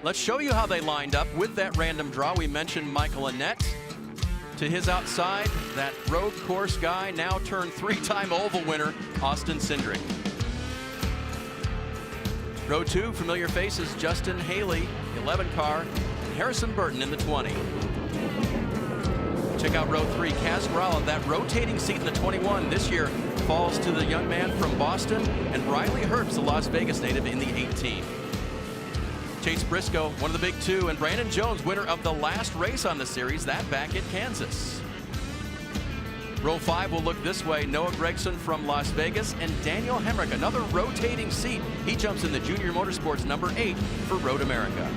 Let's show you how they lined up with that random draw. We mentioned Michael Annett. To his outside, that road course guy, now turned 3-time oval winner, Austin Cindric. Row 2, familiar faces, Justin Haley, 11 car, and Harrison Burton in the 20. Check out row 3, Kaz Grala, that rotating seat in the 21 this year falls to the young man from Boston, and Riley Herbst, the Las Vegas native, in the 18. Chase Briscoe, one of the big two, and Brandon Jones, winner of the last race on the series, that back at Kansas. Row 5 will look this way. Noah Gragson from Las Vegas and Daniel Hemrick, another rotating seat. He jumps in the Junior Motorsports number 8 for Road America.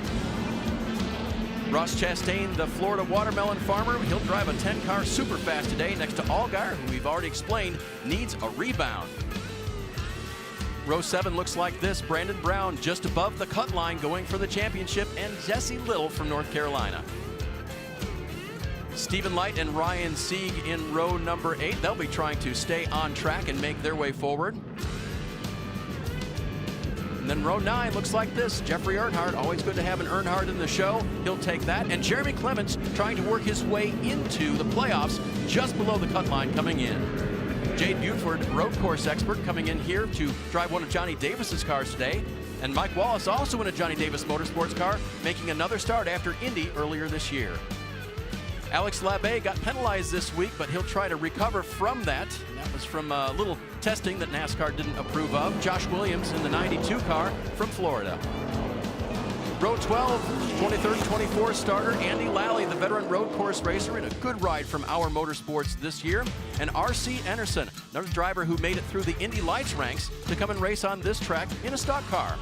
Ross Chastain, the Florida watermelon farmer, he'll drive a 10-car super fast today next to Allgaier, who we've already explained needs a rebound. Row 7 looks like this. Brandon Brown just above the cut line going for the championship, and Jesse Little from North Carolina. Stephen Light and Ryan Sieg in row number 8. They'll be trying to stay on track and make their way forward. And then row 9 looks like this. Jeffrey Earnhardt, always good to have an Earnhardt in the show. He'll take that. And Jeremy Clements trying to work his way into the playoffs just below the cut line coming in. Jade Buford, road course expert, coming in here to drive one of Johnny Davis's cars today. And Mike Wallace, also in a Johnny Davis Motorsports car, making another start after Indy earlier this year. Alex Labbe got penalized this week, but he'll try to recover from that. And that was from a little testing that NASCAR didn't approve of. Josh Williams in the 92 car from Florida. Row 12, 23rd, 24th starter, Andy Lally, the veteran road course racer, in a good ride from Our Motorsports this year. And R.C. Anderson, another driver who made it through the Indy Lights ranks to come and race on this track in a stock car.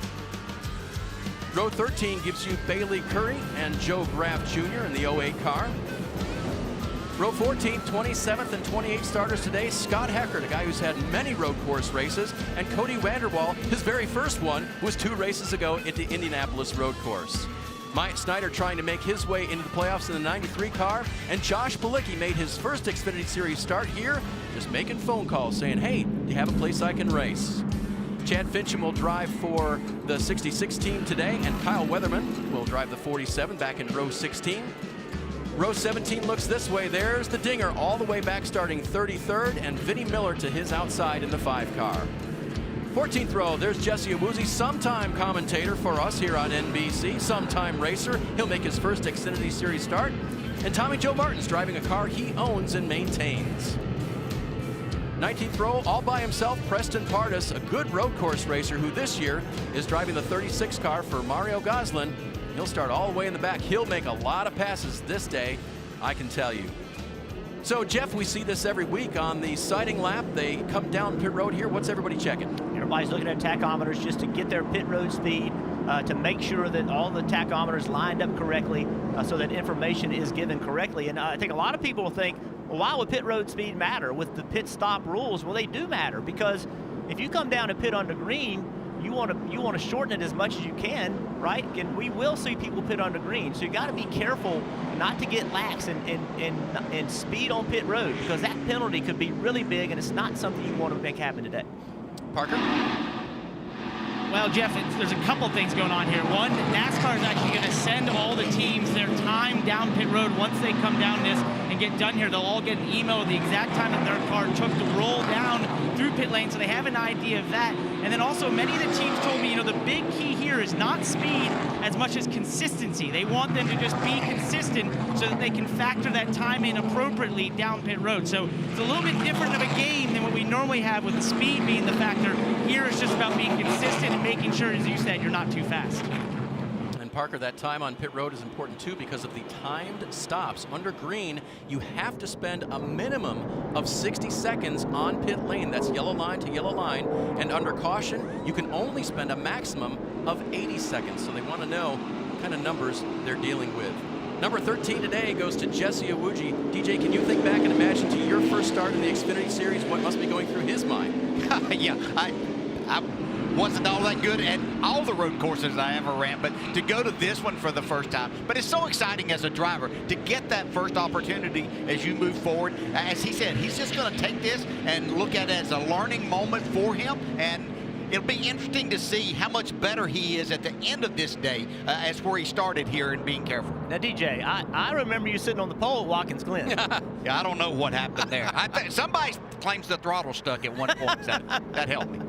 Row 13 gives you Bailey Curry and Joe Graf Jr. in the 08 car. Row 14, 27th and 28th starters today, Scott Heckert, a guy who's had many road course races, and Cody Vanderwall, his very first one was 2 races ago at the Indianapolis road course. Myatt Snyder trying to make his way into the playoffs in the 93 car, and Josh Bilicki made his first Xfinity Series start here, just making phone calls saying, hey, do you have a place I can race? Chad Fincham will drive for the 66 team today, and Kyle Weatherman will drive the 47 back in row 16. Row 17 looks this way. There's the Dinger all the way back starting 33rd, and Vinnie Miller to his outside in the 5 car. 14th row, there's Jesse Awuzie, sometime commentator for us here on NBC, sometime racer. He'll make his first Xfinity Series start. And Tommy Joe Martin's driving a car he owns and maintains. 19th row, all by himself, Preston Pardus, a good road course racer who this year is driving the 36 car for Mario Gosselin. He'll start all the way in the back. He'll make a lot of passes this day, I can tell you. So, Jeff, we see this every week on the sighting lap. They come down pit road here. What's everybody checking? Everybody's looking at tachometers just to get their pit road speed, to make sure that all the tachometers lined up correctly so that information is given correctly. And I think a lot of people will think, well, why would pit road speed matter with the pit stop rules? Well, they do matter, because if you come down to pit under green, you want to shorten it as much as you can, right? And we will see people pit under green, so you got to be careful not to get lax in speed on pit road, because that penalty could be really big, and it's not something you want to make happen today. Parker? Well, Jeff, there's a couple things going on here. One, NASCAR is actually going to send all the teams their time down pit road. Once they come down this and get done here, they'll all get an email of the exact time that their car took to roll down through pit lane, so they have an idea of that. And then also, many of the teams told me, the big key here is not speed as much as consistency. They want them to just be consistent so that they can factor that time in appropriately down pit road. So it's a little bit different of a game than what we normally have, with the speed being the factor. Here it's just about being consistent and making sure, as you said, you're not too fast. And Parker, that time on pit road is important too, because of the timed stops. Under green, you have to spend a minimum of 60 seconds on pit lane. That's yellow line to yellow line. And under caution, you can only spend a maximum of 80 seconds. So they want to know what kind of numbers they're dealing with. Number 13 today goes to Jesse Awuzie. DJ, can you think back and imagine to your first start in the Xfinity Series what must be going through his mind? Yeah, I wasn't all that good at all the road courses I ever ran, but to go to this one for the first time. But it's so exciting as a driver to get that first opportunity as you move forward. As he said, he's just going to take this and look at it as a learning moment for him. And it'll be interesting to see how much better he is at the end of this day as where he started here and being careful. Now, DJ, I remember you sitting on the pole at Watkins Glen. Yeah, I don't know what happened there. Somebody claims the throttle stuck at one point. That helped me.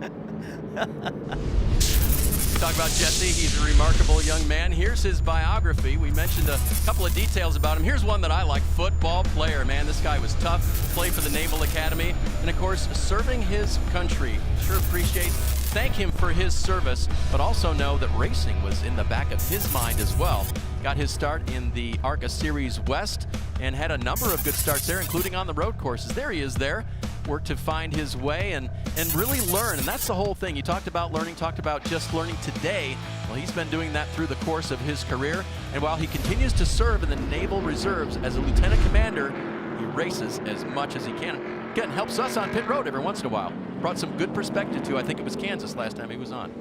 Talk about Jesse. He's a remarkable young man. Here's his biography. We mentioned a couple of details about him. Here's one that I like. Football player, man. This guy was tough. Played for the Naval Academy. And, of course, serving his country. Sure appreciate. Thank him for his service, but also know that racing was in the back of his mind as well. Got his start in the ARCA Series West and had a number of good starts there, including on the road courses. There he is there. Worked to find his way and really learn, and that's the whole thing. You talked about learning, talked about just learning today. Well, he's been doing that through the course of his career, and while he continues to serve in the Naval Reserves as a lieutenant commander, he races as much as he can. Again, helps us on pit road every once in a while. Brought some good perspective to, I think it was Kansas last time he was on.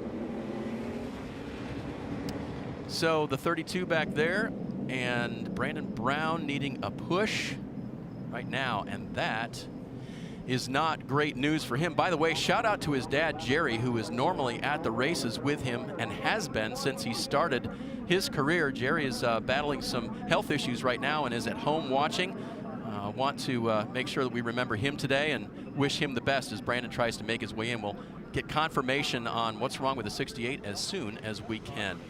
So the 32 back there, and Brandon Brown needing a push right now, and that is not great news for him. By the way, shout out to his dad, Jerry, who is normally at the races with him and has been since he started his career. Jerry is battling some health issues right now and is at home watching. Want to make sure that we remember him today and wish him the best as Brandon tries to make his way in. We'll get confirmation on what's wrong with the 68 as soon as we can.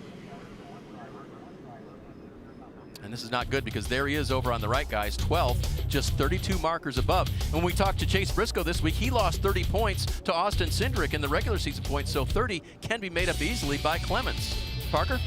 And this is not good because there he is over on the right, guys, 12th, just 32 markers above. And when we talked to Chase Briscoe this week, he lost 30 points to Austin Cindric in the regular season points, so 30 can be made up easily by Clements. Parker?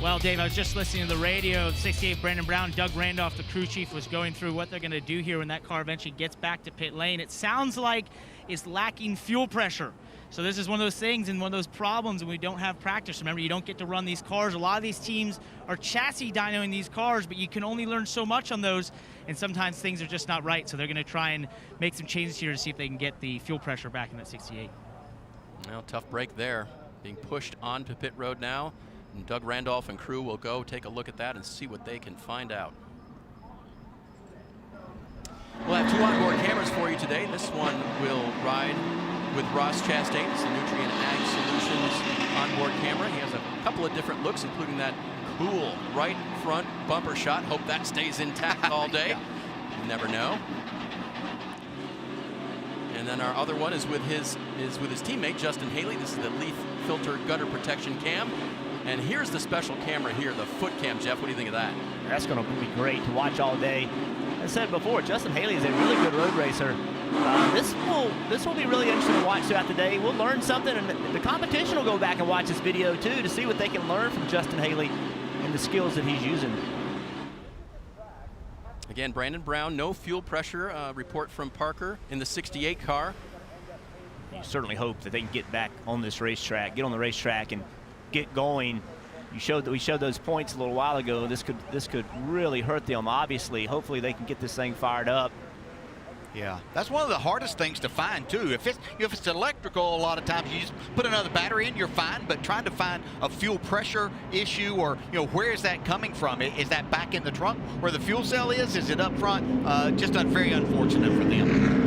Well, Dave, I was just listening to the radio. 68 Brandon Brown, Doug Randolph, the crew chief, was going through what they're going to do here when that car eventually gets back to pit lane. It sounds like it's lacking fuel pressure. So this is one of those things and one of those problems when we don't have practice. Remember, you don't get to run these cars. A lot of these teams are chassis dynoing these cars, but you can only learn so much on those, and sometimes things are just not right. So they're going to try and make some changes here to see if they can get the fuel pressure back in that 68. Well, tough break there. Being pushed onto pit road now. And Doug Randolph and crew will go take a look at that and see what they can find out. We'll have two onboard cameras for you today. This one will ride with Ross Chastain. It's the Nutrien Ag Solutions onboard camera. He has a couple of different looks, including that cool right front bumper shot. Hope that stays intact all day. Yeah. You never know. And then our other one is with his teammate Justin Haley. This is the leaf filter gutter protection cam. And here's the special camera here, the foot cam. Jeff, what do you think of that? That's going to be great to watch all day. As I said before, Justin Haley is a really good road racer. This will be really interesting to watch throughout the day. We'll learn something, and the competition will go back and watch this video too to see what they can learn from Justin Haley and the skills that he's using. Again, Brandon Brown, no fuel pressure report from Parker in the 68 car. You certainly hope that they can get back on this racetrack, get on the racetrack and get going. We showed those points a little while ago. This could really hurt them. Obviously, hopefully they can get this thing fired up. Yeah, that's one of the hardest things to find too. If it's electrical, a lot of times you just put another battery in, you're fine. But trying to find a fuel pressure issue, or where is that coming from? Is that back in the trunk where the fuel cell is? Is it up front? Just very unfortunate for them.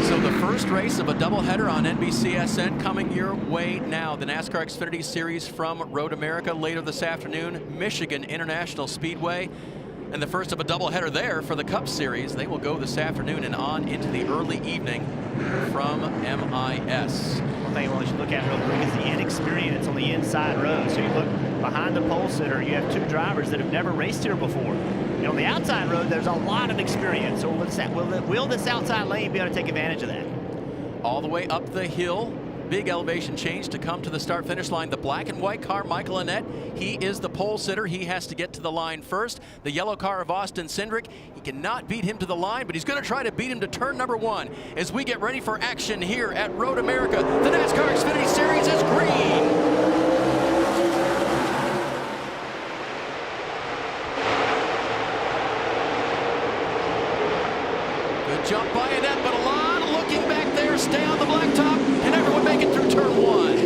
So the first race of a doubleheader on NBCSN coming your way now. The NASCAR Xfinity Series from Road America later this afternoon, Michigan International Speedway. And the first of a doubleheader there for the Cup Series. They will go this afternoon and on into the early evening from MIS. One thing I want you to look at real quick is the inexperience on the inside road. So you look behind the pole sitter, you have two drivers that have never raced here before. On the outside road, there's a lot of experience. So will this outside lane be able to take advantage of that? All the way up the hill, big elevation change to come to the start-finish line. The black and white car, Michael Annett, he is the pole sitter. He has to get to the line first. The yellow car of Austin Cindric, he cannot beat him to the line, but he's going to try to beat him to turn number one as we get ready for action here at Road America. The NASCAR Xfinity Series is green. Jump by Annett, but a lot of looking back there. Stay on the blacktop. Can everyone make it through turn one?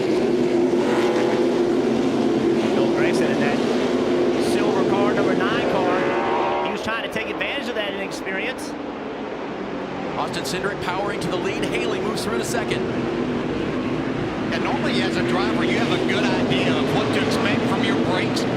Bill Grayson in that silver car, number 9 car. He was trying to take advantage of that inexperience. Austin Cindric powering to second. And normally as a driver, you have a good idea of what to expect from your brakes. Do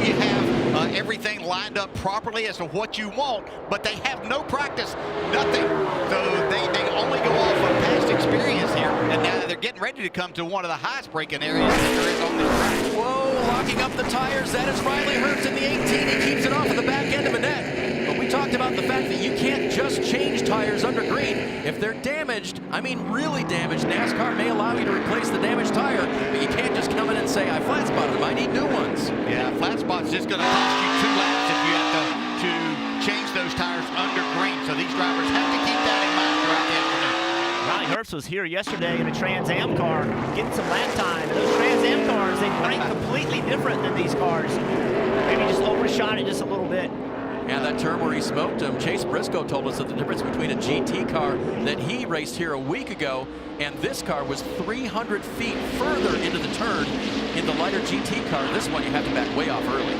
you have everything lined up properly as to what you want? But they have no practice, nothing. So they only go off of past experience here. And now they're getting ready to come to one of the highest braking areas that there is on this track. Whoa, locking up the tires. That is Riley Herbst in the 18. He keeps it off at the back end of the net. But we talked about the fact that you can't just change tires under green. If they're damaged, I mean really damaged, NASCAR may allow you to replace the damaged tire, but you can't just come in and say, I flat spotted them, I need new ones. Yeah, flat spot's just going to cost you 2 laps if you have to change those tires under green. So these drivers have to keep that in mind throughout the afternoon. Riley Herbst was here yesterday in a Trans Am car getting some lap time. And those Trans Am cars, they rank completely different than these cars. Maybe just overshot it just a little bit. Yeah, that turn where he smoked him, Chase Briscoe told us that the difference between a GT car that he raced here a week ago and this car was 300 feet further into the turn in the lighter GT car. This one you have to back way off early.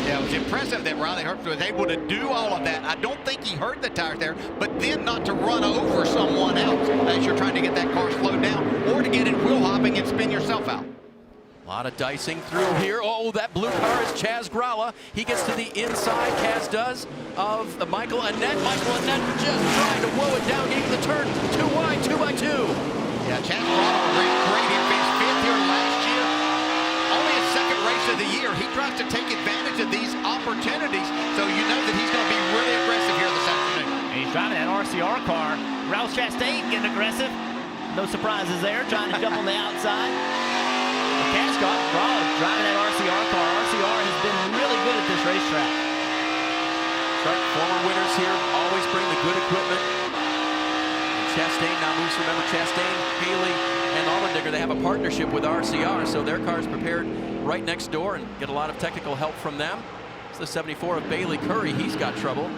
Yeah, it was impressive that Riley Herbst was able to do all of that. I don't think he hurt the tires there, but then not to run over someone else as you're trying to get that car slowed down or to get in wheel hopping and spin yourself out. A lot of dicing through here. Oh, that blue car is Chaz Gralla. He gets to the inside, Chaz does, of Michael Annett. Michael Annett just trying to woe it down, getting the turn too wide, 2x2. Yeah, Chaz Gralla ran great here, finished 5th here last year. Only his 2nd race of the year. He tries to take advantage of these opportunities, so you know that he's going to be really aggressive here this afternoon. And he's driving that RCR car. Ralph Chastain getting aggressive. No surprises there, trying to jump on the outside. Cascott, driving that RCR car. RCR has been really good at this racetrack. Right, former winners here always bring the good equipment. And Chastain now moves, remember, Chastain, Haley, and Allmendinger, they have a partnership with RCR, so their car's prepared right next door and get a lot of technical help from them. It's the 74 of Bailey Curry. He's got trouble.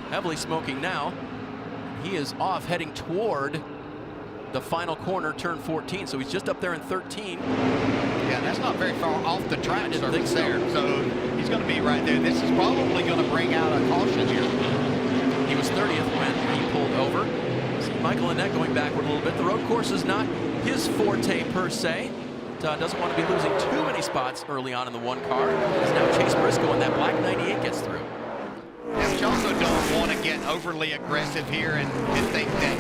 Heavily smoking now. He is off, heading toward the final corner, turn 14, so he's just up there in 13. Yeah, that's not very far off the track. I didn't think so. So he's going to be right there. This is probably going to bring out a caution here. He was 30th when he pulled over. See Michael Annett going backward a little bit. The road course is not his forte per se. Doesn't want to be losing too many spots early on in the one car. As now Chase Briscoe and that black 98 gets through. Yeah, but you also don't want to get overly aggressive here and think that,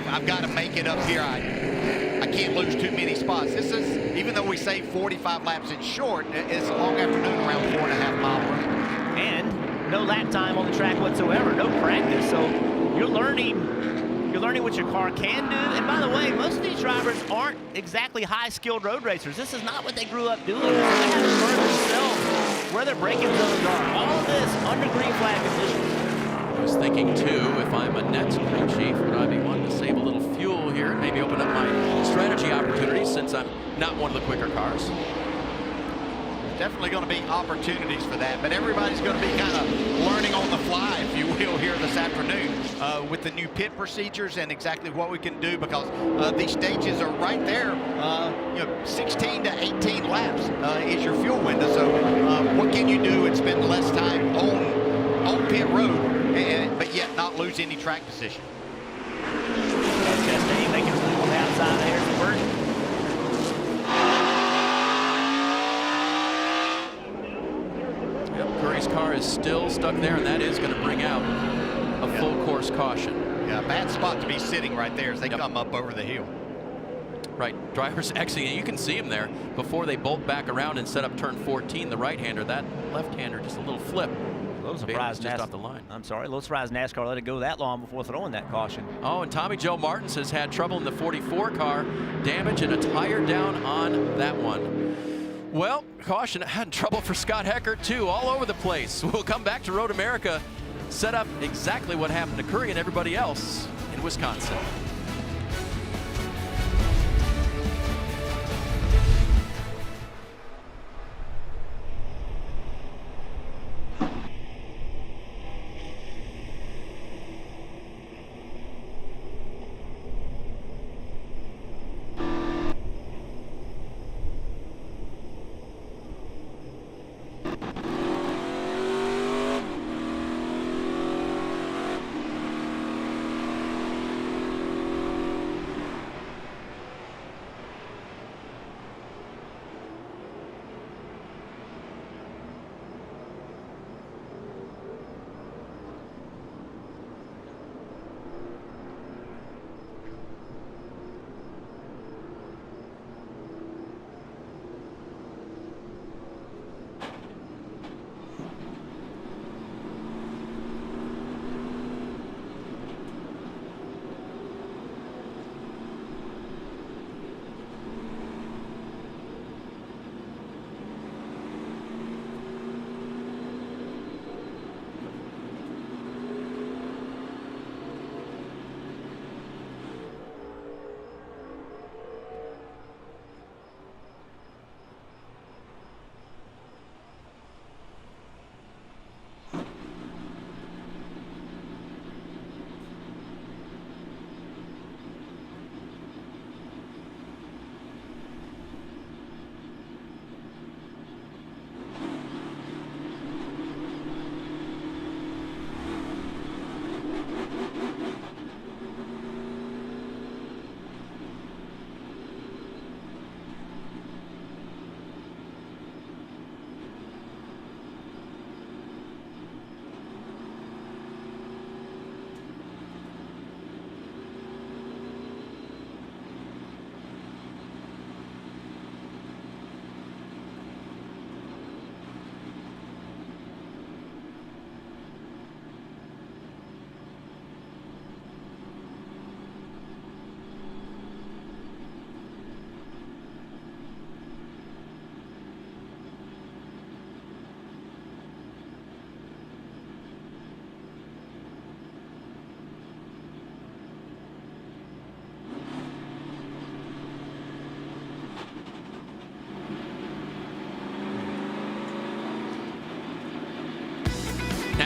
I've got to make it up here. I can't lose too many spots. This is, even though we say 45 laps, it's short, it's a long afternoon around 4.5 mile run. And no lap time on the track whatsoever, no practice. So you're learning what your car can do. And by the way, most of these drivers aren't exactly high-skilled road racers. This is not what they grew up doing. So they have to learn themselves where their braking zones are. All of this under green flag conditions. I was thinking too, if I'm a Nets crew chief, would I be wanting to save a little fuel here and maybe open up my strategy opportunities since I'm not one of the quicker cars? Definitely going to be opportunities for that, but everybody's going to be kind of learning on the fly, if you will, here this afternoon with the new pit procedures and exactly what we can do, because these stages are right there. 16 to 18 laps is your fuel window. So what can you do and spend less time on pit road, but yet not lose any track position? Chastain making a move on the outside. There's the Burton. Curry's car is still stuck there, and that is going to bring out a full course caution. Yeah, bad spot to be sitting right there as they come up over the hill. Right, drivers exiting. You can see him there before they bolt back around and set up turn 14. The right-hander, that left-hander, just a little flip. A little surprised just off the line. I'm sorry, a little surprised NASCAR let it go that long before throwing that caution. Oh, and Tommy Joe Martins has had trouble in the 44 car. Damage and a tire down on that one. Well, caution, had trouble for Scott Heckert too, all over the place. We'll come back to Road America, set up exactly what happened to Curry and everybody else in Wisconsin.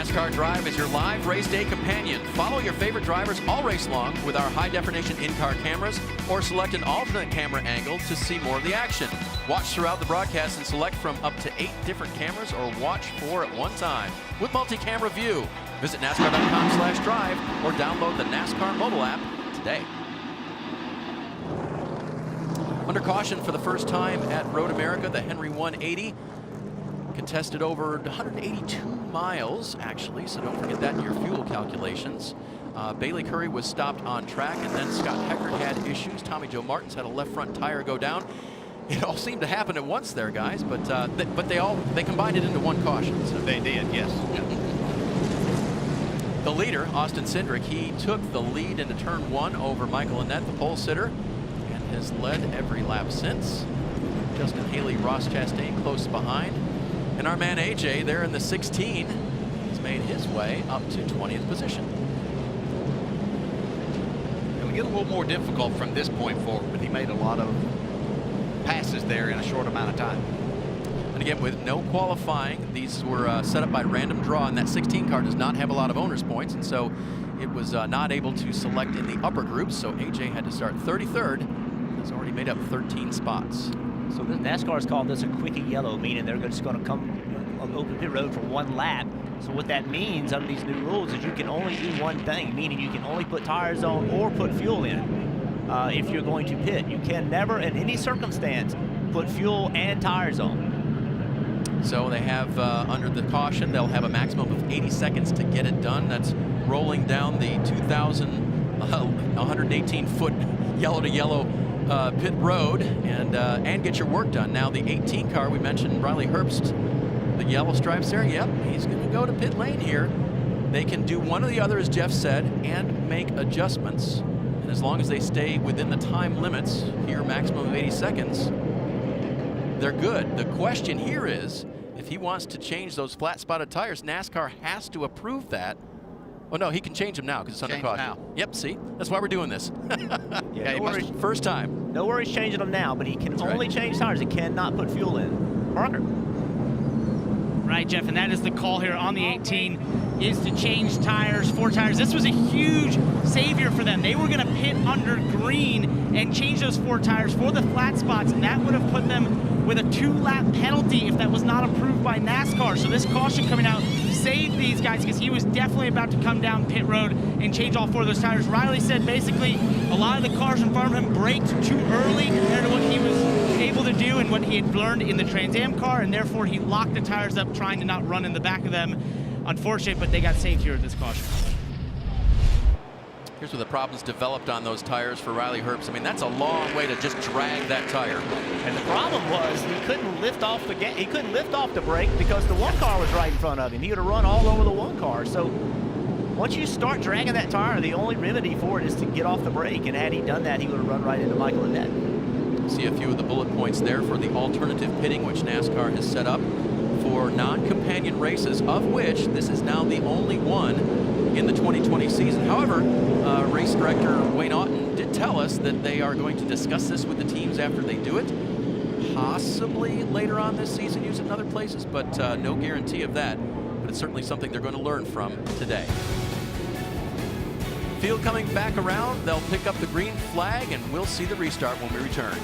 NASCAR Drive is your live race day companion. Follow your favorite drivers all race long with our high-definition in-car cameras, or select an alternate camera angle to see more of the action. Watch throughout the broadcast and select from up to 8 different cameras, or watch 4 at one time with multi-camera view. Visit NASCAR.com/drive or download the NASCAR mobile app today. Under caution for the first time at Road America, the Henry 180 contested over 182 miles, actually, so don't forget that in your fuel calculations. Bailey Curry was stopped on track, and then Scott Heckert had issues. Tommy Joe Martins had a left front tire go down. It all seemed to happen at once there, guys, but they combined it into one caution. So. They did, yes. The leader, Austin Cindric, he took the lead into turn 1 over Michael Annett, the pole sitter, and has led every lap since. Justin Haley, Ross Chastain close behind. And our man AJ there in the 16 has made his way up to 20th position. It'll get a little more difficult from this point forward, but he made a lot of passes there in a short amount of time. And again, with no qualifying, these were set up by random draw, and that 16 car does not have a lot of owners points, and so it was not able to select in the upper groups, so AJ had to start 33rd. Has already made up 13 spots. So NASCAR's called this a quickie yellow, meaning they're just going to come on open pit road for one lap. So what that means under these new rules is you can only do one thing, meaning you can only put tires on or put fuel in if you're going to pit. You can never, in any circumstance, put fuel and tires on. So they have, under the caution, they'll have a maximum of 80 seconds to get it done. That's rolling down the 2,118-foot yellow-to-yellow pit road and get your work done. Now the 18 car, we mentioned Riley Herbst, the yellow stripes there. Yep, he's going to go to pit lane here. They can do one or the other, as Jeff said, and make adjustments. And as long as they stay within the time limits, here maximum of 80 seconds, they're good. The question here is, if he wants to change those flat spotted tires, NASCAR has to approve that. Oh no, he can change them now because it's under caution. Now. Yep, see? That's why we're doing this. Yeah, first time. No worries changing them now, but he can only change tires. He cannot put fuel in. Parker. Right, Jeff, and that is the call here on the 18, is to change tires, 4 tires. This was a huge savior for them. They were going to pit under green and change those 4 tires for the flat spots, and that would have put them with a 2-lap penalty if that was not approved by NASCAR. So this caution coming out saved these guys because he was definitely about to come down pit road and change all 4 of those tires. Riley said basically a lot of the cars in front of him braked too early compared to what he was able to do and what he had learned in the Trans Am car, and therefore he locked the tires up trying to not run in the back of them. Unfortunate, but they got saved here at this caution. Here's where the problems developed on those tires for Riley Herbst. I mean, that's a long way to just drag that tire. And the problem was he couldn't lift off the he couldn't lift off the brake because the one car was right in front of him. He would have run all over the one car. So once you start dragging that tire, the only remedy for it is to get off the brake. And had he done that, he would have run right into Michael Annett. See a few of the bullet points there for the alternative pitting, which NASCAR has set up for non-companion races, of which this is now the only one in the 2020 season. However, race director Wayne Aughton did tell us that they are going to discuss this with the teams after they do it. Possibly later on this season, use it in other places, but no guarantee of that. But it's certainly something they're going to learn from today. Field coming back around, they'll pick up the green flag, and we'll see the restart when we return.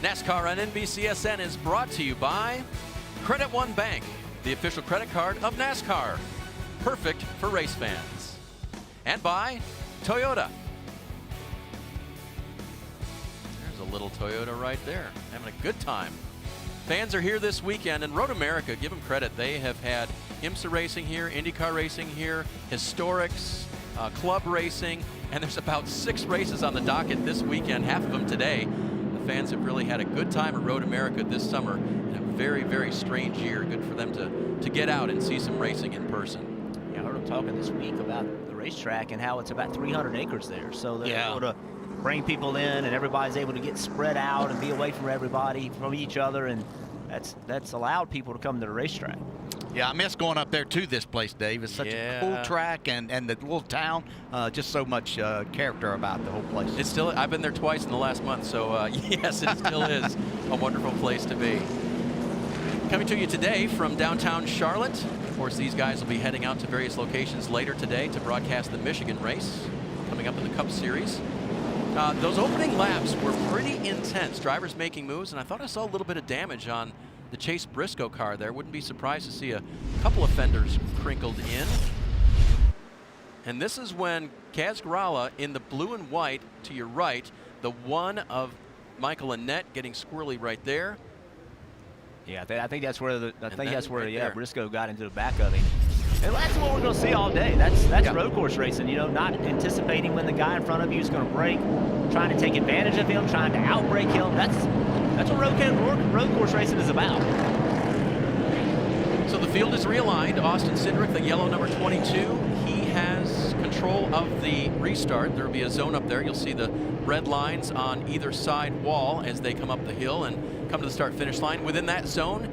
NASCAR on NBCSN is brought to you by Credit One Bank, the official credit card of NASCAR. Perfect for race fans. And by Toyota. There's a little Toyota right there, having a good time. Fans are here this weekend, and Road America, give them credit. They have had IMSA racing here, IndyCar racing here, Historics, club racing, and there's about 6 races on the docket this weekend, half of them today. The fans have really had a good time at Road America this summer in a very, very strange year. Good for them to get out and see some racing in person. Yeah, I heard them talking this week about the racetrack and how it's about 300 acres there. So they're able to bring people in, and everybody's able to get spread out and be away from everybody, from each other, and that's allowed people to come to the racetrack. Yeah, I miss going up there to this place, Dave. It's such a cool track, and the little town, just so much character about the whole place. It's still, I've been there twice in the last month, so yes, it still is a wonderful place to be. Coming to you today from downtown Charlotte. Of course, these guys will be heading out to various locations later today to broadcast the Michigan race coming up in the Cup Series. Those opening laps were pretty intense. Drivers making moves, and I thought I saw a little bit of damage on the Chase Briscoe car there. Wouldn't be surprised to see a couple of fenders crinkled in. And this is when Kaz Grala in the blue and white to your right, the one of Michael Annett getting squirrely right there. Yeah, I think that's where Briscoe got into the back of him. And that's what we're going to see all day. That's road course racing, you know, not anticipating when the guy in front of you is going to brake, trying to take advantage of him, trying to outbrake him. That's what road course racing is about. So the field is realigned. Austin Cindric, the yellow number 22, he has control of the restart. There will be a zone up there. You'll see the red lines on either side wall as they come up the hill and come to the start-finish line. Within that zone,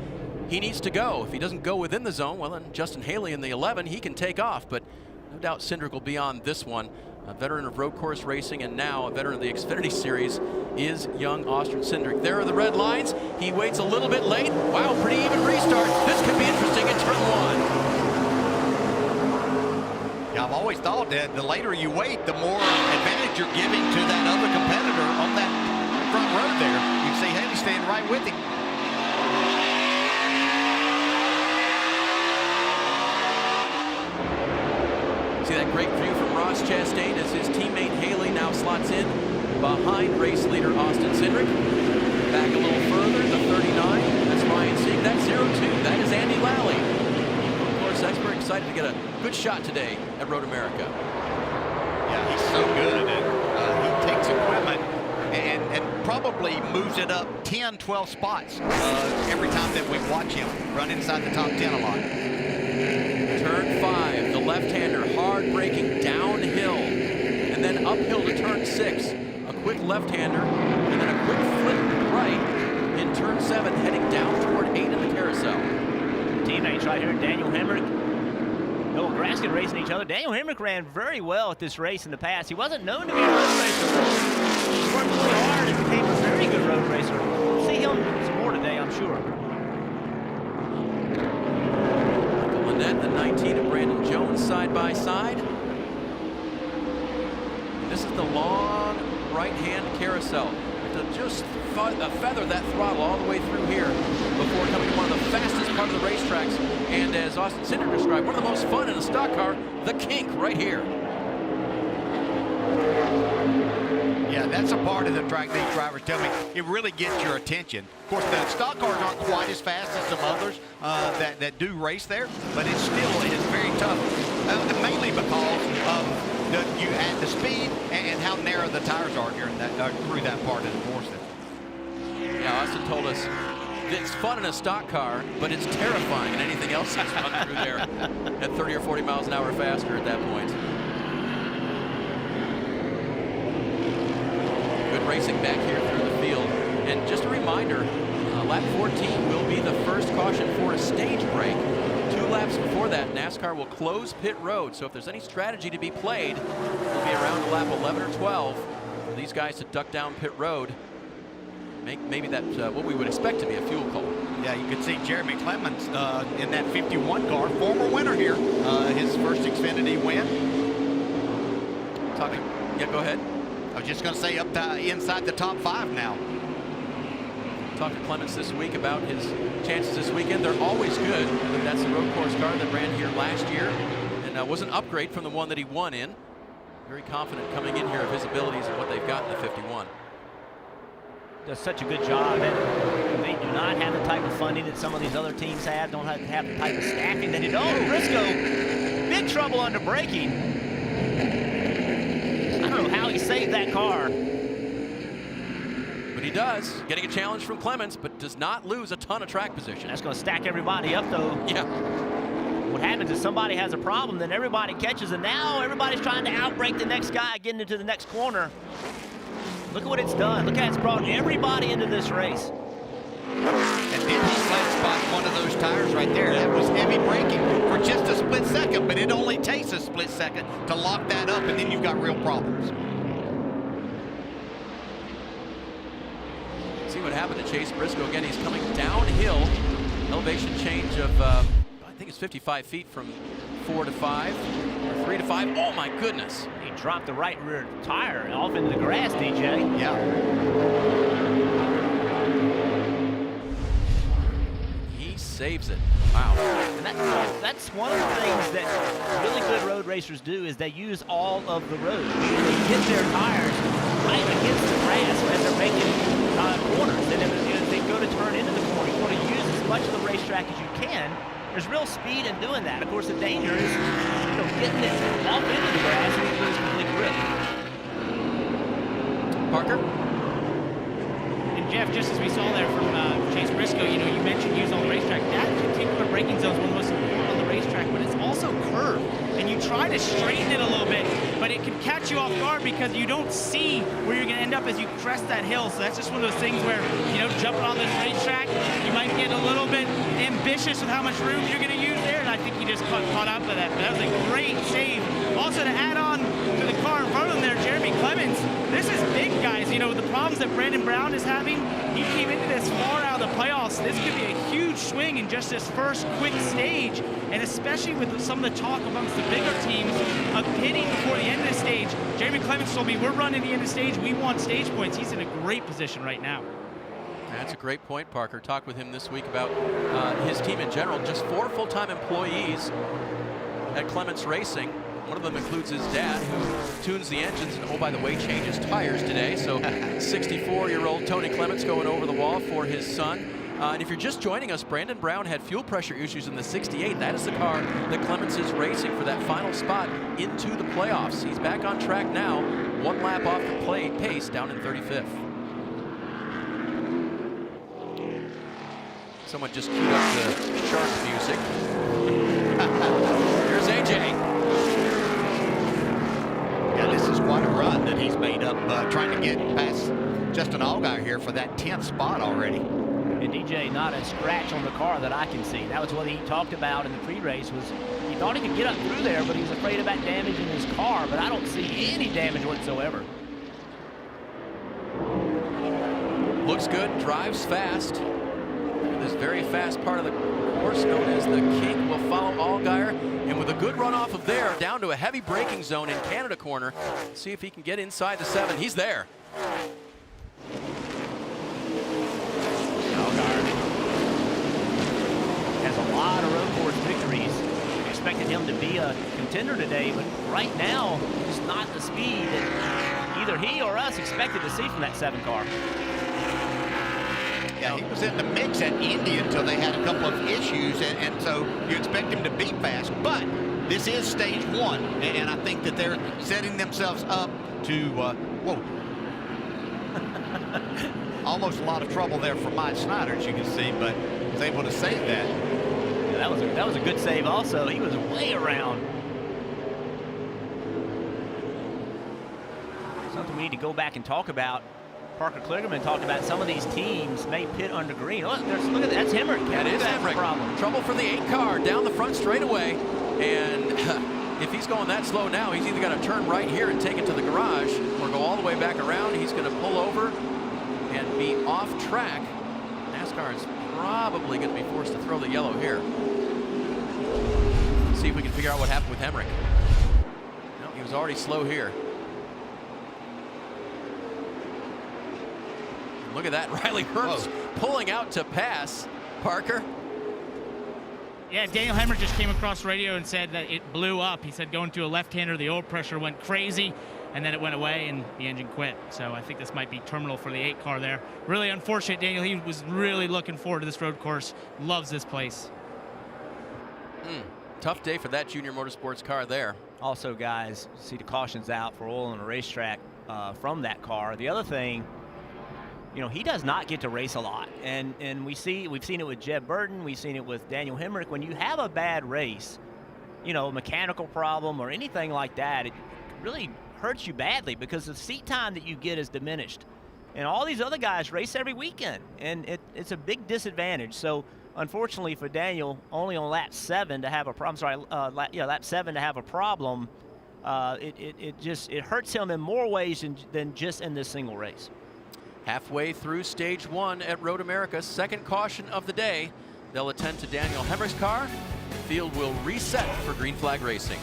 he needs to go. If he doesn't go within the zone, well, then Justin Haley in the 11, he can take off. But no doubt Cindric will be on this one. A veteran of road course racing and now a veteran of the Xfinity Series is young Austin Cindric. There are the red lines. He waits a little bit late. Wow, pretty even restart. This could be interesting in turn 1. Yeah, I've always thought that the later you wait, the more advantage you're giving to that other competitor on that front row there. You can see Haley standing right with him. See that great view from Ross Chastain as his teammate Haley now slots in behind race leader Austin Cindric. Back a little further, the 39. That's Ryan Sieg. That's 0-2. That is Andy Lally. Of course, expert excited to get a good shot today at Road America. Yeah, he's so good at it. He takes equipment and probably moves it up 10, 12 spots every time that we watch him run inside the top 10 a lot. Turn 5, the left-hander hard braking downhill and then uphill to turn 6. A quick left-hander and then a quick flip right in turn 7, heading down toward 8 in the carousel. Teammates right here, Daniel Hemrick, Noah Graskin racing each other. Daniel Hemrick ran very well at this race in the past. He wasn't known to be a road racer. He worked really hard and became a very good road racer. We'll see him some more today, I'm sure. The 19 of Brandon Jones side by side. This is the long right-hand carousel. To just feather that throttle all the way through here before coming to one of the fastest part of the racetracks. And as Austin Cindric described, one of the most fun in a stock car, the kink right here. Yeah, that's a part of the track these drivers tell me. It really gets your attention. Of course, the stock cars aren't quite as fast as some others that do race there, but it still is very tough, mainly because of you add the speed and how narrow the tires are during that through that part of the course. Yeah, Austin told us it's fun in a stock car, but it's terrifying in anything else that's run through there at 30 or 40 miles an hour faster at that point. Racing back here through the field. And just a reminder, lap 14 will be the first caution for a stage break. 2 laps before that, NASCAR will close pit road. So if there's any strategy to be played, it'll be around lap 11 or 12 for these guys to duck down pit road. Maybe that's what we would expect to be a fuel call. Yeah, you can see Jeremy Clements in that 51 car, former winner here, his first Xfinity win. Yeah, go ahead. I was just going to say up to inside the top 5 now. talked to Clements this week about his chances this weekend. They're always good. But that's the road course car that ran here last year and was an upgrade from the one that he won in. Very confident coming in here of his abilities and what they've got in the 51. Does such a good job. And they do not have the type of funding that some of these other teams have. Don't have the type of staffing that they do. Oh, Briscoe, big trouble under braking. I don't know how he saved that car. But he does, getting a challenge from Clements, but does not lose a ton of track position. That's going to stack everybody up, though. Yeah. What happens is somebody has a problem, then everybody catches, and now everybody's trying to outbrake the next guy getting into the next corner. Look at what it's done. Look at it's brought everybody into this race. And then he flat spot one of those tires right there. That was heavy braking for just a split second, but it only takes a split second to lock that up, and then you've got real problems. See what happened to Chase Briscoe. Again, he's coming downhill. Elevation change of, I think it's 55 feet from 4 to 5, or 3 to 5. Oh my goodness. He dropped the right rear tire off into the grass, DJ. Yeah. He saves it. Wow. And that's one of the things that really good road racers do is they use all of the road. They get their tires right against the grass as they're making corners. And if they go to turn into the corner, you want to use as much of the racetrack as you can. There's real speed in doing that. Of course, the danger is getting it off into the grass and you lose complete grip. Parker? And Jeff, just as we saw there from Chase Briscoe, you mentioned use on the racetrack. That particular braking zone is one of the most important on the racetrack, but it's also curved. And you try to straighten it a little bit, but it can catch you off guard because you don't see where you're going to end up as you crest that hill. So that's just one of those things where, jumping on this racetrack, you might get a little bit ambitious with how much room you're going to use there, and I think he just caught up with that. But that was a great save. Also, to add on to the car in front of him there, Jeremy Clements, this is big, guys. The problems that Brandon Brown is having, he came into this far out of the playoffs. This could be a huge swing in just this first quick stage, and especially with some of the talk amongst the bigger teams of pitting before the end of the stage. Jeremy Clements told me, we're running the end of the stage. We want stage points. He's in a great position right now. That's a great point, Parker. Talked with him this week about his team in general. Just 4 full-time employees at Clements Racing. One of them includes his dad, who tunes the engines and, oh, by the way, changes tires today. So 64-year-old Tony Clements going over the wall for his son. And if you're just joining us, Brandon Brown had fuel pressure issues in the 68. That is the car that Clements is racing for that final spot into the playoffs. He's back on track now, 1 lap off the pace, down in 35th. Someone just queued up the shark music. Here's AJ. Yeah, this is quite a run that he's made up, trying to get past Justin Allgaier here for that 10th spot already. And DJ, not a scratch on the car that I can see. That was what he talked about in the pre-race, was he thought he could get up through there, but he was afraid about damaging his car, but I don't see any damage whatsoever. Looks good, drives fast. This very fast part of the course known as the Kink will follow Allgaier, and with a good run off of there, down to a heavy braking zone in Canada corner. See if he can get inside the 7. He's there. Allgaier has a lot of road course victories. We expected him to be a contender today, but right now, just not the speed that either he or us expected to see from that 7 car. Yeah, he was in the mix at Indy until they had a couple of issues, and so you expect him to be fast. But this is stage 1, and I think that they're setting themselves up to, whoa. Almost a lot of trouble there for Mike Snyder, as you can see, but was able to save that. Yeah, that was a good save also. He was way around. Something we need to go back and talk about. Parker Kligerman talked about some of these teams may pit under green. Oh, look at that. That's Heckert. That is Heckert. Problem. Trouble for the 8 car down the front straightaway. And if he's going that slow now, he's either got to turn right here and take it to the garage or go all the way back around. He's going to pull over and be off track. NASCAR is probably going to be forced to throw the yellow here. See if we can figure out what happened with Heckert. No, he was already slow here. Look at that. Riley Herbst pulling out to pass. Parker. Yeah, Daniel Hemrick just came across radio and said that it blew up. He said going to a left-hander, the oil pressure went crazy, and then it went away and the engine quit. So I think this might be terminal for the 8 car there. Really unfortunate, Daniel. He was really looking forward to this road course. Loves this place. Tough day for that Junior Motorsports car there. Also, guys, see the cautions out for oil on a racetrack from that car. The other thing, you know, he does not get to race a lot, and we've seen it with Jeb Burton, we've seen it with Daniel Hemrick. When you have a bad race, you know, mechanical problem or anything like that, it really hurts you badly because the seat time that you get is diminished. And all these other guys race every weekend, and it's a big disadvantage. So unfortunately for Daniel, only on lap 7 to have a problem. Lap 7 to have a problem. It hurts him in more ways than just in this single race. Halfway through stage 1 at Road America, second caution of the day. They'll attend to Daniel Hemrick's car. The field will reset for green flag racing.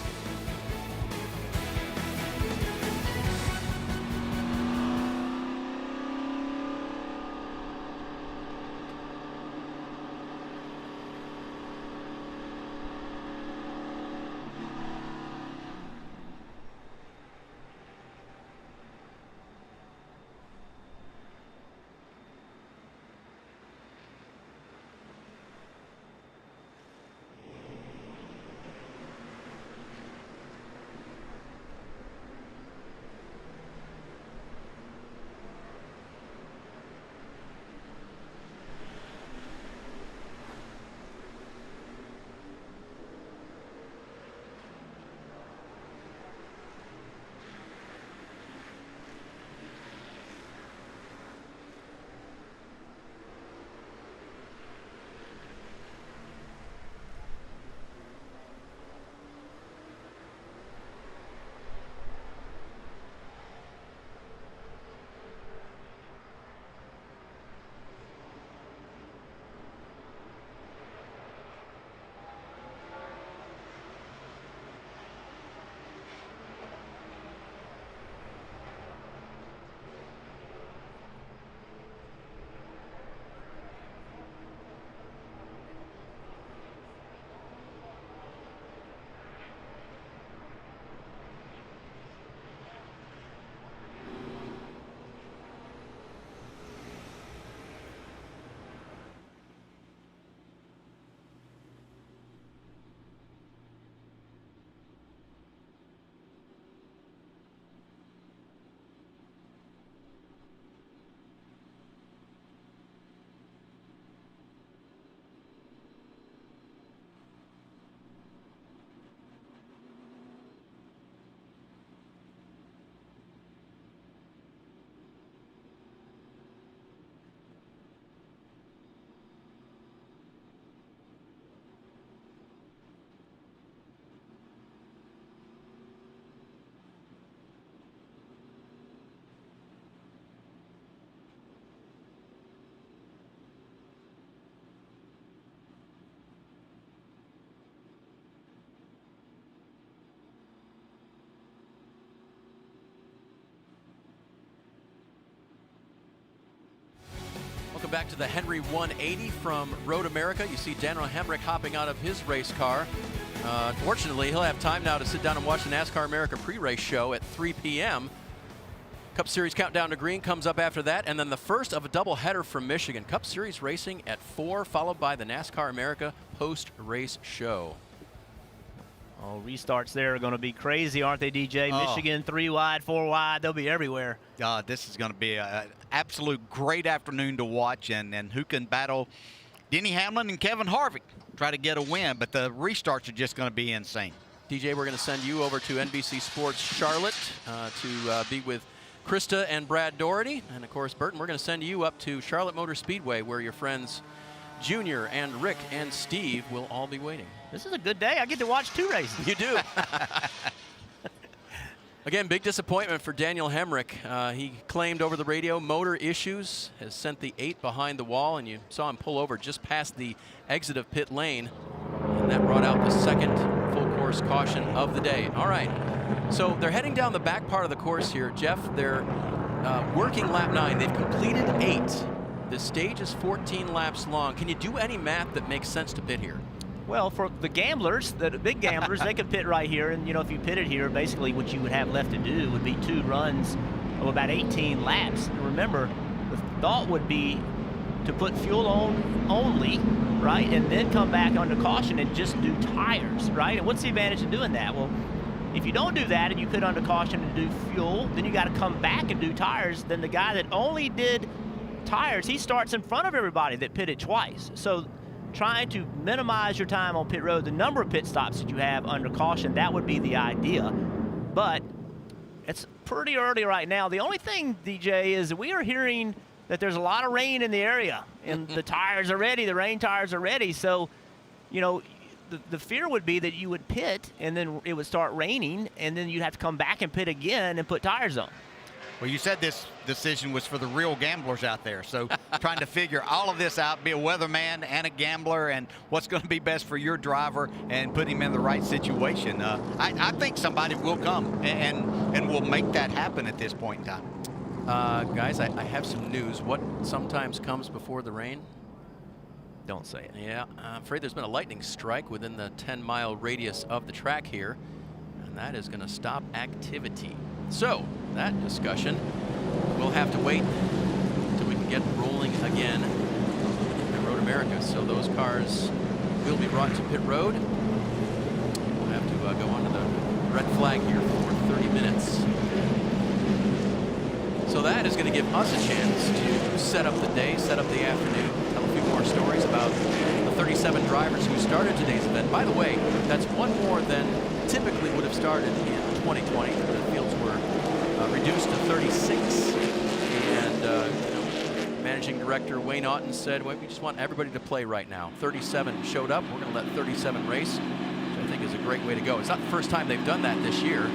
Welcome back to the Henry 180 from Road America. You see Daniel Hemrick hopping out of his race car. Unfortunately, he'll have time now to sit down and watch the NASCAR America pre-race show at 3 p.m. Cup Series Countdown to Green comes up after that, and then the first of a doubleheader from Michigan. Cup Series racing at 4, followed by the NASCAR America post-race show. Oh, restarts there are going to be crazy, aren't they, DJ? Oh. Michigan, 3 wide, 4 wide. They'll be everywhere. This is going to be an absolute great afternoon to watch, and who can battle Denny Hamlin and Kevin Harvick, try to get a win, but the restarts are just going to be insane. DJ, we're going to send you over to NBC Sports Charlotte to be with Krista and Brad Doherty. And, of course, Burton, we're going to send you up to Charlotte Motor Speedway, where your friends Junior and Rick and Steve will all be waiting. This is a good day. I get to watch 2 races. You do. Again, big disappointment for Daniel Hemrick. He claimed over the radio motor issues, has sent the 8 behind the wall, and you saw him pull over just past the exit of pit lane. And that brought out the second full course caution of the day. All right, so they're heading down the back part of the course here. Jeff, they're working lap 9. They've completed 8. The stage is 14 laps long. Can you do any math that makes sense to pit here? Well, for the gamblers, the big gamblers, they could pit right here. And, you know, if you pitted here, basically what you would have left to do would be 2 runs of about 18 laps. And remember, the thought would be to put fuel on only, right? And then come back under caution and just do tires, right? And what's the advantage of doing that? Well, if you don't do that and you put under caution and do fuel, then you got to come back and do tires. Then the guy that only did tires, he starts in front of everybody that pitted twice. So trying to minimize your time on pit road, the number of pit stops that you have under caution, that would be the idea. But it's pretty early right now. The only thing, DJ, is we are hearing that there's a lot of rain in the area, and the tires are ready, the rain tires are ready. So, you know, the fear would be that you would pit and then it would start raining, and then you'd have to come back and pit again and put tires on. Well, you said this decision was for the real gamblers out there. So trying to figure all of this out, be a weatherman and a gambler, and what's going to be best for your driver and put him in the right situation. I think somebody will come and will make that happen at this point in time. Guys, I have some news. What sometimes comes before the rain? Don't say it. Yeah, I'm afraid there's been a lightning strike within the 10-mile radius of the track here, and that is going to stop activity. So that discussion, we'll have to wait until we can get rolling again at Road America. So those cars will be brought to pit road. We'll have to go onto the red flag here for 30 minutes. So that is going to give us a chance to set up the day, set up the afternoon, tell a few more stories about the 37 drivers who started today's event. By the way, that's one more than typically would have started in 2020. The fields were reduced to 36, and managing director Wayne Otten said, well, we just want everybody to play right now. 37 showed up. We're going to let 37 race, which I think is a great way to go. It's not the first time they've done that this year,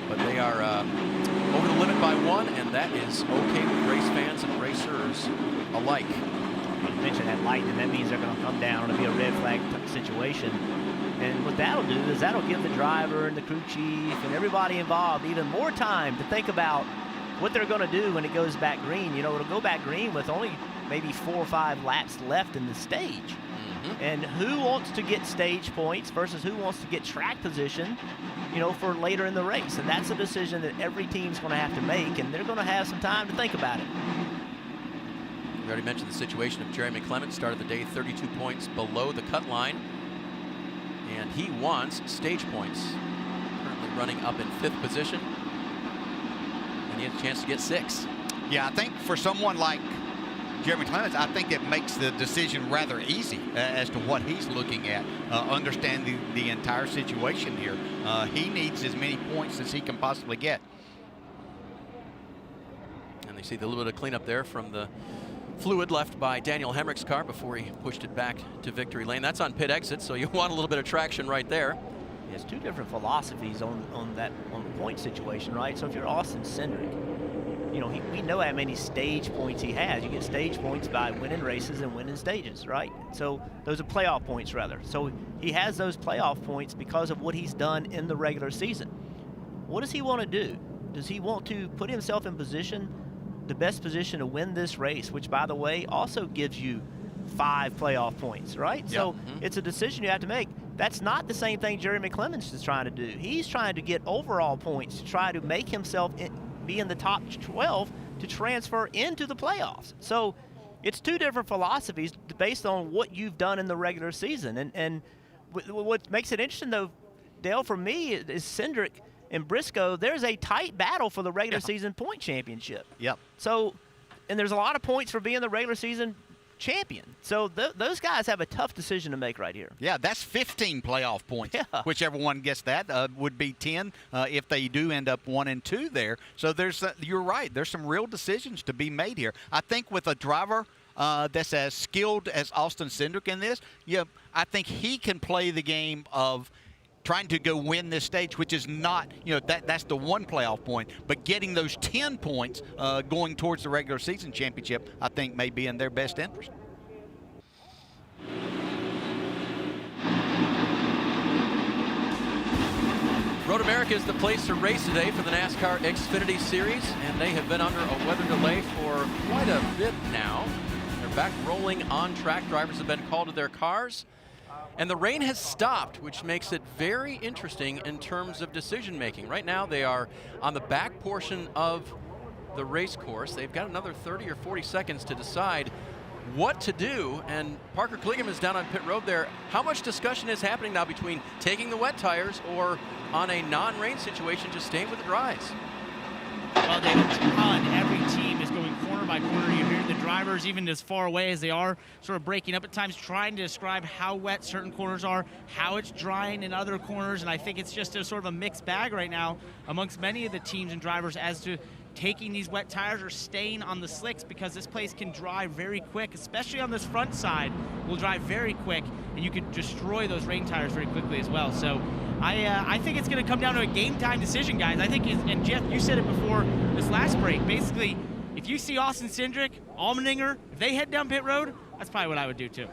but they are over the limit by 1, and that is okay with race fans and racers alike. You mentioned that lightning, that means they're going to come down. It'll be a red flag situation. And what that'll do is that'll give the driver and the crew chief and everybody involved even more time to think about what they're going to do when it goes back green. You know, it'll go back green with only maybe 4 or 5 laps left in the stage. Mm-hmm. And who wants to get stage points versus who wants to get track position, you know, for later in the race. And that's a decision that every team's going to have to make, and they're going to have some time to think about it. We already mentioned the situation of Jeremy Clements, started the day 32 points below the cut line. And he wants stage points. Currently running up in 5th position. And he has a chance to get 6. Yeah, I think for someone like Jeremy Clements, I think it makes the decision rather easy as to what he's looking at, understanding the entire situation here. He needs as many points as he can possibly get. And they see the little bit of cleanup there from the fluid left by Daniel Hemrick's car before he pushed it back to victory lane. That's on pit exit, so you want a little bit of traction right there. There's 2 different philosophies on the point situation, right? So if you're Austin Cindric, you know, we know how many stage points he has. You get stage points by winning races and winning stages, right? So those are playoff points, rather. So he has those playoff points because of what he's done in the regular season. What does he want to do? Does he want to put himself in position, the best position to win this race, which, by the way, also gives you 5 playoff points, right? Yep. So it's a decision you have to make. That's not the same thing Jeremy Clements is trying to do. He's trying to get overall points to try to make himself be in the top 12 to transfer into the playoffs. So it's 2 different philosophies based on what you've done in the regular season. And what makes it interesting, though, Dale, for me, is Cindric and Briscoe. There's a tight battle for the regular season point championship. Yep. So, and there's a lot of points for being the regular season champion. So those guys have a tough decision to make right here. Yeah, that's 15 playoff points. Yeah. Whichever one gets that would be 10 if they do end up 1 and 2 there. So you're right. There's some real decisions to be made here. I think with a driver that's as skilled as Austin Cindric in this, I think he can play the game of trying to go win this stage, which is not, that's the 1 playoff point. But getting those 10 points going towards the regular season championship, I think may be in their best interest. Road Road America is the place to race today for the NASCAR Xfinity Series, and they have been under a weather delay for quite a bit now. They're back rolling on track. Drivers have been called to their cars, and the rain has stopped, which makes it very interesting in terms of decision making. Right now they are on the back portion of the race course. They've got another 30 or 40 seconds to decide what to do, and Parker Kligam is down on pit road there. How much discussion is happening now between taking the wet tires or on a non-rain situation just staying with the dries? Well, they have a ton. Every team is going corner by corner. You hear the drivers, even as far away as they are, sort of breaking up at times, trying to describe how wet certain corners are, how it's drying in other corners, and I think it's just a sort of a mixed bag right now amongst many of the teams and drivers as to taking these wet tires or staying on the slicks, because this place can dry very quick, especially on this front side. Will dry very quick, and you could destroy those rain tires very quickly as well. So I think it's going to come down to a game time decision, guys. I think, and Jeff, you said it before this last break, basically, if you see Austin Cindric, Allmendinger, if they head down pit road, that's probably what I would do too.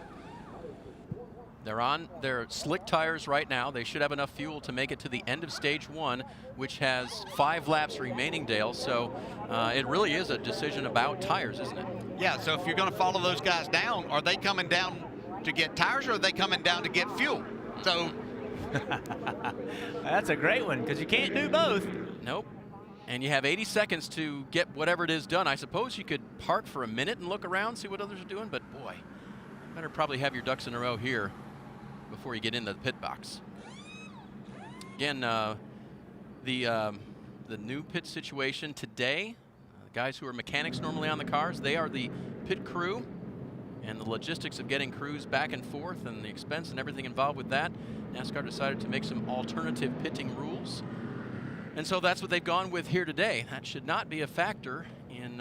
They're on their slick tires right now. They should have enough fuel to make it to the end of stage 1, which has 5 laps remaining, Dale. So it really is a decision about tires, isn't it? Yeah, so if you're going to follow those guys down, are they coming down to get tires, or are they coming down to get fuel? So that's a great one, because you can't do both. Nope. And you have 80 seconds to get whatever it is done. I suppose you could park for a minute and look around, see what others are doing, but boy, better probably have your ducks in a row here before you get into the pit box. Again, the new pit situation today, the guys who are mechanics normally on the cars, they are the pit crew, and the logistics of getting crews back and forth and the expense and everything involved with that, NASCAR decided to make some alternative pitting rules. And so that's what they've gone with here today. That should not be a factor in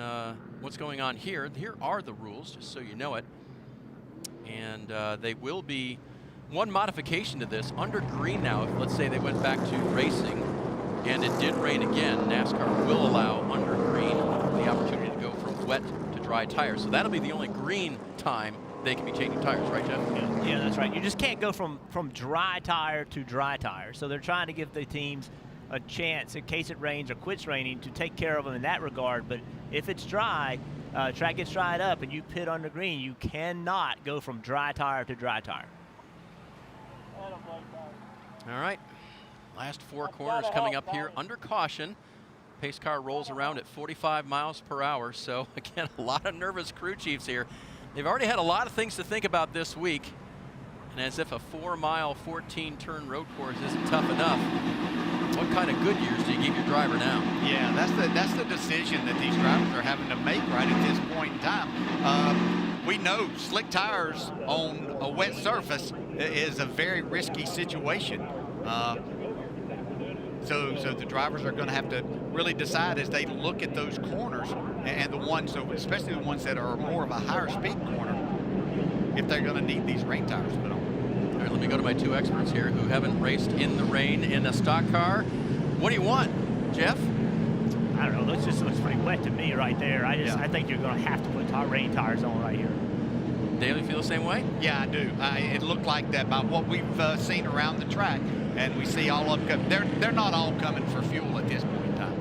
what's going on here. Here are the rules, just so you know it. And they will be one modification to this. Under green now, if let's say they went back to racing and it did rain again, NASCAR will allow under green the opportunity to go from wet to dry tires. So that'll be the only green time they can be changing tires, right, Jeff? Yeah, that's right. You just can't go from dry tire to dry tire. So they're trying to give the teams a chance, in case it rains or quits raining, to take care of them in that regard. But if it's dry, track gets dried up and you pit under green, you cannot go from dry tire to dry tire. All right, last 4 corners coming up here under caution. Pace car rolls around at 45 miles per hour. So again, a lot of nervous crew chiefs here. They've already had a lot of things to think about this week. And as if a 4-mile, 14-turn road course isn't tough enough, what kind of good years do you give your driver now? yeah, that's the decision that these drivers are having to make right at this point in time. We know slick tires on a wet surface is a very risky situation. So the drivers are going to have to really decide as they look at those corners, and the ones, so especially the ones that are more of a higher speed corner, if they're going to need these rain tires put on. All right, let me go to my 2 experts here who haven't raced in the rain in a stock car. What do you want, Jeff? I don't know. This just looks pretty wet to me right there. I think you're going to have to put rain tires on right here. Dale, you feel the same way? Yeah, I do. It looked like that by what we've seen around the track, and we see all of them. They're not all coming for fuel at this point in time.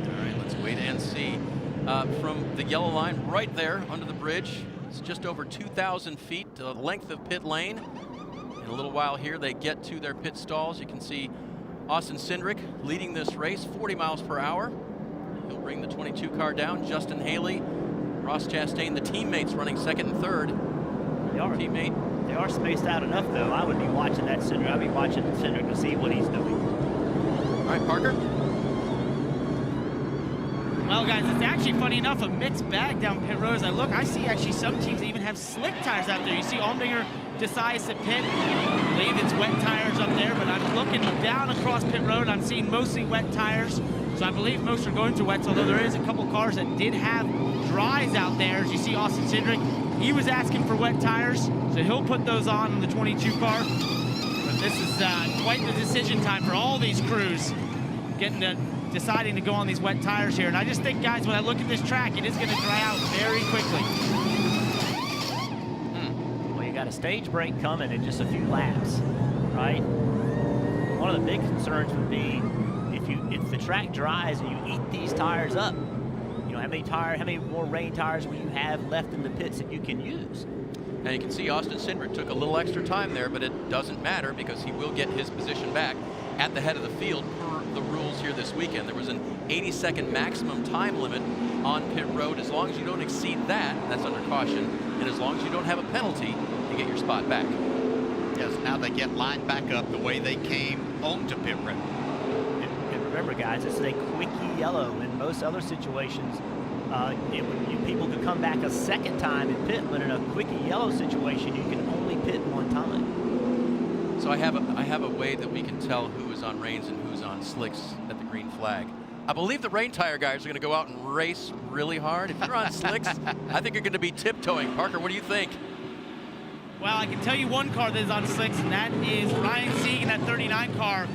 All right, let's wait and see. From the yellow line right there under the bridge, it's just over 2,000 feet, the length of pit lane. In a little while here, they get to their pit stalls. You can see Austin Cindric leading this race, 40 miles per hour. He'll bring the 22 car down. Justin Haley, Ross Chastain, the teammates running 2nd and 3rd. They are spaced out enough, though. I would be watching that Cindric. I'd be watching Cindric to see what he's doing. All right, Parker. Well, guys, it's actually, funny enough, a mixed bag down pit road. As I look, I see actually some teams even have slick tires out there. You see Allmendinger decides to pit. I believe it's wet tires up there, but I'm looking down across pit road. I'm seeing mostly wet tires. So I believe most are going to wets, although there is a couple cars that did have dries out there. As you see Austin Cindric, he was asking for wet tires, so he'll put those on the 22 car. But this is quite the decision time for all these crews, deciding to go on these wet tires here. And I just think, guys, when I look at this track, it is going to dry out very quickly. Well, you got a stage break coming in just a few laps, right? one of the big concerns would be if the track dries and you eat these tires up, you know, how many more rain tires will you have left in the pits that you can use? Now you can see Austin Cindric took a little extra time there, but it doesn't matter because he will get his position back at the head of the field per the rules here this weekend. There was an 80-second maximum time limit on pit road. As long as you don't exceed that, that's under caution, and as long as you don't have a penalty, you get your spot back. Yes, now they get lined back up the way they came onto pit road. And remember, guys, this is a quickie yellow. In most other situations, people could come back a second time and pit, but in a quickie yellow situation, you can only pit one time. So I have a way that we can tell who is on rains and who's on slicks at the green flag. I believe the rain tire guys are going to go out and race really hard. If you're on slicks, I think you're going to be tiptoeing. Parker, what do you think? Well, I can tell you one car that is on slicks, and that is Ryan Sieg in that 39 car.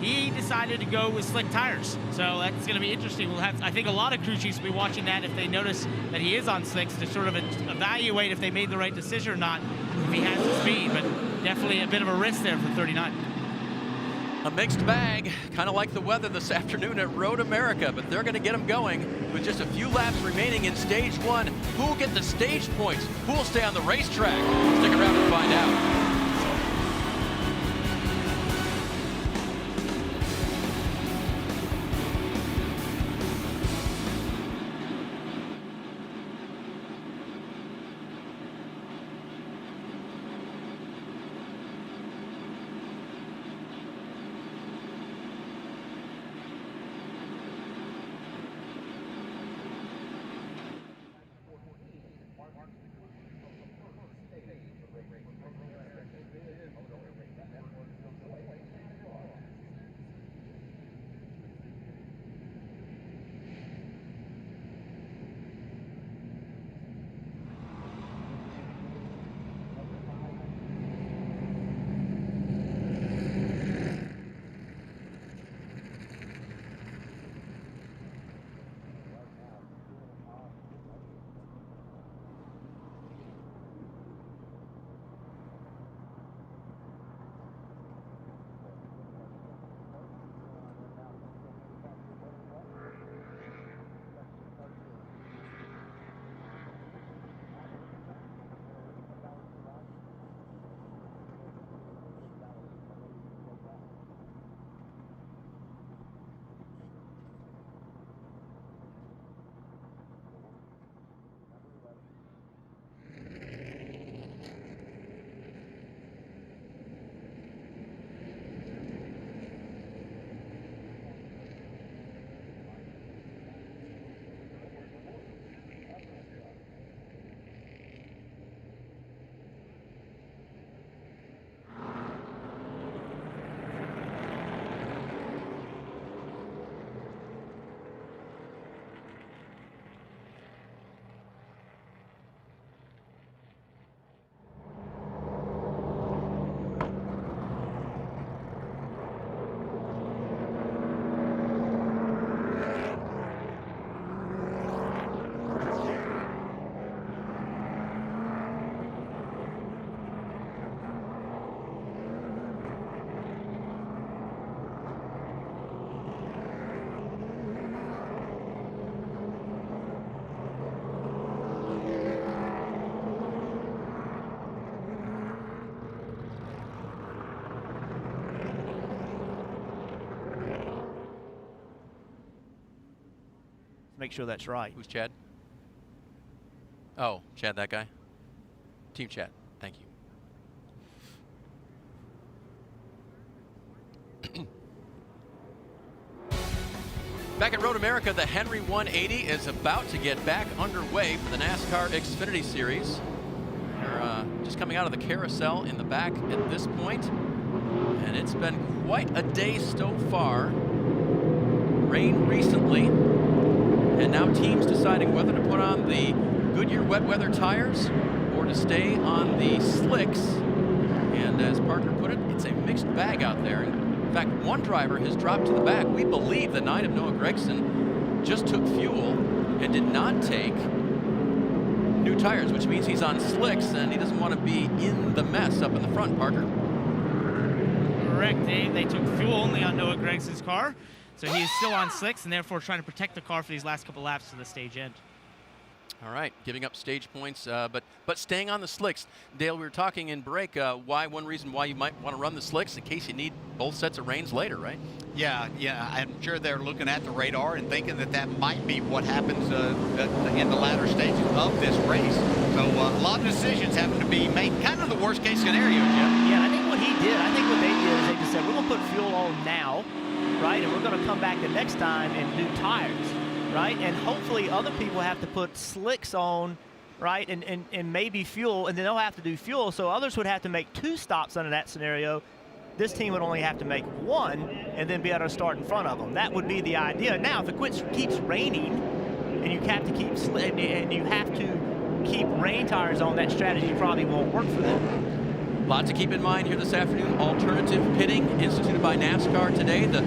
He decided to go with slick tires, so that's going to be interesting. We'll have, I think, a lot of crew chiefs will be watching that if they notice that he is on slicks to sort of evaluate if they made the right decision or not, if he has the speed. But definitely a bit of a risk there for 39. A mixed bag, kind of like the weather this afternoon at Road America, but they're going to get them going with just a few laps remaining in stage one. Who will get the stage points? Who will stay on the racetrack? Stick around and find out. Make sure that's right. Who's Chad? Oh, Chad, that guy? Team Chad, thank you. Back at Road America, the Henry 180 is about to get back underway for the NASCAR Xfinity Series. They're just coming out of the carousel in the back at this point, and it's been quite a day so far. Rain recently, and now teams deciding whether to put on the Goodyear wet weather tires or to stay on the slicks. And as Parker put it, it's a mixed bag out there. In fact, one driver has dropped to the back. We believe the 9 of Noah Gragson just took fuel and did not take new tires, which means he's on slicks and he doesn't want to be in the mess up in the front, Parker. correct, Dave. They took fuel only on Noah Gregson's car, so he is still on slicks and therefore trying to protect the car for these last couple laps to the stage end. All right, giving up stage points, but staying on the slicks. Dale, we were talking in break, one reason why you might want to run the slicks in case you need both sets of reins later, right? Yeah, I'm sure they're looking at the radar and thinking that might be what happens in the latter stages of this race. So a lot of decisions having to be made, kind of the worst case scenario, Jim. Yeah, I think what he did, I think what they did is they just said, we're going to put fuel on now, right? And we're going to come back the next time and do tires. Right, and hopefully other people have to put slicks on, right, and maybe fuel, and then they'll have to do fuel, so others would have to make 2 stops under that scenario. This team would only have to make 1 and then be able to start in front of them. That would be the idea. Now, if it keeps raining and you have to keep rain tires on, that strategy probably won't work for them. Lot to keep in mind here this afternoon. Alternative pitting instituted by NASCAR today. The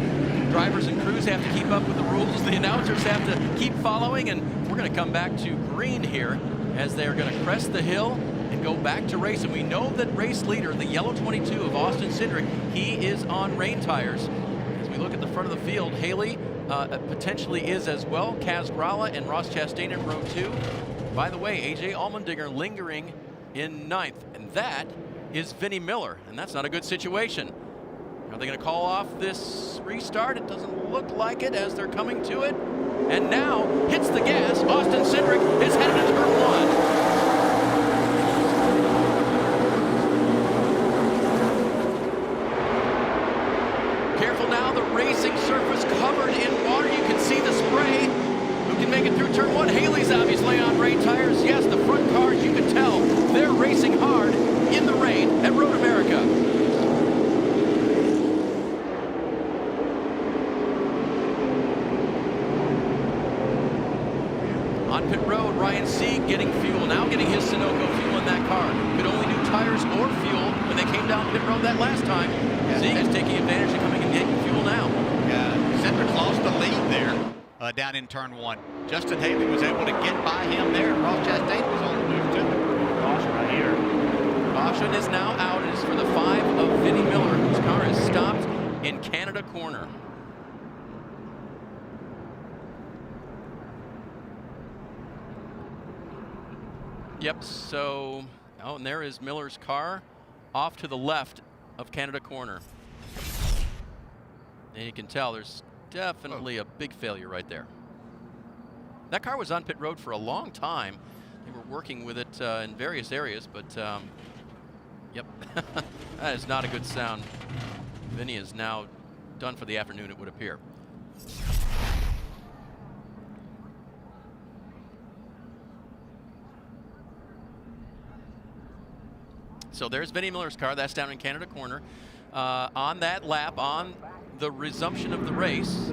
drivers and crews have to keep up with the rules. The announcers have to keep following, and we're going to come back to green here as they're going to crest the hill and go back to race. And we know that race leader, the yellow 22 of Austin Cindric, he is on rain tires. As we look at the front of the field, Haley potentially is as well. Kaz Grala and Ross Chastain in row 2. By the way, A.J. Allmendinger lingering in 9th, and that is Vinnie Miller, and that's not a good situation. Are they going to call off this restart? It doesn't look like it as they're coming to it. And now hits the gas. Austin Cindric is headed to turn 1. Careful now, the racing surface covered in water. You can see the spray. Who can make it through turn 1? Haley's obviously on rain tires. Yes, the front cars, you can tell they're racing hard in the rain at Road America. On pit road, Ryan Sieg getting fuel, now getting his Sunoco fuel in that car. Could only do tires or fuel when they came down pit road that last time. Yeah, Sieg is taking advantage of coming and getting fuel now. Cindric lost the lead there down in turn 1. Justin Haley was able to get by him there. Ross Chastain was on the move too. Caution right here. Caution is now out. It is for the 5 of Vinnie Miller, whose car is stopped in Canada corner. Yep, so, and there is Miller's car off to the left of Canada corner. And you can tell there's definitely a big failure right there. That car was on pit road for a long time. They were working with it in various areas, but yep, that is not a good sound. Vinny is now done for the afternoon, it would appear. So there's Vinnie Miller's car. That's down in Canada corner. On that lap, on the resumption of the race,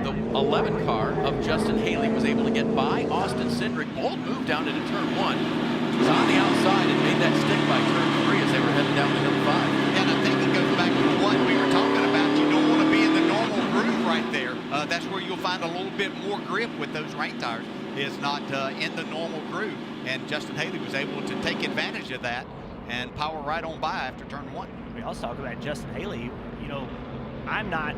the 11 car of Justin Haley was able to get by Austin Cindric. Bold move down into turn 1. He's on the outside and made that stick by turn 3 as they were heading down the hill 5. And I think it goes back to what we were talking about. You don't want to be in the normal groove right there. That's where you'll find a little bit more grip with those rain tires, is not in the normal groove. And Justin Haley was able to take advantage of that and power right on by after turn 1. We also talk about Justin Haley. You know, I'm not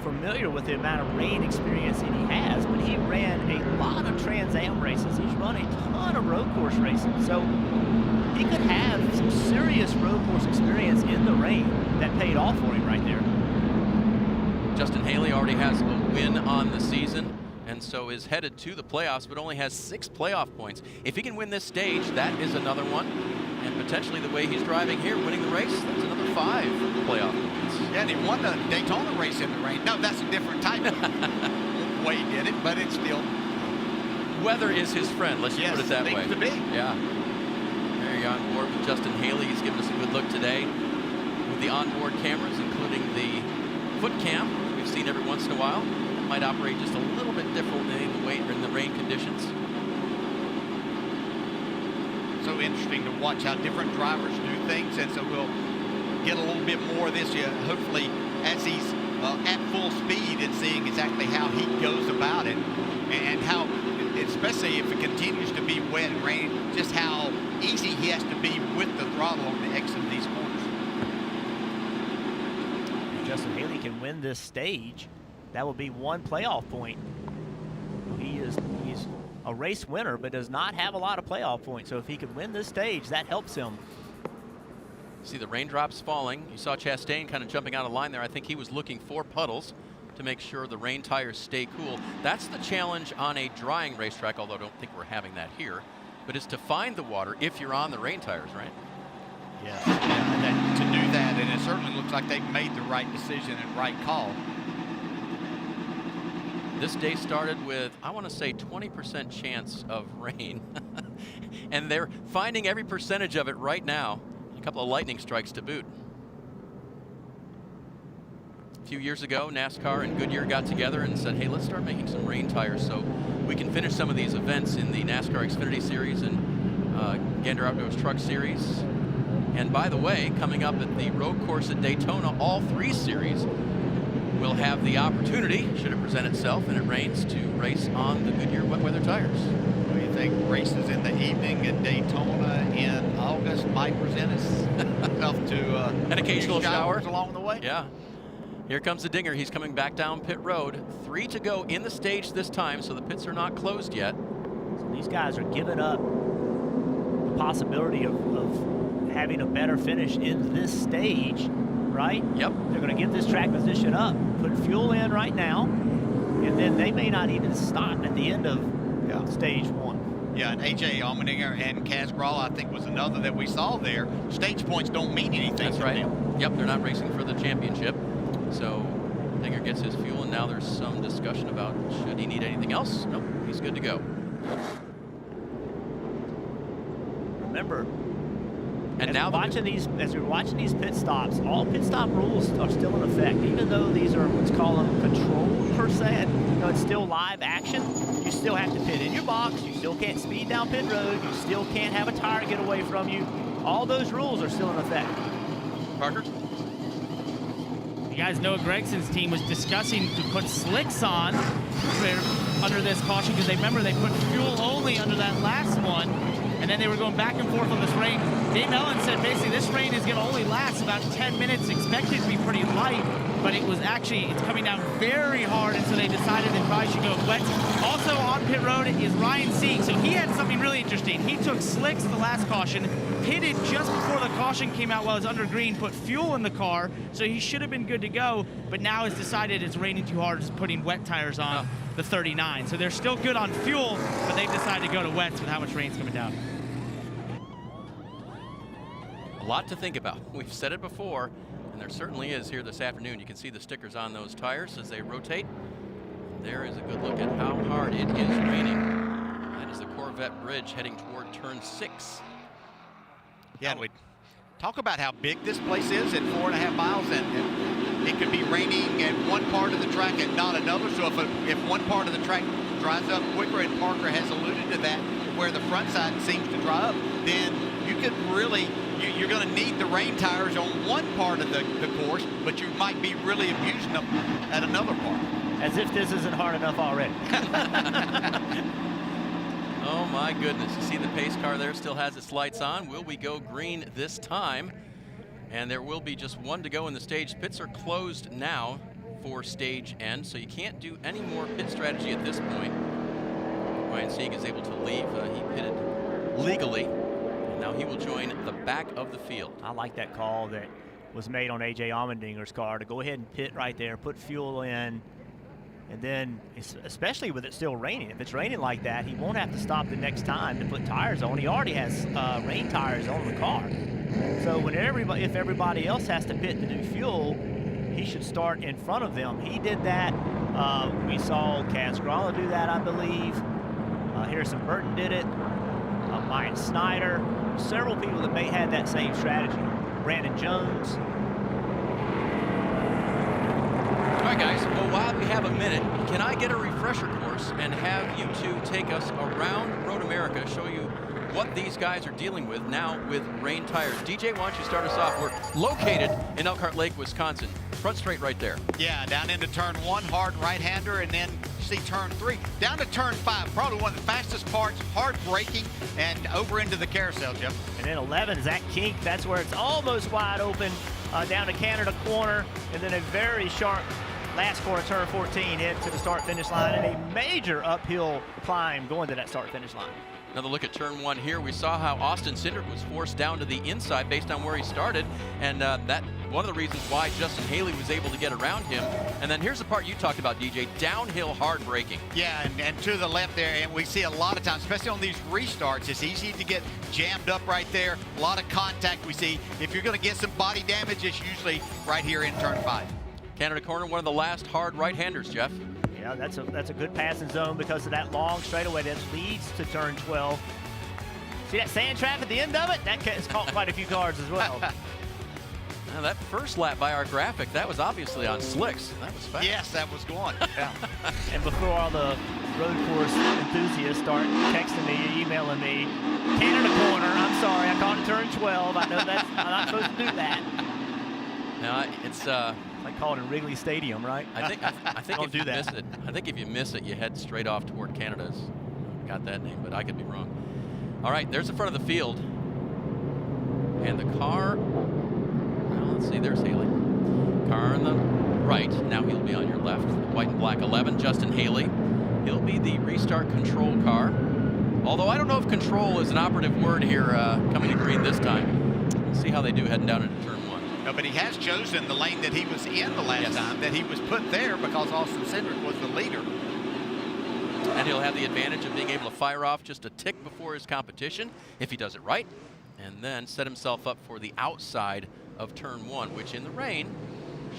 familiar with the amount of rain experience that he has, but he ran a lot of Trans Am races. He's run a ton of road course racing. So he could have some serious road course experience in the rain that paid off for him right there. Justin Haley already has a win on the season, and so is headed to the playoffs, but only has 6 playoff points. If he can win this stage, that is another one. And potentially the way he's driving here, winning the race, that's another 5 playoff points. Yeah, and he won the Daytona race in the rain. No, that's a different type of way he did it, but it's still. Weather is his friend, let's just put it that way. To be. Yeah. There you're on board with Justin Haley. He's given us a good look today with the onboard cameras, including the foot cam we've seen every once in a while. That might operate just a little bit differently in the rain conditions. So interesting to watch how different drivers do things, and so we'll get a little bit more of this hopefully as he's at full speed and seeing exactly how he goes about it, and how, especially if it continues to be wet and rainy, just how easy he has to be with the throttle on the exit of these corners. Justin Haley can win this stage, that will be 1 playoff point. He's a race winner, but does not have a lot of playoff points. So if he could win this stage, that helps him. See the raindrops falling. You saw Chastain kind of jumping out of line there. I think he was looking for puddles to make sure the rain tires stay cool. That's the challenge on a drying racetrack, although I don't think we're having that here, but is to find the water if you're on the rain tires, right? Yeah, and to do that, and it certainly looks like they've made the right decision and right call. This day started with, I want to say, 20% chance of rain. And they're finding every percentage of it right now. A couple of lightning strikes to boot. A few years ago, NASCAR and Goodyear got together and said, hey, let's start making some rain tires so we can finish some of these events in the NASCAR Xfinity Series and Gander Outdoors Truck Series. And by the way, coming up at the road course at Daytona, all 3 series will have the opportunity, should it present itself and it rains, to race on the Goodyear wet weather tires. What do you think? Races in the evening at Daytona in August might present itself to an occasional shower along the way? Yeah. Here comes the dinger. He's coming back down pit road. 3 to go in the stage this time, so the pits are not closed yet. So these guys are giving up the possibility of having a better finish in this stage, right? Yep. They're going to give this track position up, put fuel in right now, and then they may not even stop at the end of stage 1. Yeah, and A.J. Allmendinger and Kaz Grala, I think, was another that we saw there. Stage points don't mean anything. That's right. Yep, they're not racing for the championship. So Dinger gets his fuel, and now there's some discussion about should he need anything else. Nope, he's good to go. Remember, and as now you're watching these pit stops, all pit stop rules are still in effect. Even though these are what's called controlled per se, it's still live action, you still have to pit in your box, you still can't speed down pit road, you still can't have a tire get away from you. All those rules are still in effect. Parker? You guys know Gregson's team was discussing to put slicks on under this caution because they put fuel only under that last one. And then they were going back and forth on this rain. Dave Ellen said basically this rain is going to only last about 10 minutes, expected to be pretty light, but it's coming down very hard, and so they decided they probably should go wet. Also on pit road is Ryan Sieg, so he had something really interesting. He took slicks the last caution, pitted just before the caution came out while it was under green, put fuel in the car, so he should have been good to go, but now has decided it's raining too hard, is putting wet tires on the 39. So they're still good on fuel, but they've decided to go to wets with how much rain's coming down. A lot to think about. We've said it before, and there certainly is here this afternoon. You can see the stickers on those tires as they rotate. There is a good look at how hard it is raining. That is the Corvette Bridge heading toward turn 6. Yeah, and we talk about how big this place is at 4.5 miles, and it could be raining at one part of the track and not another. So if one part of the track dries up quicker, and Parker has alluded to that, where the front side seems to dry up, then you could really, you're going to need the rain tires on one part of the course, but you might be really abusing them at another part. As if this isn't hard enough already. Oh my goodness, you see the pace car there still has its lights on. Will we go green this time? And there will be just 1 to go in the stage. Pits are closed now for stage end, so you can't do any more pit strategy at this point. Ryan Sieg is able to leave. He pitted legally, and now he will join the back of the field. I like that call that was made on A.J. Allmendinger's car to go ahead and pit right there, put fuel in, and then, especially with it still raining, if it's raining like that, he won't have to stop the next time to put tires on. He already has rain tires on the car. So if everybody else has to pit to do fuel, he should start in front of them. He did that. We saw Kaz Grala do that, I believe. Harrison Burton did it. Mike Snyder. Several people that may have that same strategy. Brandon Jones. All right, guys, well, while we have a minute, can I get a refresher course and have you two take us around Road America, show you what these guys are dealing with now with rain tires. DJ, why don't you start us off? We're located in Elkhart Lake, Wisconsin. Front straight right there. Yeah, down into turn 1, hard right-hander, and then see turn 3. Down to turn 5, probably one of the fastest parts, hard braking, and over into the carousel, Jeff. And then 11 is that kink. That's where it's almost wide open. down to Canada corner, and then a very sharp last corner, turn 14, head to the start-finish line, and a major uphill climb going to that start-finish line. Another look at turn 1 here. We saw how Austin Cindric was forced down to the inside based on where he started, and that one of the reasons why Justin Haley was able to get around him. And then here's the part you talked about, DJ, downhill hard braking. Yeah, and to the left there, and we see a lot of times, especially on these restarts, it's easy to get jammed up right there. A lot of contact we see. If you're going to get some body damage, it's usually right here in turn 5. Canada corner, one of the last hard right-handers, Jeff. Yeah, that's a good passing zone because of that long straightaway that leads to turn 12. See that sand trap at the end of it? That has caught quite a few cars as well. Now that first lap by our graphic, that was obviously on slicks. That was fast. Yes, that was going. Yeah. And before all the road course enthusiasts start texting me, emailing me, Canada corner, I'm sorry, I caught it turn 12. I know that's, I'm not supposed to do that. Now it's like called in Wrigley Stadium, right? I think Don't if do you that. miss it, I think if you miss it, you head straight off toward Canada's. Got that name, but I could be wrong. All right, there's the front of the field, and the car. Well, let's see. There's Haley. Car on the right. Now he'll be on your left. White and black 11. Justin Haley. He'll be the restart control car. Although I don't know if control is an operative word here coming to green this time. We'll see how they do heading down into turn 1. No, but he has chosen the lane that he was in the last time, that he was put there because Austin Cindric was the leader. And he'll have the advantage of being able to fire off just a tick before his competition if he does it right, and then set himself up for the outside of turn 1, which in the rain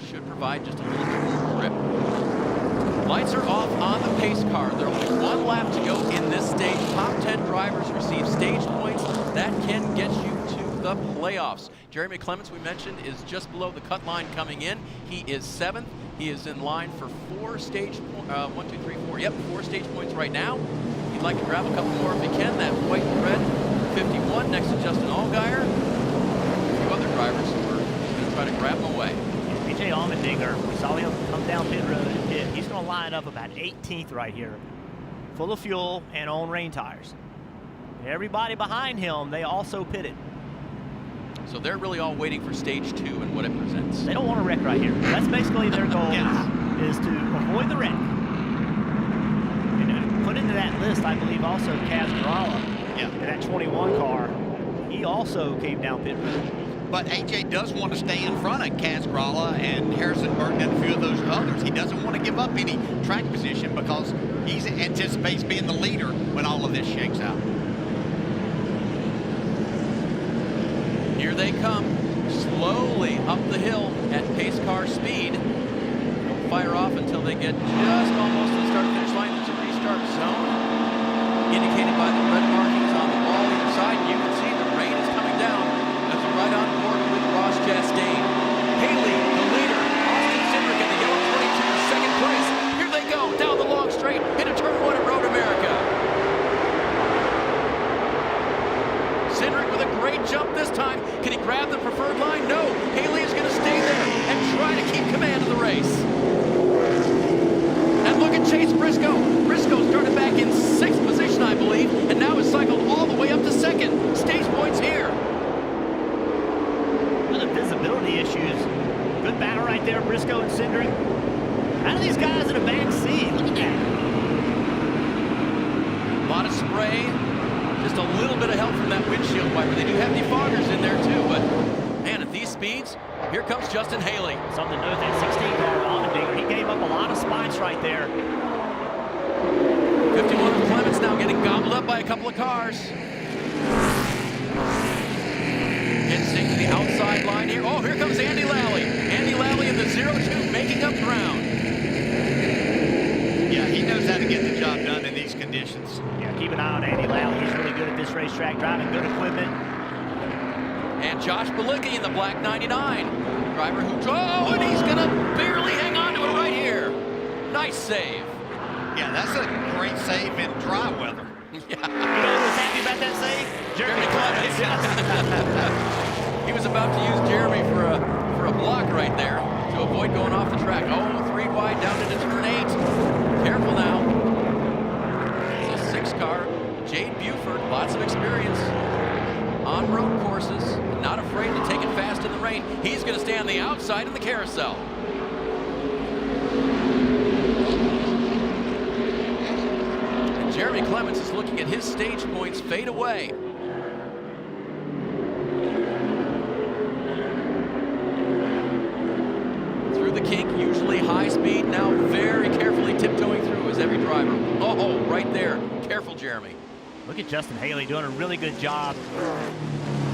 should provide just a little bit more grip. Lights are off on the pace car. There's only one lap to go in this stage. Top 10 drivers receive stage points. That can get you to the playoffs. Jeremy Clements, we mentioned, is just below the cut line coming in. He is 7th. He is in line for 4 stage points. 1, 2, 3, 4. Yep, 4 stage points right now. He'd like to grab a couple more if he can. That white and red 51 next to Justin Allgaier. A few other drivers who are going to try to grab him away. BJ Allmendinger, we saw him come down pit road and pit. He's going to line up about 18th right here, full of fuel and on rain tires. And everybody behind him, they also pitted. So they're really all waiting for stage 2 and what it presents. They don't want to wreck right here. That's basically their goal, is to avoid the wreck. And put into that list, I believe, also Kaz Grala in that 21 car. He also came down pit road. But AJ does want to stay in front of Kaz Grala and Harrison Burton and a few of those others. He doesn't want to give up any track position because he anticipates being the leader when all of this shakes out. Here they come, slowly up the hill at pace car speed. They'll fire off until they get just almost to the start-finish line. There's a restart zone indicated by the red markings on the wall either side. You can see the rain is coming down as they're right on board with Ross Chastain. Haley, the leader. Austin Cindric in the yellow 22, second place. Here they go, down the long straight into turn 1 at Road America. Cindric with a great jump this time. Can he grab the preferred line? No. Haley is going to stay there and try to keep command of the race. And look at Chase Briscoe. Briscoe started back in 6th position, I believe, and now has cycled all the way up to 2nd. Stage points here. Well, the visibility issues. Good battle right there, Briscoe and Cindric. How do these guys in the back see? Look at that. A lot of spray. Just a little bit of help from that windshield wiper. They do have defoggers in there too, but man, at these speeds, here comes Justin Haley. Something to note, that 16 car Allmendinger, he gave up a lot of spots right there. 51 of Clements now getting gobbled up by a couple of cars. Instinct to the outside line here. Oh, here comes Andy Lally. Andy Lally in the 0-2 making up ground. Yeah, he knows how to get the job done in these conditions. Yeah, keep an eye on Andy Lally. He's really good at this racetrack, driving good equipment. And Josh Balicki in the black 99. Driver who, oh, and he's gonna barely hang on to it right here. Nice save. Yeah, that's a great save in dry weather. Yeah. You know who was happy about that save? Jeremy Clements. He was about to use Jeremy for a block right there to avoid going off the track. Oh, 3 wide down into turn 8. Careful now. It's a 6 car. Jade Buford, lots of experience. on road courses, not afraid to take it fast in the rain. He's going to stay on the outside in the carousel. And Jeremy Clements is looking at his stage points fade away. Through the kink, usually high speed, now very carefully tiptoeing through as every driver. Oh, right there. Careful, Jeremy. Look at Justin Haley doing a really good job.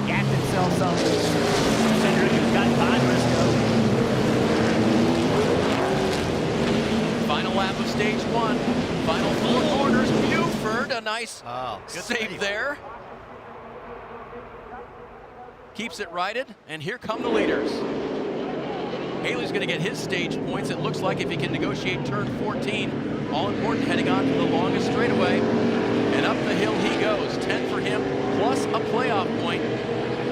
Gapped himself some. Cindric has got by Briscoe. Final lap of stage 1. Final 4 corners. Buford, a nice save there. Keeps it righted, and here come the leaders. Haley's going to get his stage points, it looks like, if he can negotiate turn 14. All important, heading on to the longest straightaway. And up the hill he goes. 10 for him, plus a playoff point.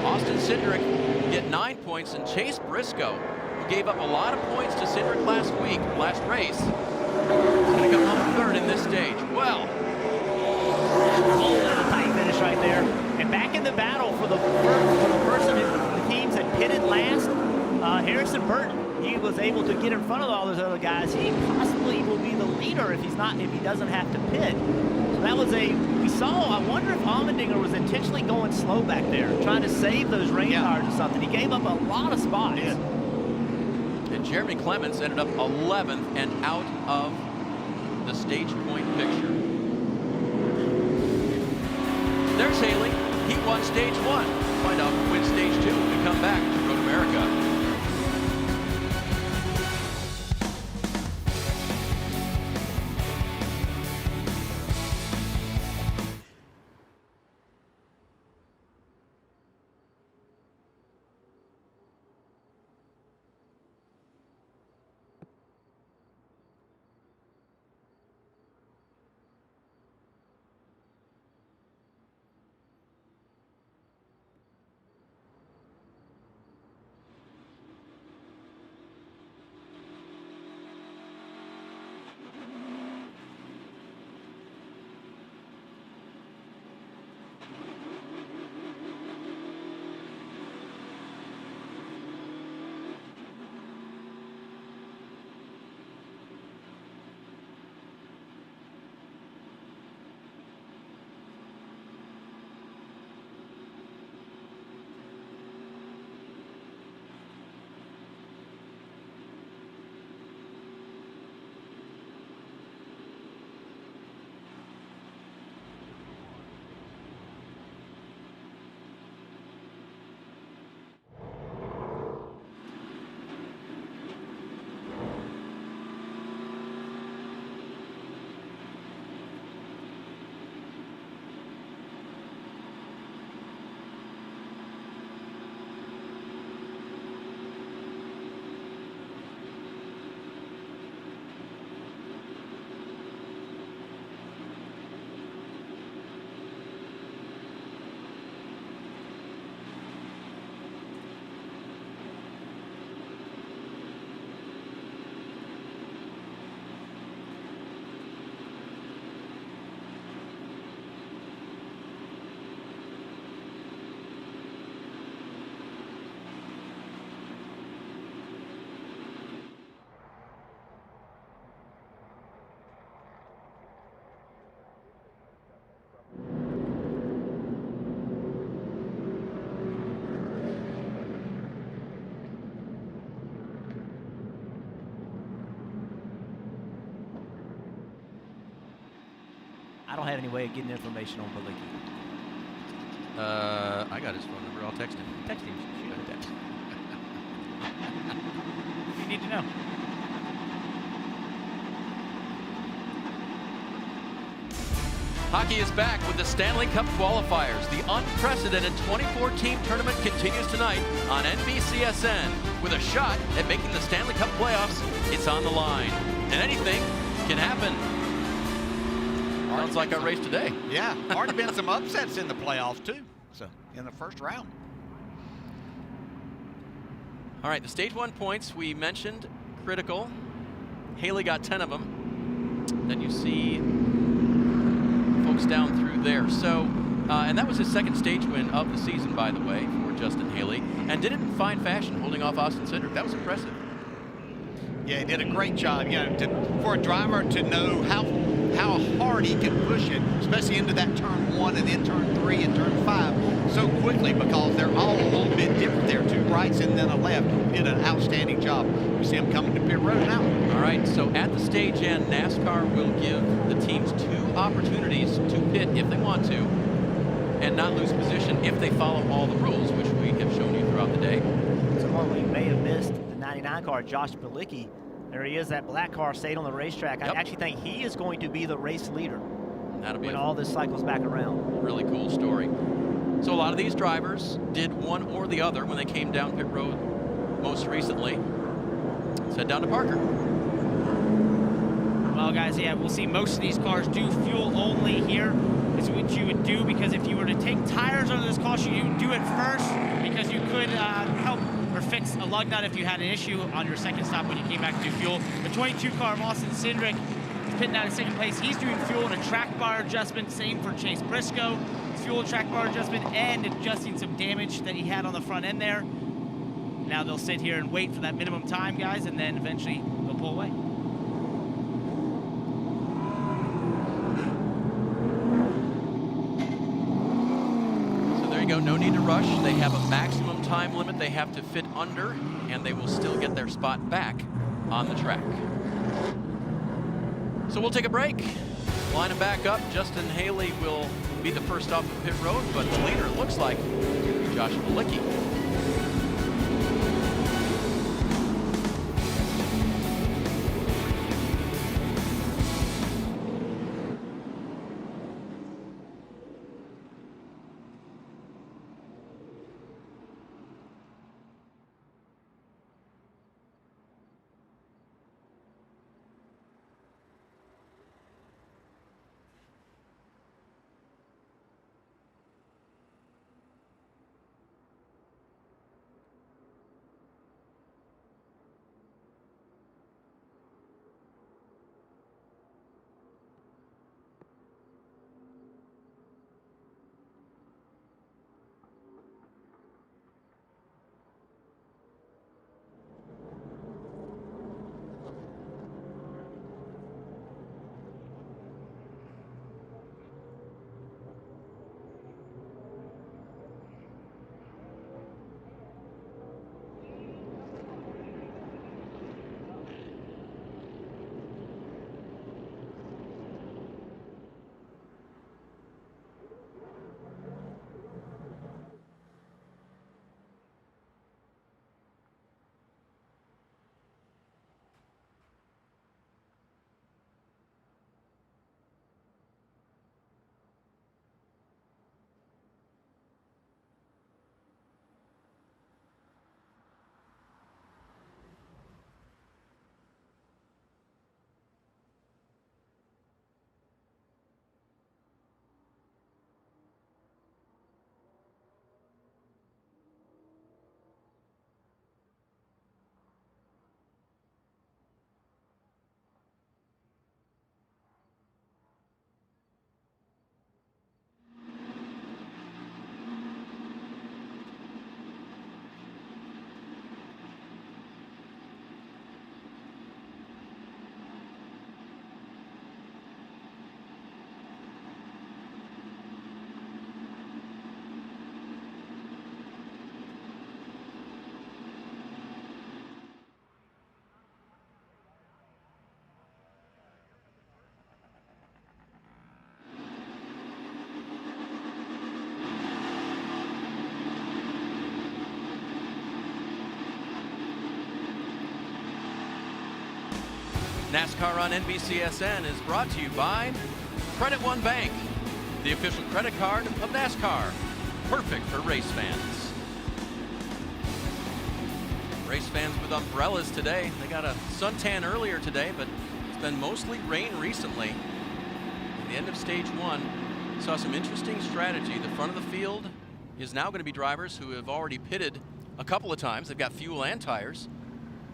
Austin Cindric get 9 points, and Chase Briscoe, who gave up a lot of points to Cindric last race, is going to come home third in this stage. Well, a tight finish right there. And back in the battle for the person the teams that pitted last, Harrison Burton. He was able to get in front of all those other guys. He possibly will be the leader if he doesn't have to pit. So that was I wonder if Allmendinger was intentionally going slow back there, trying to save those rain cars or something. He gave up a lot of spots. Yeah. And Jeremy Clements ended up 11th and out of the stage point picture. There's Haley. He won stage 1. Find out who wins stage 2 when we come back to Road America. I don't have any way of getting information on Balicki. I got his phone number. I'll text him. Text him. Shoot him a text. You need to know. Hockey is back with the Stanley Cup Qualifiers. The unprecedented 24-team tournament continues tonight on NBCSN. With a shot at making the Stanley Cup playoffs, it's on the line. And anything can happen. Sounds like our race today. Yeah, already been some upsets in the playoffs too. So in the first round. All right, the stage 1 points we mentioned, critical. Haley got 10 of them. Then you see folks down through there. So And that was his second stage win of the season, by the way, for Justin Haley. And did it in fine fashion, holding off Austin Cindric. That was impressive. Yeah, he did a great job. You know, for a driver to know how hard he can push it, especially into that turn 1 and then turn 3 and turn 5 so quickly, because they're all a little bit different there. 2 rights and then a left. Did an outstanding job. We see him coming to pit road now. All right, so at the stage end, NASCAR will give the teams 2 opportunities to pit if they want to, and not lose position if they follow all the rules, which we have shown you throughout the day. Someone we may have missed, the 99 car, Josh Bilicki. There he is, that black car stayed on the racetrack. Yep. I actually think he is going to be the race leader That'll be when a all this cycles back around. really cool story. So a lot of these drivers did one or the other when they came down pit road most recently. Let's head down to Parker. Well, guys, yeah, we'll see most of these cars do fuel only here. Is what you would do, because if you were to take tires under this caution, you would do it first, because you could help or fix a lug nut if you had an issue on your second stop when you came back to do fuel. The 22 car of Austin Cindric is pitting out in second place. He's doing fuel and a track bar adjustment. Same for Chase Briscoe. Fuel, track bar adjustment, and adjusting some damage that he had on the front end there. Now they'll sit here and wait for that minimum time, guys, and then eventually they'll pull away. So there you go, no need to rush. They have a maximum time limit they have to fit under, and they will still get their spot back on the track. So we'll take a break. Line them back up. Justin Haley will be the first off the pit road, but the leader looks like Josh Bilicki. NASCAR on NBCSN is brought to you by Credit One Bank, the official credit card of NASCAR. Perfect for race fans. Race fans with umbrellas today. They got a suntan earlier today, but it's been mostly rain recently. At the end of stage 1, saw some interesting strategy. The front of the field is now going to be drivers who have already pitted a couple of times. They've got fuel and tires.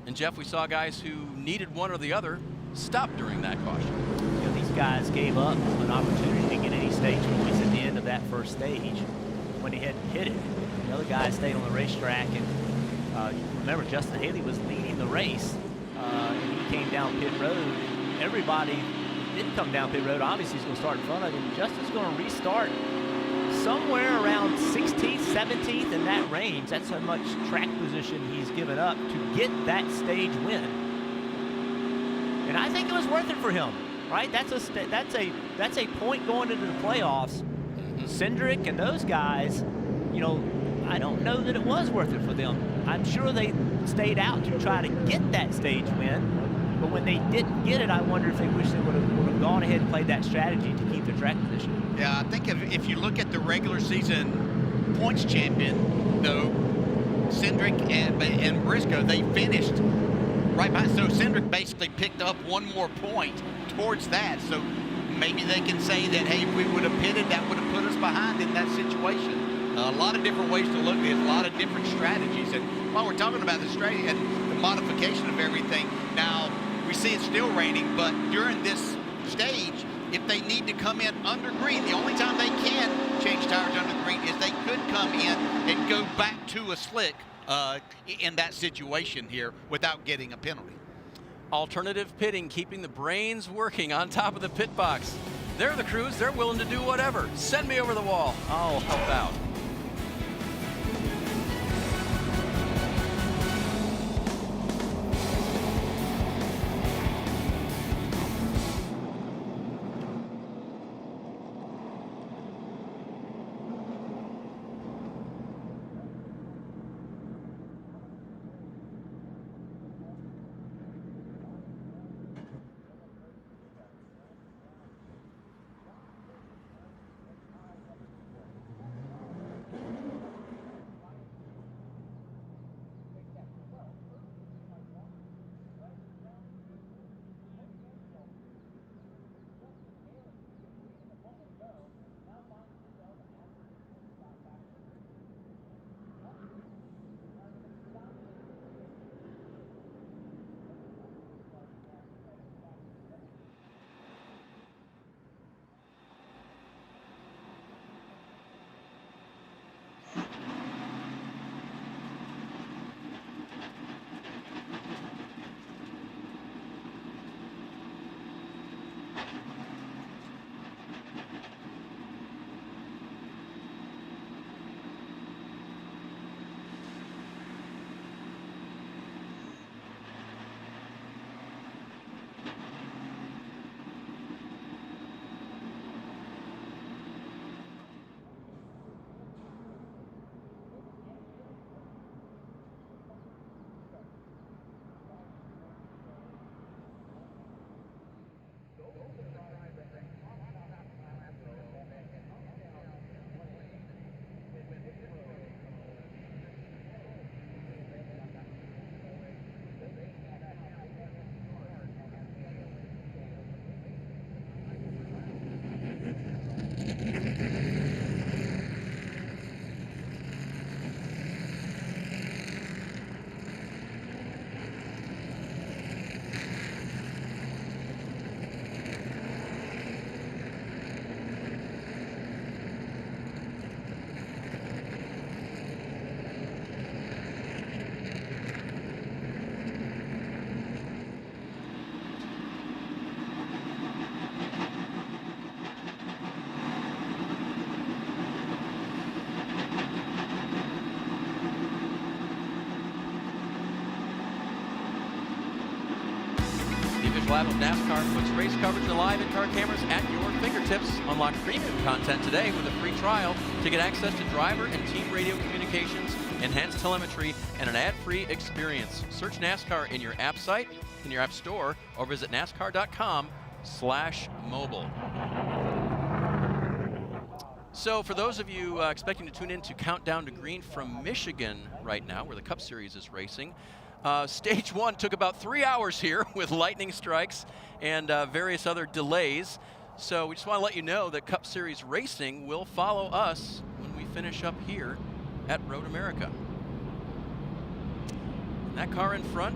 And Jeff, we saw guys who needed one or the other stop during that caution. You know, these guys gave up an opportunity to get any stage points at the end of that first stage when he had hit it. The other guys stayed on the racetrack, and remember, Justin Haley was leading the race, and he came down pit road. Everybody didn't come down pit road. Obviously, he's going to start in front of him. Justin's going to restart somewhere around 16th, 17th in that range. That's how much track position he's given up to get that stage win. And I think it was worth it for him, right? That's a point going into the playoffs. Cindric and those guys, you know, I don't know that it was worth it for them. I'm sure they stayed out to try to get that stage win. But when they didn't get it, I wonder if they wish they would have gone ahead and played that strategy to keep their track position. Yeah, I think if you look at the regular season points champion, though, Cindric and Briscoe, they finished right behind. So Cindric basically picked up one more point towards that. So maybe they can say that, hey, if we would have pitted, that would have put us behind in that situation. A lot of different ways to look at it, a lot of different strategies. And while we're talking about the strategy and the modification of everything, now we see it's still raining, but during this stage, if they need to come in under green, the only time they can change tires under green is they could come in and go back to a slick in that situation here without getting a penalty. Alternative pitting, keeping the brains working on top of the pit box. They're the crews, they're willing to do whatever. Send me over the wall, I'll help out. Live of NASCAR puts race coverage and live in-car cameras at your fingertips. Unlock premium content today with a free trial to get access to driver and team radio communications, enhanced telemetry, and an ad-free experience. Search NASCAR in your app site, in your app store, or visit NASCAR.com/mobile. So for those of you expecting to tune in to Countdown to Green from Michigan right now, where the Cup Series is racing, Stage 1 took about 3 hours here with lightning strikes and various other delays. So we just want to let you know that Cup Series racing will follow us when we finish up here at Road America. And that car in front,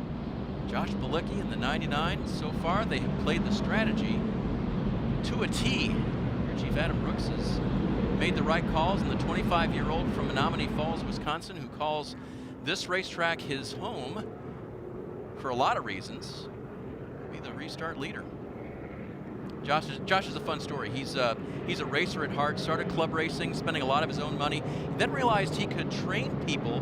Josh Bilicki in the 99. So far, they have played the strategy to a T. Rear Chief Adam Brooks has made the right calls, and the 25-year-old from Menominee Falls, Wisconsin, who calls this racetrack his home for a lot of reasons, be the restart leader. Josh is a fun story. He's a racer at heart, started club racing, spending a lot of his own money, then realized he could train people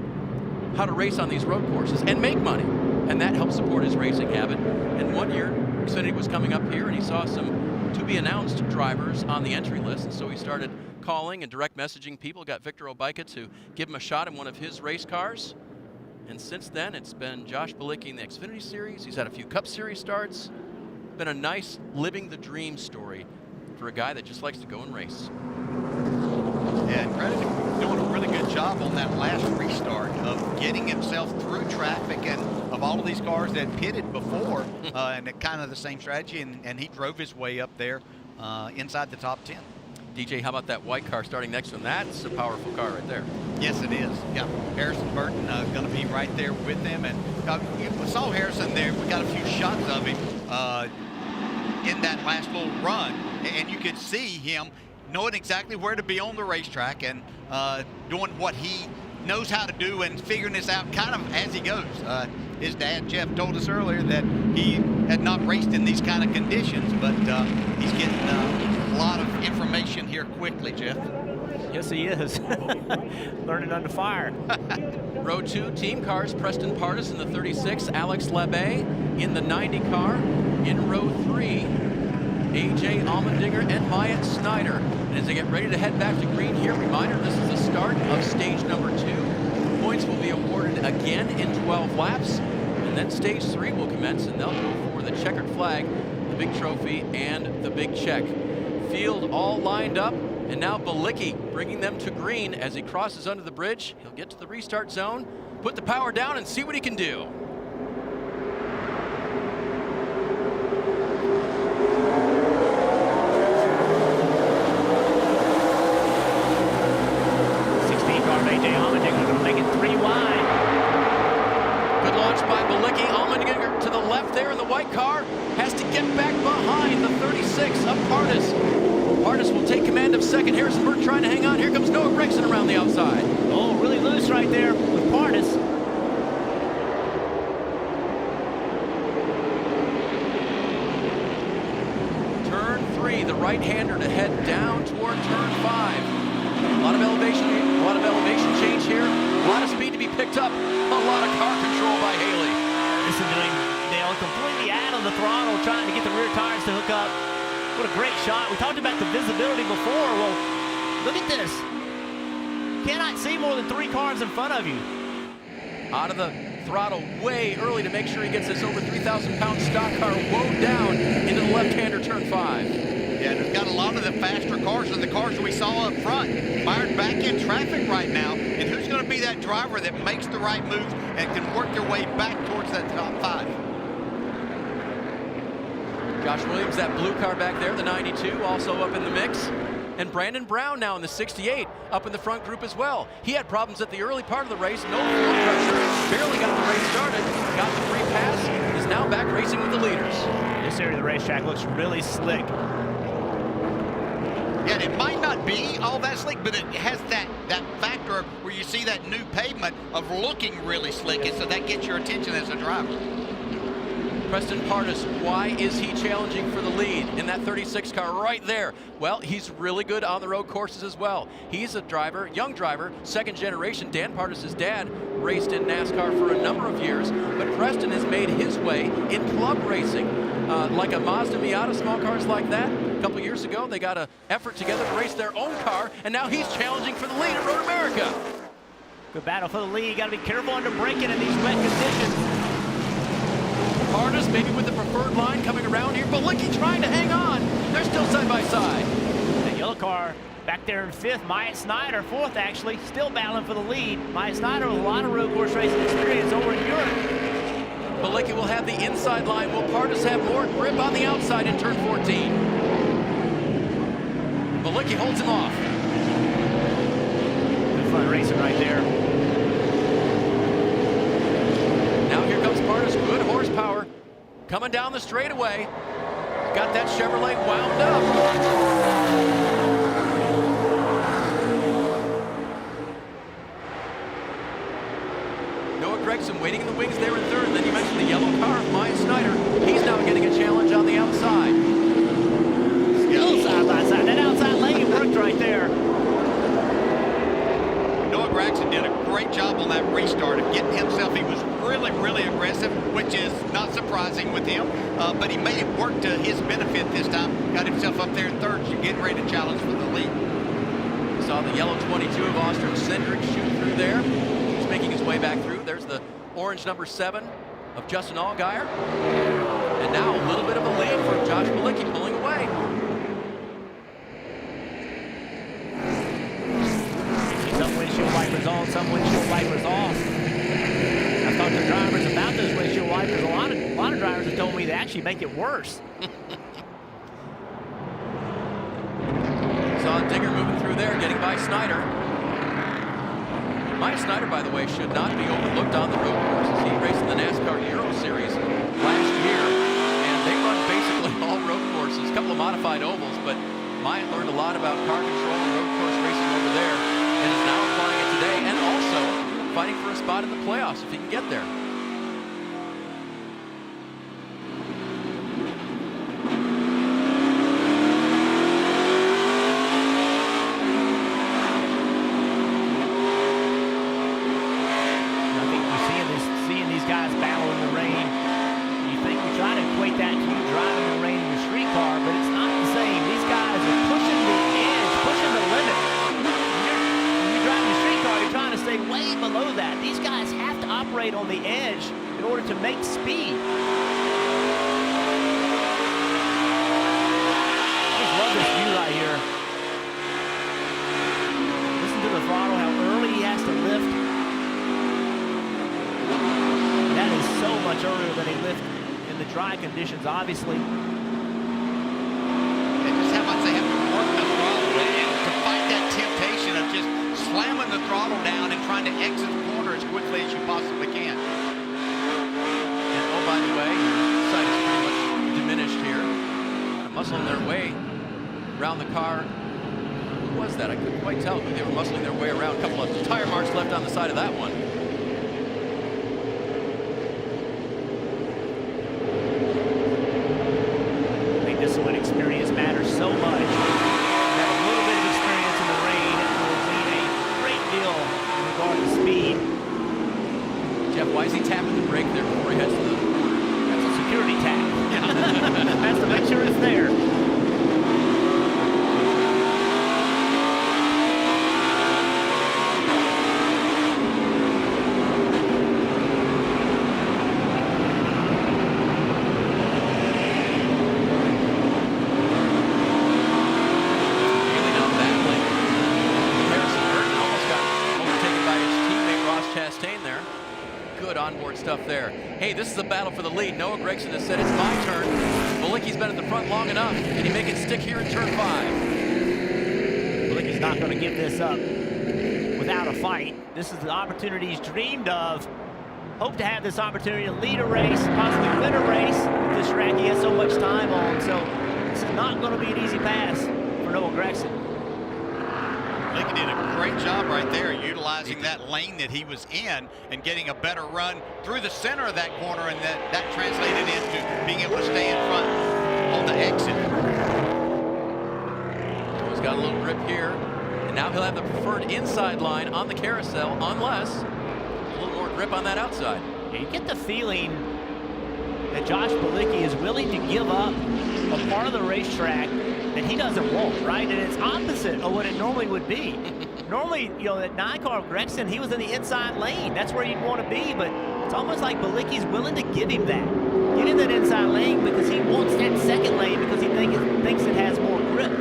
how to race on these road courses and make money, and that helped support his racing habit. And one year, Xfinity was coming up here, and he saw some to-be-announced drivers on the entry list, and so he started calling and direct messaging people, got Victor Obika to give him a shot in one of his race cars. And since then, it's been Josh Bilicki in the Xfinity Series. He's had a few Cup Series starts. Been a nice living the dream story for a guy that just likes to go and race. Yeah, and credit him doing a really good job on that last restart of getting himself through traffic, and of all of these cars that pitted before, and kind of the same strategy, and he drove his way up there inside the top 10. DJ, how about that white car starting next to him? That's a powerful car right there. Yes, it is. Yeah, Harrison Burton going to be right there with him. And we saw Harrison there. We got a few shots of him in that last little run. And you could see him knowing exactly where to be on the racetrack and doing what he knows how to do and figuring this out kind of as he goes. His dad, Jeff, told us earlier that he had not raced in these kind of conditions, but he's getting a lot of information here quickly, Jeff. Yes, he is. Learning under fire. Row 2 team cars, Preston Pardus in the 36, Alex Labbe in the 90 car. In row 3, AJ Allmendinger and Myatt Snyder. And as they get ready to head back to green here, reminder, this is the start of stage number 2. Points will be awarded again in 12 laps. And then stage 3 will commence, and they'll go for the checkered flag, the big trophy, and the big check. Field all lined up, and now Bilicki bringing them to green as he crosses under the bridge. He'll get to the restart zone, put the power down, and see what he can do. AJ Allmendinger going to make it 3 wide. Good launch by Bilicki. Allmendinger to the left there in the white car. Has to get back behind the 36 of Pardus. Pardus will take command of second. Harrison Burton trying to hang on. Here comes Noah Gragson around the outside. Oh, really loose right there with Pardus. Turn 3, the right-hander to head down toward turn 5. A lot of elevation change here. A lot of speed to be picked up. A lot of car control by Haley. Listen to him, Dale, completely out of the throttle, trying to get the rear tires to hook up. What a great shot. We talked about the visibility before. Well, look at this. Cannot see more than 3 cars in front of you. Out of the throttle way early to make sure he gets this over 3,000-pound stock car wound down into the left-hander turn 5. Yeah, and it's got a lot of the faster cars and the cars we saw up front mired back in traffic right now. And who's going to be that driver that makes the right moves and can work their way back towards that top 5? Josh Williams, that blue car back there, the 92, also up in the mix. And Brandon Brown now in the 68, up in the front group as well. He had problems at the early part of the race, no fuel pressure, barely got the race started, got the free pass, is now back racing with the leaders. This area of the racetrack looks really slick. Yeah, and it might not be all that slick, but it has that factor where you see that new pavement of looking really slick, and so that gets your attention as a driver. Preston Pardus, why is he challenging for the lead in that 36 car right there? Well, he's really good on the road courses as well. He's a driver, young driver, second generation. Dan Pardus' dad raced in NASCAR for a number of years, but Preston has made his way in club racing, like a Mazda Miata, small cars like that. A couple years ago, they got an effort together to race their own car, and now he's challenging for the lead at Road America. Good battle for the lead. You got to be careful under braking in these wet conditions. Pardus maybe with the preferred line coming around here. Bilicki trying to hang on. They're still side by side. The yellow car back there in 5th. Myatt Snyder, 4th actually, still battling for the lead. Myatt Snyder with a lot of road course racing experience over in Europe. Bilicki will have the inside line. Will Pardus have more grip on the outside in turn 14? Bilicki holds him off. Good fun racing right there. Now here comes Pardus, good horsepower, coming down the straightaway. Got that Chevrolet wound up. Gregson waiting in the wings there in third. And then you mentioned the yellow car of Maya Snyder. He's now getting a challenge on the outside. Still side by side. That outside lane worked right there. Gregson did a great job on that restart of getting himself. He was really, really aggressive, which is not surprising with him, but he made it work to his benefit this time. Got himself up there in third, so getting ready to challenge for the lead. Saw the yellow 22 of Austin Cindric shoot through there. He's making his way back through. There's the orange number 7 of Justin Allgaier. And now a little bit of a lead for Josh Bilicki pulling away. Some windshield wipers on, some windshield wipers off. I've talked to drivers about those windshield wipers. A lot of drivers have told me they actually make it worse. Saw Digger moving through there, getting by Snyder. Maya Snyder, by the way, should not be overlooked on the road courses. He raced in the NASCAR Euro Series last year, and they run basically all road courses, a couple of modified ovals, but Maya learned a lot about car control and road course racing over there, and is now applying it today, and also fighting for a spot in the playoffs if he can get there. On the edge in order to make speed. I just love this view right here. Listen to the throttle, how early he has to lift. That is so much earlier than he lifted in the dry conditions, obviously. And just how much they have to work the throttle and to fight that temptation of just slamming the throttle down and trying to exit the corner as quickly as you possibly can. And oh, by the way, your sight is pretty much diminished here. Muscling their way around the car. Who was that? I couldn't quite tell who they were muscling their way around. A couple of tire marks left on the side of that one. I think this is when experience matters so much. Have a little bit of experience in the rain will mean a great deal in regard to speed. Jeff, why is he tapping the brake there before he heads to the corner? That's a security tap. That's to make sure it's there. Really not battling. Harrison Burton almost got overtaken by his teammate Ross Chastain there. Good onboard stuff there. Hey, this is a battle for the lead. Noah Gregson has said it's my turn. Bilicki's been at the front long enough. Can he make it stick here in turn 5? Bilicki's not going to give this up without a fight. This is the opportunity he's dreamed of. Hope to have this opportunity to lead a race, possibly win a race with this track he has so much time on. So this is not going to be an easy pass for Noah Gregson. Bilicki did a great job right there, utilizing that lane that he was in and getting a better run through the center of that corner, and that translated into being able to stay in front on the exit. He's got a little grip here, and now he'll have the preferred inside line on the carousel, unless a little more grip on that outside. You get the feeling that Josh Bilicki is willing to give up a part of the racetrack that he doesn't want, right? And it's opposite of what it normally would be. Normally, you know, that 9 car of Gregson, he was in the inside lane. That's where you'd want to be, but it's almost like Bilicki's willing to give him that. Give him that inside lane because he wants that second lane because he thinks it has more grip.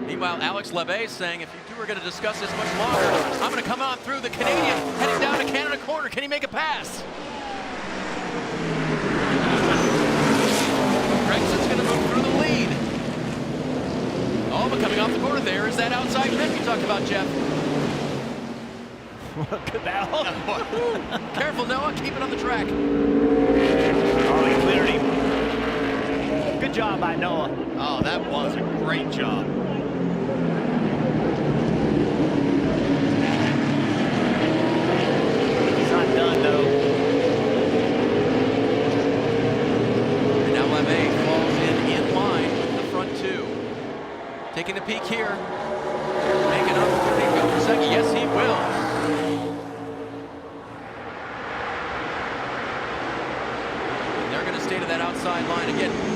Meanwhile, Alex Labbe saying, if you two are going to discuss this much longer, I'm going to come on through the Canadian, heading down to Canada corner. Can he make a pass? Gregson's going to move through the lead. Oh, but coming off the corner there is that outside grip you talked about, Jeff. Good battle. Careful, Noah. Keep it on the track. Oh, he cleared him. Good job by Noah. Oh, that was a great job. He's not done.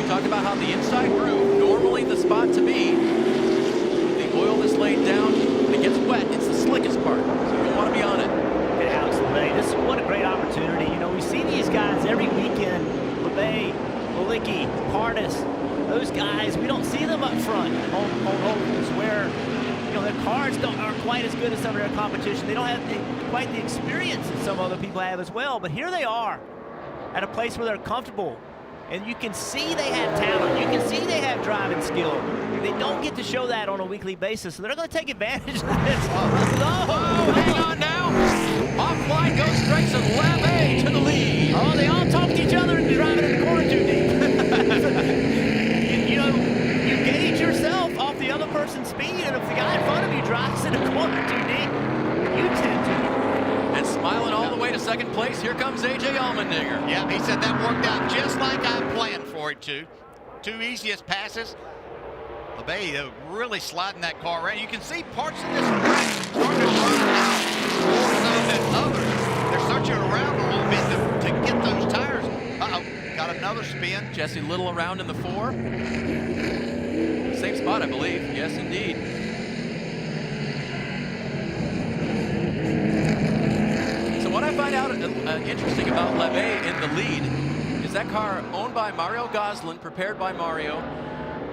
talked about how the inside groove, normally the spot to be, the oil that's laid down, and it gets wet, it's the slickest part. So you don't want to be on it. And Alex LeBay, this is what a great opportunity. You know, we see these guys every weekend. LeBay, Malicki, Parnas, those guys, we don't see them up front on ovals where, you know, their cars aren't quite as good as some of their competition. They don't have quite the experience that some other people have as well. But here they are at a place where they're comfortable. And you can see they have talent. You can see they have driving skill. They don't get to show that on a weekly basis, so they're going to take advantage of this. Oh, hang on now. Offline goes Grayson LeBay to the lead. Oh, they all talk to each other and driving in the corner too deep. you know, you gauge yourself off the other person's speed, and if the guy in front of you drives in the corner too deep, you tend to. And smiling all the way to second place, here comes A.J. Allmendinger. Yeah, he said that worked out just like I planned for it to. 2 easiest passes. LeBay really sliding that car around. You can see parts of this track starting to run out more so than others. They're searching around a little bit to get those tires. Uh-oh, got another spin. Jesse Little around in the 4. Same spot, I believe. Yes, indeed. So what I find out interesting about LeBay in the lead is that car owned by Mario Goslin, prepared by Mario.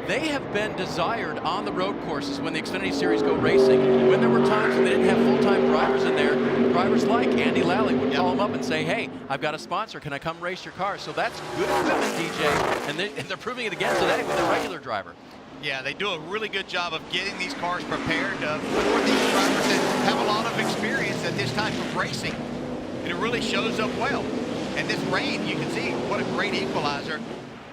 They have been desired on the road courses when the Xfinity Series go racing. When there were times when they didn't have full-time drivers in there, drivers like Andy Lally would call them up and say, hey, I've got a sponsor. Can I come race your car? So that's good equipment, DJ. And they're proving it again today with a regular driver. Yeah, they do a really good job of getting these cars prepared for these drivers that have a lot of experience at this type of racing. And it really shows up well. And this rain, you can see what a great equalizer.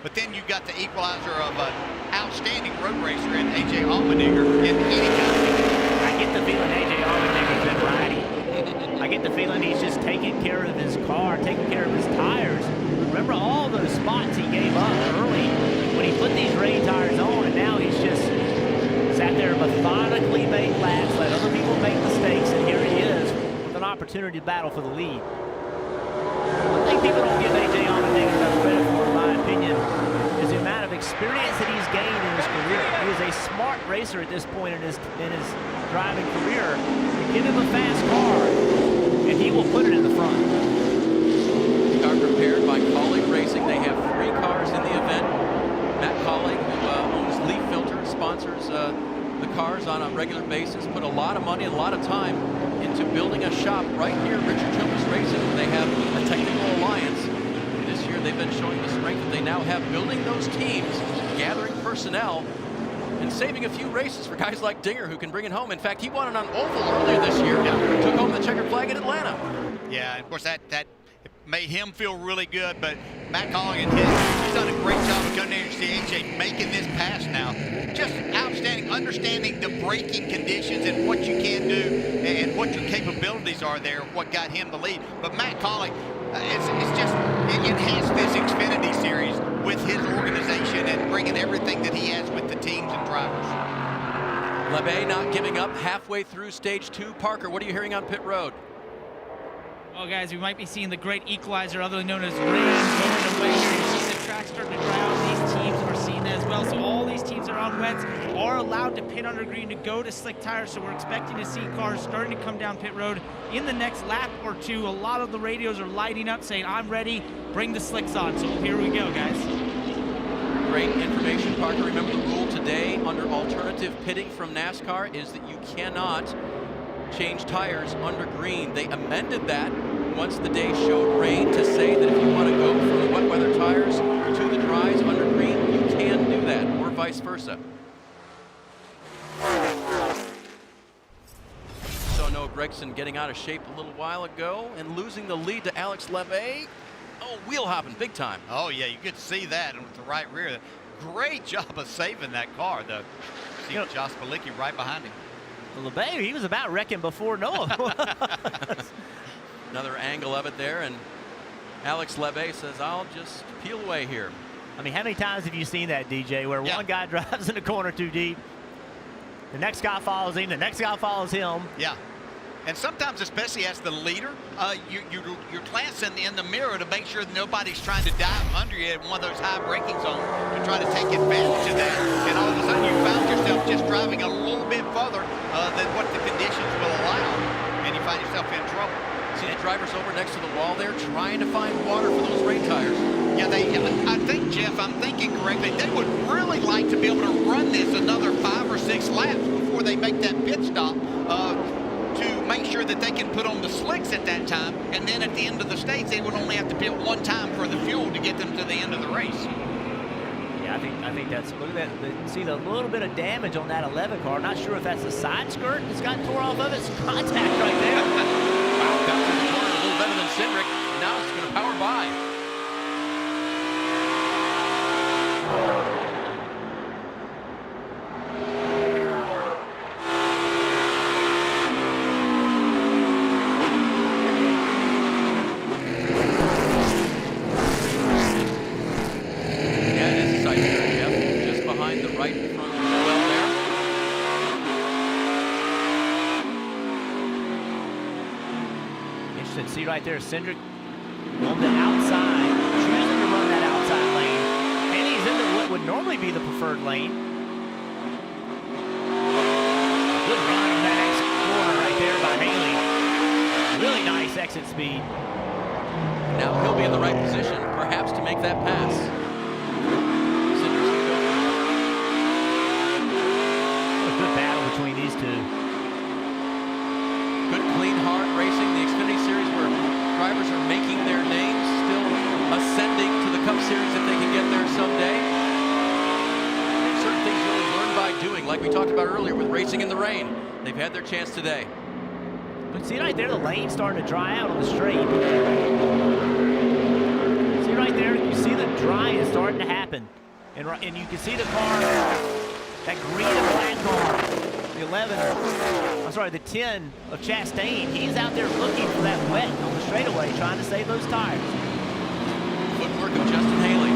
But then you've got the equalizer of an outstanding road racer in A.J. Allmendinger in any kind of vehicle. I get the feeling A.J. Allmendinger's been riding. I get the feeling he's just taking care of his car, taking care of his tires. Remember all those spots he gave up early when he put these rain tires on, and now he's just sat there methodically made laps, let other people make mistakes, and here he is with an opportunity to battle for the lead. One thing people don't give A.J. Allmendinger enough credit for, in my opinion, is the amount of experience that he's gained in his career. He is a smart racer at this point in his driving career. You give him a fast car, and he will put it in the front. Car prepared by Colleague Racing. They have 3 cars in the event. Matt Colleague, who owns Leaf Filter, sponsors the cars on a regular basis, put a lot of money and a lot of time into building a shop right near Richard Childress Racing. They have a technical alliance. This year they've been showing the strength that they now have, building those teams, gathering personnel, and saving a few races for guys like Dinger who can bring it home. In fact, he won it on oval earlier this year, took home the checkered flag in Atlanta. Yeah, and of course that made him feel really good, but Matt Colleague and he's done a great job of coming in to see AJ making this pass now. Just outstanding, understanding the braking conditions and what you can do and what your capabilities are there, what got him the lead. But Matt Colleague, it's just enhanced this Xfinity Series with his organization and bringing everything that he has with the teams and drivers. LeBay not giving up halfway through stage 2. Parker, what are you hearing on pit road? Well, guys, we might be seeing the great equalizer, otherly known as rain, going away here. You see the track starting to dry out. These teams are seeing that as well. So all these teams that are on wets are allowed to pit under green to go to slick tires. So we're expecting to see cars starting to come down pit road in the next lap or 2. A lot of the radios are lighting up saying, I'm ready, bring the slicks on. So here we go, guys. Great information, Parker. Remember the rule today under alternative pitting from NASCAR is that you cannot change tires under green. They amended that once the day showed rain to say that if you want to go from the wet weather tires to the dries under green, you can do that, or vice versa. So Noah Gregson getting out of shape a little while ago and losing the lead to Alex LeBay. Oh, wheel hopping big time. Oh yeah, you could see that with the right rear. Great job of saving that car. See Josh Balicki right behind him. LeBay, he was about wrecking before Noah. Another angle of it there, and Alex LeBay says, I'll just peel away here. I mean, how many times have you seen that, DJ, where one guy drives in the corner too deep, the next guy follows him, the next guy follows him. Yeah. And sometimes, especially as the leader, you're glancing in the mirror to make sure that nobody's trying to dive under you in one of those high braking zones to try to take advantage of that. And all of a sudden, you found yourself just driving a little bit further than what the conditions will allow, and you find yourself in trouble. See the drivers over next to the wall there trying to find water for those rain tires. Yeah, I think, Jeff, I'm thinking correctly, they would really like to be able to run this another 5 or 6 laps before they make that pit stop to make sure that they can put on the slicks at that time, and then at the end of the stage, they would only have to pit one time for the fuel to get them to the end of the race. Yeah, I think that's, look at that. See the little bit of damage on that 11 car. Not sure if that's the side skirt that's got tore off of it. It's contact right there. Wow, got to the corner a little better than Cindric. Now it's going to power by. See right there, Cindric on the outside, choosing to run that outside lane, and he's into what would normally be the preferred lane. Good run on that exit corner right there by Haley. Really nice exit speed. Now he'll be in the right position, perhaps, to make that pass. Cindric's going to go. A good battle between these two. Good, clean, hard racing. The Xfinity Series where drivers are making their names, still ascending to the Cup Series if they can get there someday. There's certain things you only learn by doing, like we talked about earlier with racing in the rain. They've had their chance today. But see right there, the lane's starting to dry out on the straight. See right there, you see the dry is starting to happen. And you can see the car, that green and black car. The 11, I'm sorry, the 10 of Chastain, he's out there looking for that wet on the straightaway, trying to save those tires. Footwork of Justin Haley.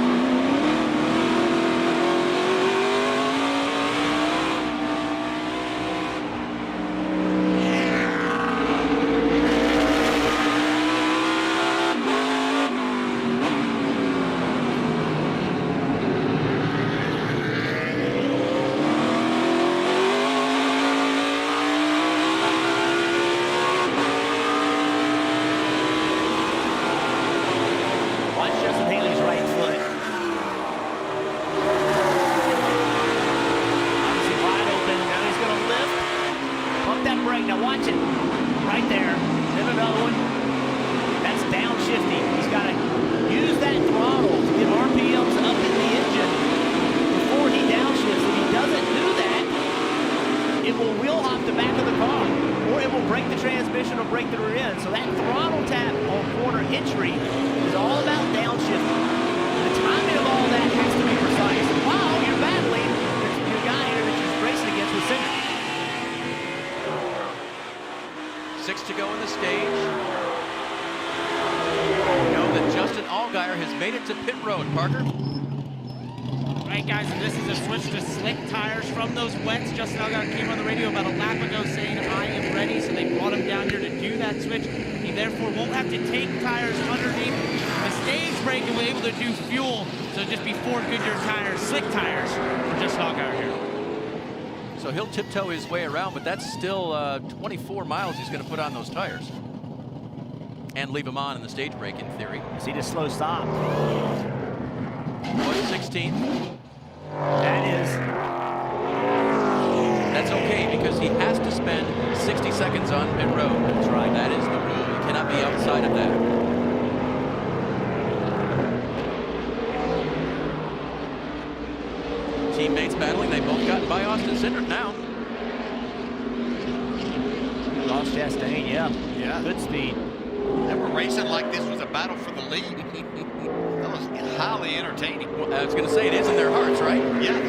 So he'll tiptoe his way around, but that's still 24 miles he's going to put on those tires. And leave him on in the stage break, in theory. See the slow stop. 1/16. That's okay, because he has to spend 60 seconds on pit road. That's right. That is the rule. You cannot be outside of that. Teammates battling. They both gotten by Austin Cindric now. Lost Chastain, yeah. Good speed. They were racing like this was a battle for the lead. That was highly entertaining. Well, I was going to say, it is in their hearts, right? Yes.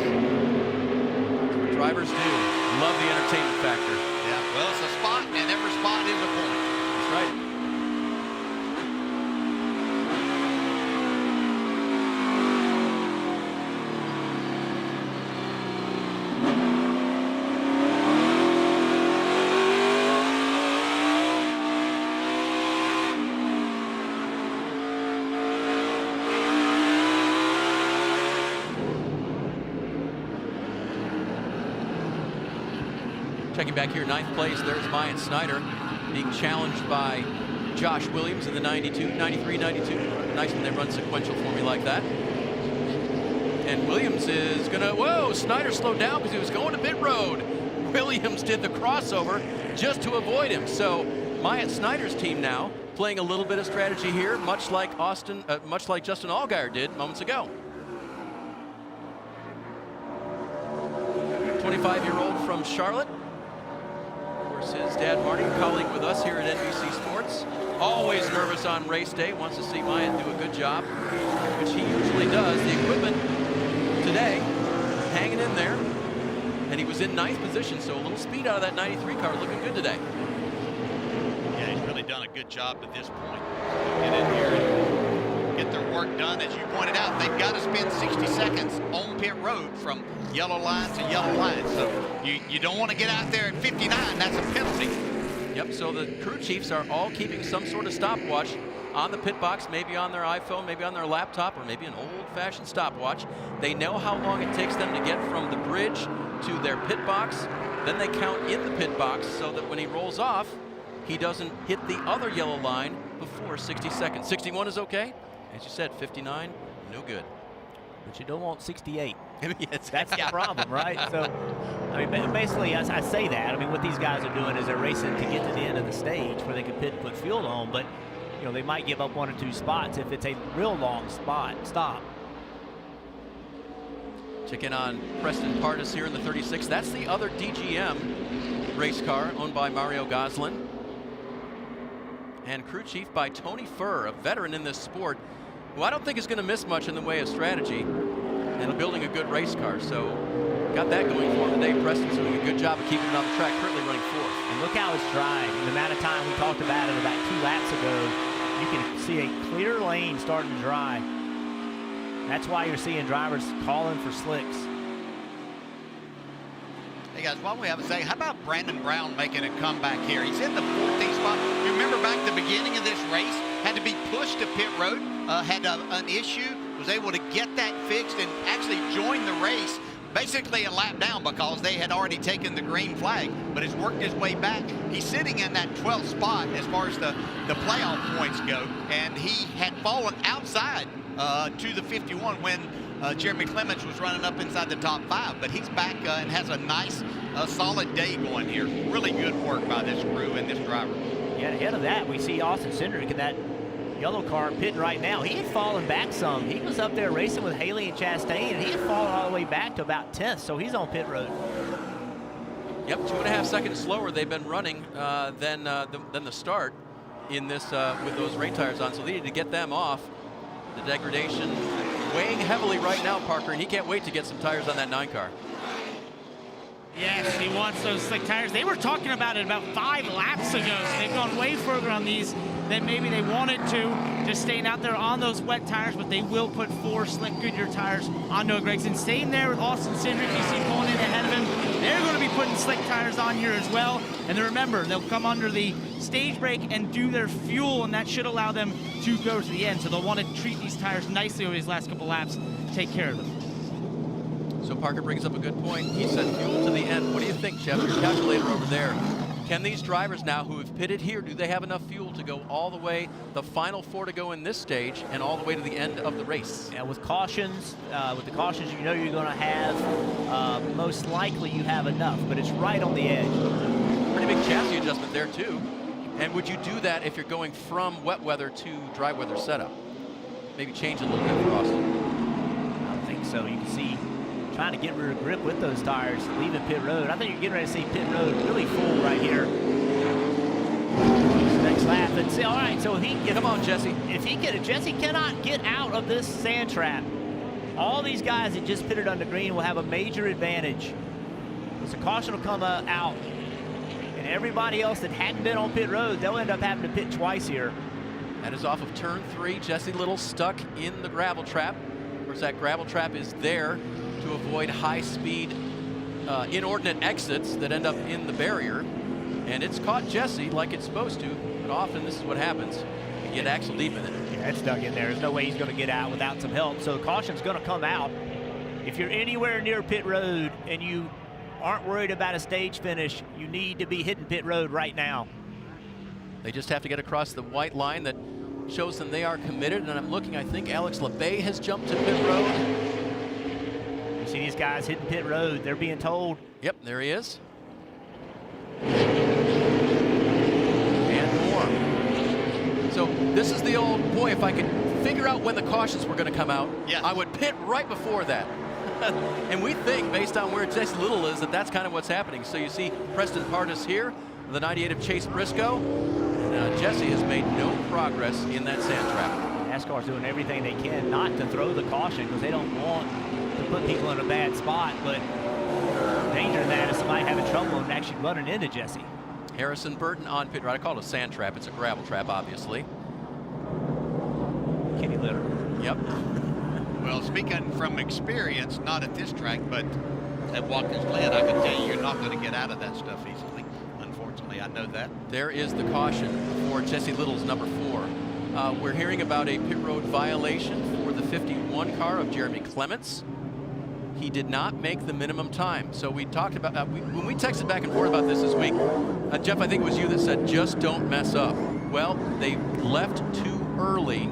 Drivers do love the entertainment factor. Yeah, well, it's a spot, and every spot is a point. That's right. Checking back here, 9th place, there's Myatt Snyder being challenged by Josh Williams in the 92, 93, 92. Nice when they run sequential for me like that. And Williams is gonna, whoa, Snyder slowed down because he was going to pit road. Williams did the crossover just to avoid him. So Myatt Snyder's team now playing a little bit of strategy here, much like Justin Allgaier did moments ago. 25-year-old from Charlotte. Of course, his dad, Marty, a colleague with us here at NBC Sports. Always nervous on race day, wants to see Myatt do a good job, which he usually does. The equipment today, hanging in there, and he was in 9th position, so a little speed out of that 93 car, looking good today. Yeah, he's really done a good job at this point. Get in here and get their work done. As you pointed out, they've got to spend 60 seconds on pit road from yellow line to yellow line. So you don't want to get out there at 59. That's a penalty. Yep, so the crew chiefs are all keeping some sort of stopwatch on the pit box, maybe on their iPhone, maybe on their laptop, or maybe an old-fashioned stopwatch. They know how long it takes them to get from the bridge to their pit box. Then they count in the pit box so that when he rolls off, he doesn't hit the other yellow line before 60 seconds. 61 is okay. As you said, 59, no good. But you don't want 68. Yes. That's the problem, right? So, I mean, basically, I say that. I mean, what these guys are doing is they're racing to get to the end of the stage where they can pit and put fuel on, but, you know, they might give up 1 or 2 spots if it's a real long stop. Check in on Preston Pardis here in the 36. That's the other DGM race car owned by Mario Goslin. And crew chief by Tony Furr, a veteran in this sport, who I don't think is going to miss much in the way of strategy and building a good race car. So got that going for him today. Preston's doing a good job of keeping it on the track, currently running 4th. And look how it's dry. In the amount of time we talked about it about 2 laps ago, you can see a clear lane starting to dry. That's why you're seeing drivers calling for slicks. Hey guys, while we have a second, how about Brandon Brown making a comeback here? He's in the 14th spot. You remember back at the beginning of this race, had to be pushed to pit road, had an issue, was able to get that fixed and actually join the race basically a lap down because they had already taken the green flag, but has worked his way back. He's sitting in that 12th spot as far as the playoff points go, and he had fallen outside to the 51 when Jeremy Clements was running up inside the top 5, but he's back and has a nice, solid day going here. Really good work by this crew and this driver. Yeah, ahead of that, we see Austin Cindric in that yellow car pitting right now. He had fallen back some. He was up there racing with Haley and Chastain, and he had fallen all the way back to about 10th, so he's on pit road. Yep, 2.5 seconds slower they've been running than the start in this with those rain tires on, so they need to get them off. The degradation weighing heavily right now, Parker, and he can't wait to get some tires on that 9 car. Yes, he wants those slick tires. They were talking about it about 5 laps ago, so they've gone way further on these than maybe they wanted to, just staying out there on those wet tires, but they will put 4 slick Goodyear tires on Noah Gragson. Staying there with Austin Cindric, you see pulling in ahead of him. They're going to be putting slick tires on here as well. And remember, they'll come under the stage brake and do their fuel, and that should allow them to go to the end. So they'll want to treat these tires nicely over these last couple laps, take care of them. So Parker brings up a good point. He said fuel to the end. What do you think, Jeff? Your calculator over there. Can these drivers now who have pitted here, do they have enough fuel to go all the way, the final 4 to go in this stage, and all the way to the end of the race? Yeah, with cautions, you know you're going to have, most likely you have enough, but it's right on the edge. Pretty big chassis adjustment there, too. And would you do that if you're going from wet weather to dry weather setup? Maybe change a little bit for Austin. I don't think so. You can see trying to get rid of grip with those tires, leaving pit road. I think you're getting ready to see pit road really full right here. Next lap, and see, all right, so come on, Jesse. Jesse cannot get out of this sand trap. All these guys that just pitted on the green will have a major advantage. So caution will come out. And everybody else that hadn't been on pit road, they'll end up having to pit twice here. That is off of turn 3. Jesse Little stuck in the gravel trap. Of course, that gravel trap is there to avoid high-speed, inordinate exits that end up in the barrier. And it's caught Jesse like it's supposed to, but often this is what happens. You get axle deep in it. Yeah, it's dug in there. There's no way he's going to get out without some help. So caution's going to come out. If you're anywhere near pit road and you aren't worried about a stage finish, you need to be hitting pit road right now. They just have to get across the white line that shows them they are committed. And I'm looking, I think Alex LeBay has jumped to pit road. You see these guys hitting pit road. They're being told. Yep, there he is. And more. So this is the old, boy, if I could figure out when the cautions were going to come out, yes, I would pit right before that. And we think, based on where Jesse Little is, that that's kind of what's happening. So you see Preston Pardus here, the 98 of Chase Briscoe. Jesse has made no progress in that sand trap. NASCAR's doing everything they can not to throw the caution because they don't want to put people in a bad spot, but danger in that is somebody having trouble and actually running into Jesse. Harrison Burton on pit road. I call it a sand trap. It's a gravel trap, obviously. Kitty litter. Yep. Well, speaking from experience, not at this track, but at Watkins Glen, I can tell you you're not going to get out of that stuff easily. Unfortunately, I know that. There is the caution for Jesse Little's number 4. We're hearing about a pit road violation for the 51 car of Jeremy Clements. He did not make the minimum time. So we talked about, when we texted back and forth about this week, Jeff, I think it was you that said, just don't mess up. Well, they left too early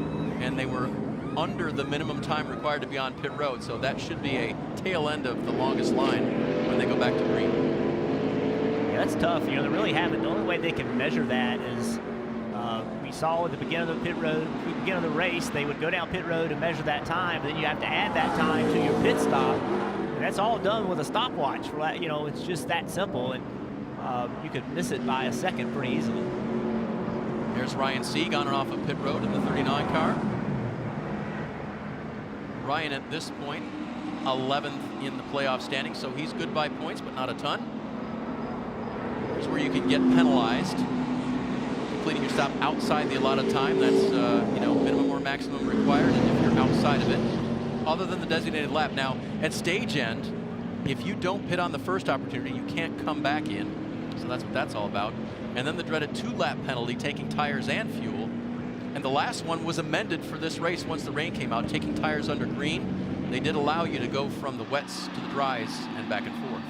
and they were under the minimum time required to be on pit road. So that should be a tail end of the longest line when they go back to green. Yeah, that's tough. You know, they really haven't. The only way they can measure that is we saw at the beginning of the pit road, at the beginning of the race, they would go down pit road and measure that time. Then you have to add that time to your pit stop. And that's all done with a stopwatch. Right? You know, it's just that simple. And you could miss it by a second pretty easily. There's Ryan Sieg on and off of pit road in the 39 car. Ryan at this point, 11th in the playoff standing, so he's good by points, but not a ton. Here's where you can get penalized. Completing your stop outside the allotted time, that's you know, minimum or maximum required, and if you're outside of it, other than the designated lap. Now, at stage end, if you don't pit on the first opportunity, you can't come back in. So that's what that's all about. And then the dreaded 2-lap penalty, taking tires and fuel. And the last one was amended for this race once the rain came out, taking tires under green. They did allow you to go from the wets to the dries and back and forth.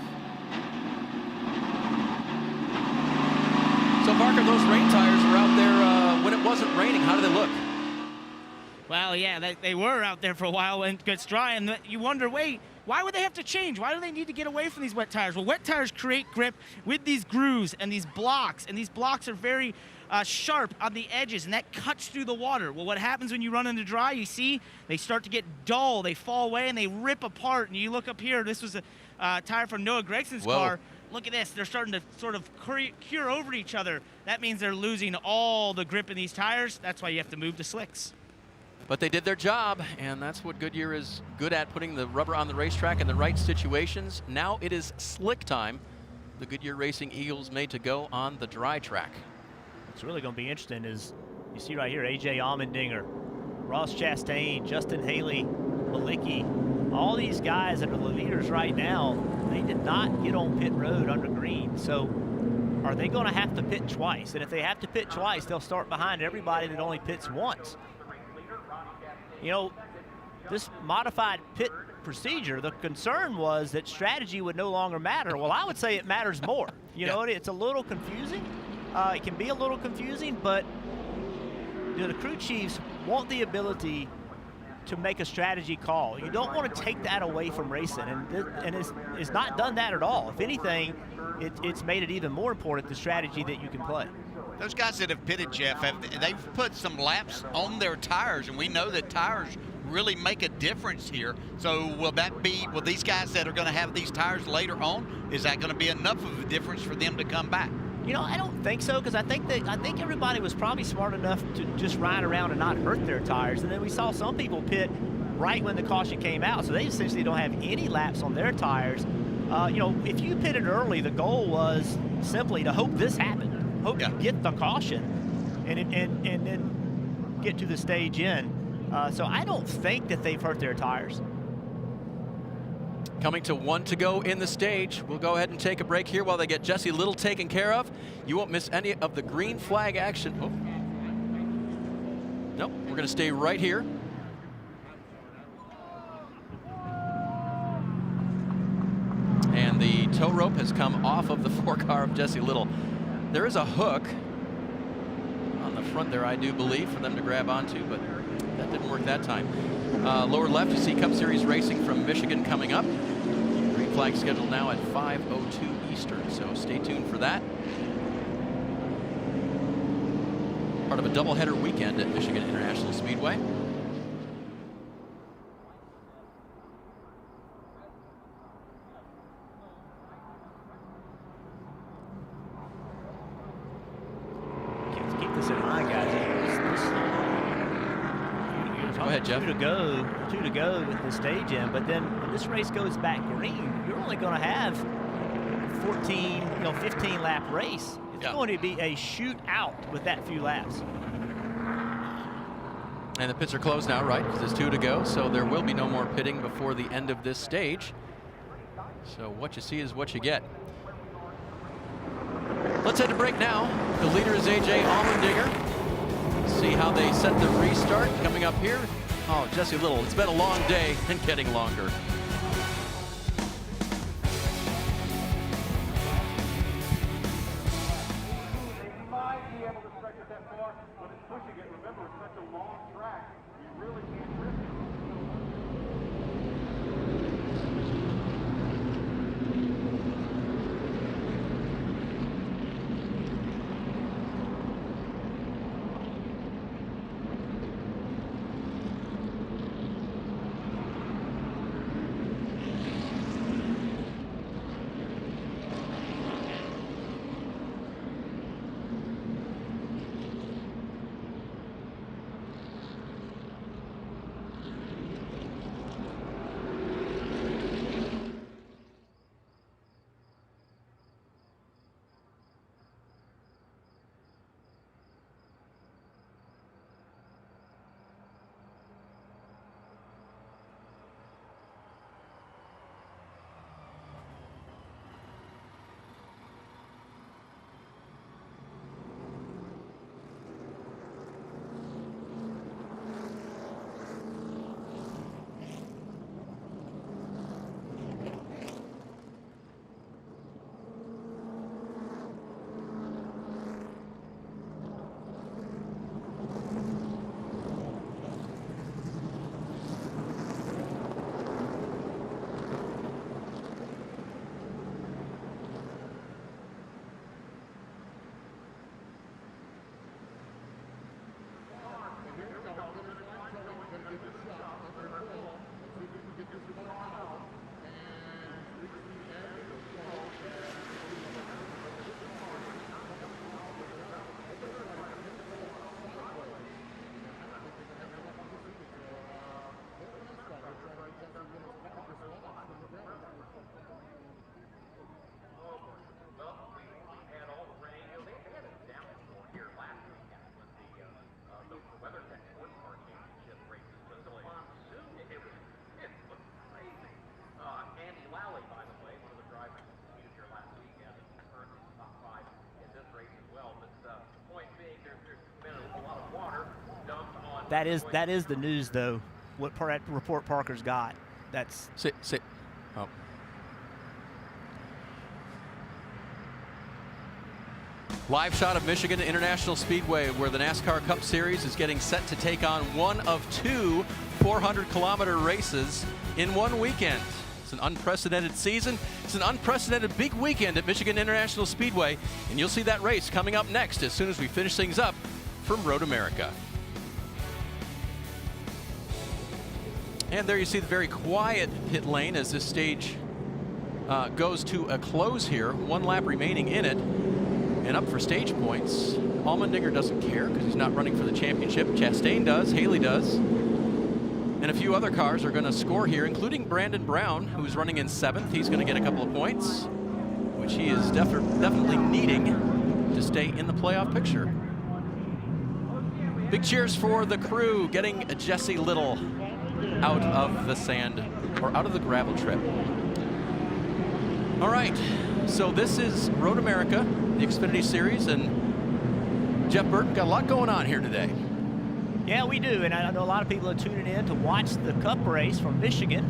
So Parker, those rain tires were out there when it wasn't raining. How did they look? Well, yeah, they were out there for a while when it gets dry, and you wonder, wait, why would they have to change? Why do they need to get away from these wet tires? Well, wet tires create grip with these grooves and these blocks are very sharp on the edges, and that cuts through the water. Well, what happens when you run into dry, you see, they start to get dull, they fall away, and they rip apart. And you look up here, this was a tire from Noah Gregson's car. Look at this, they're starting to sort of cure over each other. That means they're losing all the grip in these tires. That's why you have to move to slicks. But they did their job, and that's what Goodyear is good at, putting the rubber on the racetrack in the right situations. Now it is slick time. The Goodyear Racing Eagles made to go on the dry track. What's really going to be interesting is you see right here, A.J. Allmendinger, Ross Chastain, Justin Haley, Malicki, all these guys that are the leaders right now, they did not get on pit road under green. So are they going to have to pit twice? And if they have to pit twice, they'll start behind everybody that only pits once. You know, this modified pit procedure, the concern was that strategy would no longer matter. Well, I would say it matters more. You know, it's a little confusing. It can be a little confusing, but the crew chiefs want the ability to make a strategy call. You don't want to take that away from racing, and it's not done that at all. If anything, it's made it even more important, the strategy that you can play. Those guys that have pitted, Jeff, they've put some laps on their tires, and we know that tires really make a difference here. So will these guys that are going to have these tires later on, is that going to be enough of a difference for them to come back? You know, I don't think so, because I think everybody was probably smart enough to just ride around and not hurt their tires. And then we saw some people pit right when the caution came out, so they essentially don't have any laps on their tires. You know, if you pitted early, the goal was simply to hope this happened. Hope you get the caution and then get to the stage in. So I don't think that they've hurt their tires. Coming to 1 to go in the stage. We'll go ahead and take a break here while they get Jesse Little taken care of. You won't miss any of the green flag action. Oh. Nope, we're going to stay right here. And the tow rope has come off of the 4-car of Jesse Little. There is a hook on the front there, I do believe, for them to grab onto, but that didn't work that time. Lower left, you see Cup Series racing from Michigan coming up. Green flag scheduled now at 5:02 Eastern, so stay tuned for that. Part of a doubleheader weekend at Michigan International Speedway. Keep this in mind, guys. Go ahead, Jeff. Two to go with the stage in, but then when this race goes back green, you're only going to have 15 lap race. It's going to be a shootout with that few laps. And the pits are closed now, right? Because there's 2 to go, so there will be no more pitting before the end of this stage. So what you see is what you get. Let's head to break now. The leader is A.J. Allmendinger. See how they set the restart coming up here. Oh, Jesse Little, it's been a long day and getting longer. That is the news, though. What report Parker's got. That's sit. Oh. Live shot of Michigan International Speedway, where the NASCAR Cup Series is getting set to take on one of 2 400-kilometer races in one weekend. It's an unprecedented season. It's an unprecedented big weekend at Michigan International Speedway, and you'll see that race coming up next as soon as we finish things up from Road America. And there you see the very quiet pit lane as this stage goes to a close here. 1 lap remaining in it. And up for stage points. Allmendinger doesn't care because he's not running for the championship. Chastain does, Haley does. And a few other cars are going to score here, including Brandon Brown, who's running in 7th. He's going to get a couple of points, which he is definitely needing to stay in the playoff picture. Big cheers for the crew getting Jesse Little out of the sand, or out of the gravel trip. All right, so this is Road America, the Xfinity Series, and Jeff Burton, got a lot going on here today. Yeah, we do, and I know a lot of people are tuning in to watch the Cup race from Michigan,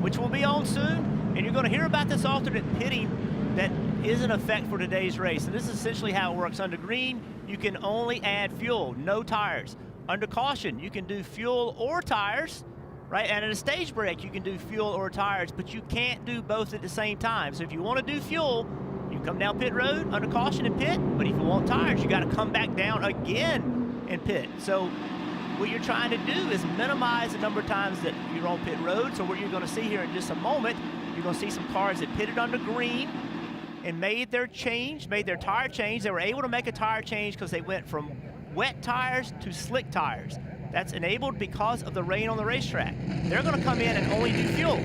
which will be on soon, and you're going to hear about this alternate pitting that is in effect for today's race. And this is essentially how it works. Under green, you can only add fuel, no tires. Under caution, you can do fuel or tires, right? And at a stage break, you can do fuel or tires, but you can't do both at the same time. So if you want to do fuel, you come down pit road under caution and pit, but if you want tires, you got to come back down again and pit. So what you're trying to do is minimize the number of times that you're on pit road. So what you're going to see here in just a moment, you're going to see some cars that pitted under green and made their tire change. They were able to make a tire change because they went from wet tires to slick tires. That's enabled because of the rain on the racetrack. They're going to come in and only do fuel.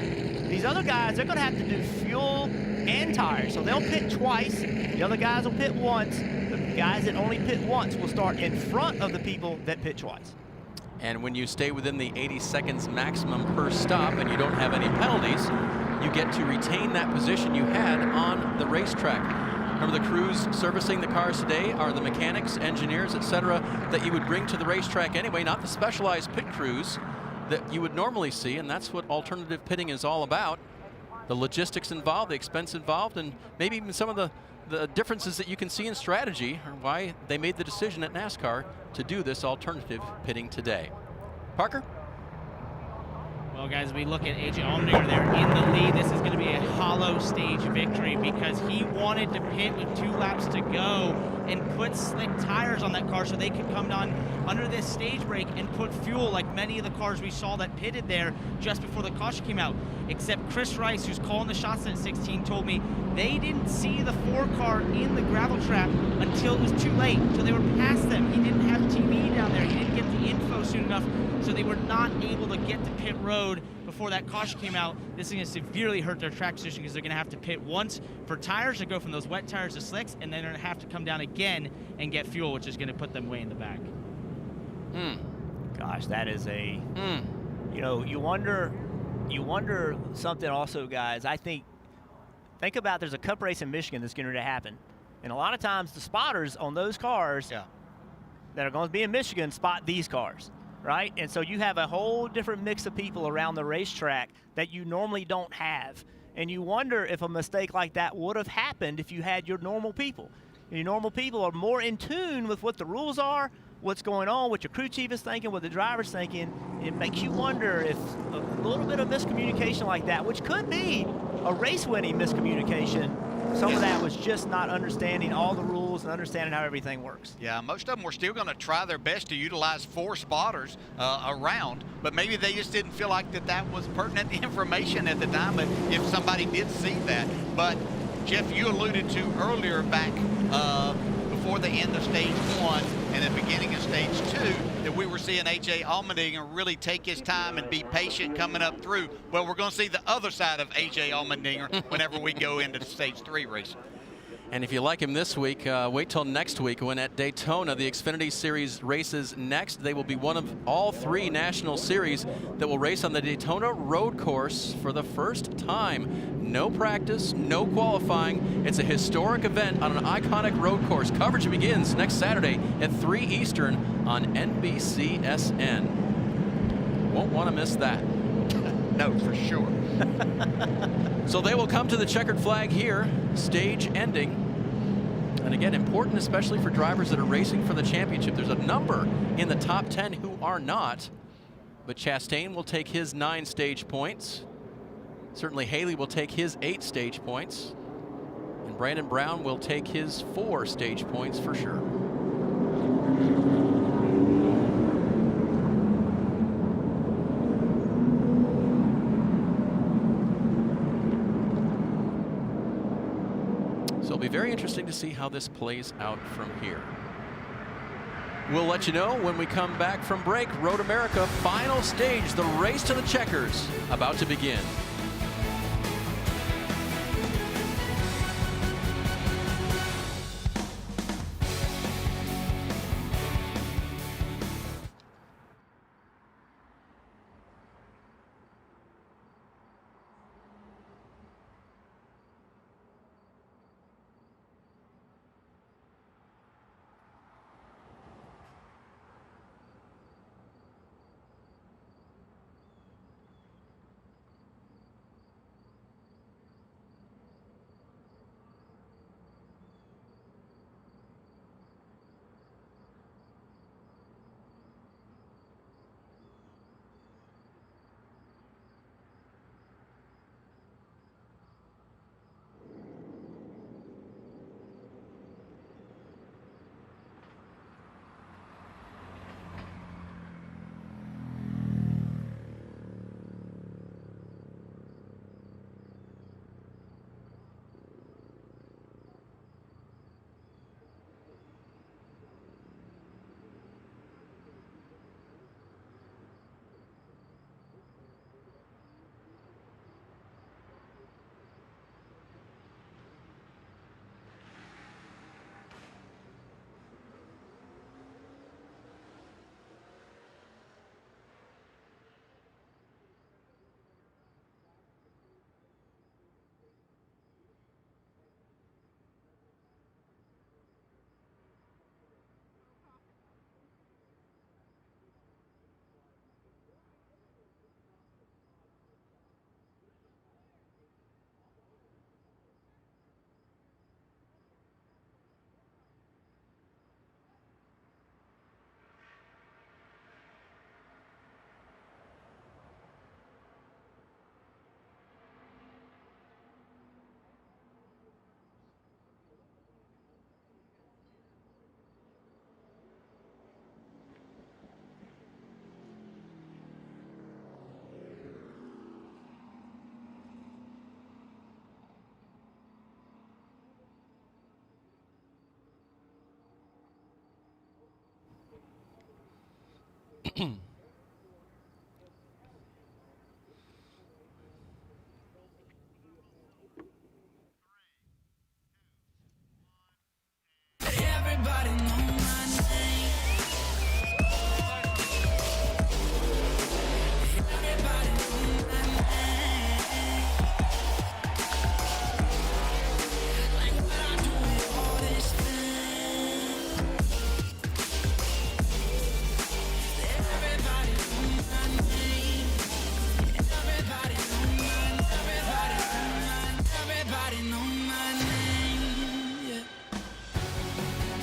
These other guys, they're going to have to do fuel and tires. So they'll pit twice. The other guys will pit once. The guys that only pit once will start in front of the people that pit twice. And when you stay within the 80 seconds maximum per stop and you don't have any penalties, you get to retain that position you had on the racetrack. Remember, the crews servicing the cars today are the mechanics, engineers, etc., that you would bring to the racetrack anyway, not the specialized pit crews that you would normally see, and that's what alternative pitting is all about. The logistics involved, the expense involved, and maybe even some of the differences that you can see in strategy are why they made the decision at NASCAR to do this alternative pitting today. Parker? Well, guys, we look at A.J. Allmendinger there in the lead. This is going to be a hollow stage victory because he wanted to pit with 2 laps to go and put slick tires on that car so they could come down under this stage break and put fuel like many of the cars we saw that pitted there just before the caution came out. Except Chris Rice, who's calling the shots at 16, told me they didn't see the 4 car in the gravel trap until it was too late, until they were past them. He didn't have TV down there. He didn't get the info soon enough, so they were not able to get to pit road before that caution came out. This is going to severely hurt their track position because they're going to have to pit once for tires to go from those wet tires to slicks, and then they're going to have to come down again and get fuel, which is going to put them way in the back. Gosh, that is a, you know, you wonder something also, guys. Think about there's a cup race in Michigan that's going to happen. And a lot of times the spotters on those cars that are going to be in Michigan spot these cars, right? And so you have a whole different mix of people around the racetrack that you normally don't have. And you wonder if a mistake like that would have happened if you had your normal people. Your normal people are more in tune with what the rules are, what's going on, what your crew chief is thinking, what the driver's thinking. It makes you wonder if a little bit of miscommunication like that, which could be a race-winning miscommunication, some of that was just not understanding all the rules and understanding how everything works. Yeah, most of them were still going to try their best to utilize 4 spotters around, but maybe they just didn't feel like that was pertinent information at the time, but if somebody did see that. But, Jeff, you alluded to earlier back before the end of stage 1 and the beginning of stage 2 that we were seeing A.J. Allmendinger really take his time and be patient coming up through. Well, we're going to see the other side of A.J. Allmendinger whenever we go into stage 3 racing. And if you like him this week, wait till next week when at Daytona the Xfinity Series races next. They will be one of all 3 national series that will race on the Daytona road course for the first time. No practice, no qualifying. It's a historic event on an iconic road course. Coverage begins next Saturday at 3 Eastern on NBCSN. Won't want to miss that. No, for sure. So they will come to the checkered flag here, stage ending. And again, important especially for drivers that are racing for the championship. There's a number in the top 10 who are not, but Chastain will take his 9 stage points. Certainly Haley will take his 8 stage points. And Brandon Brown will take his 4 stage points for sure. So it'll be very interesting to see how this plays out from here. We'll let you know when we come back from break. Road America final stage, the race to the checkers, about to begin.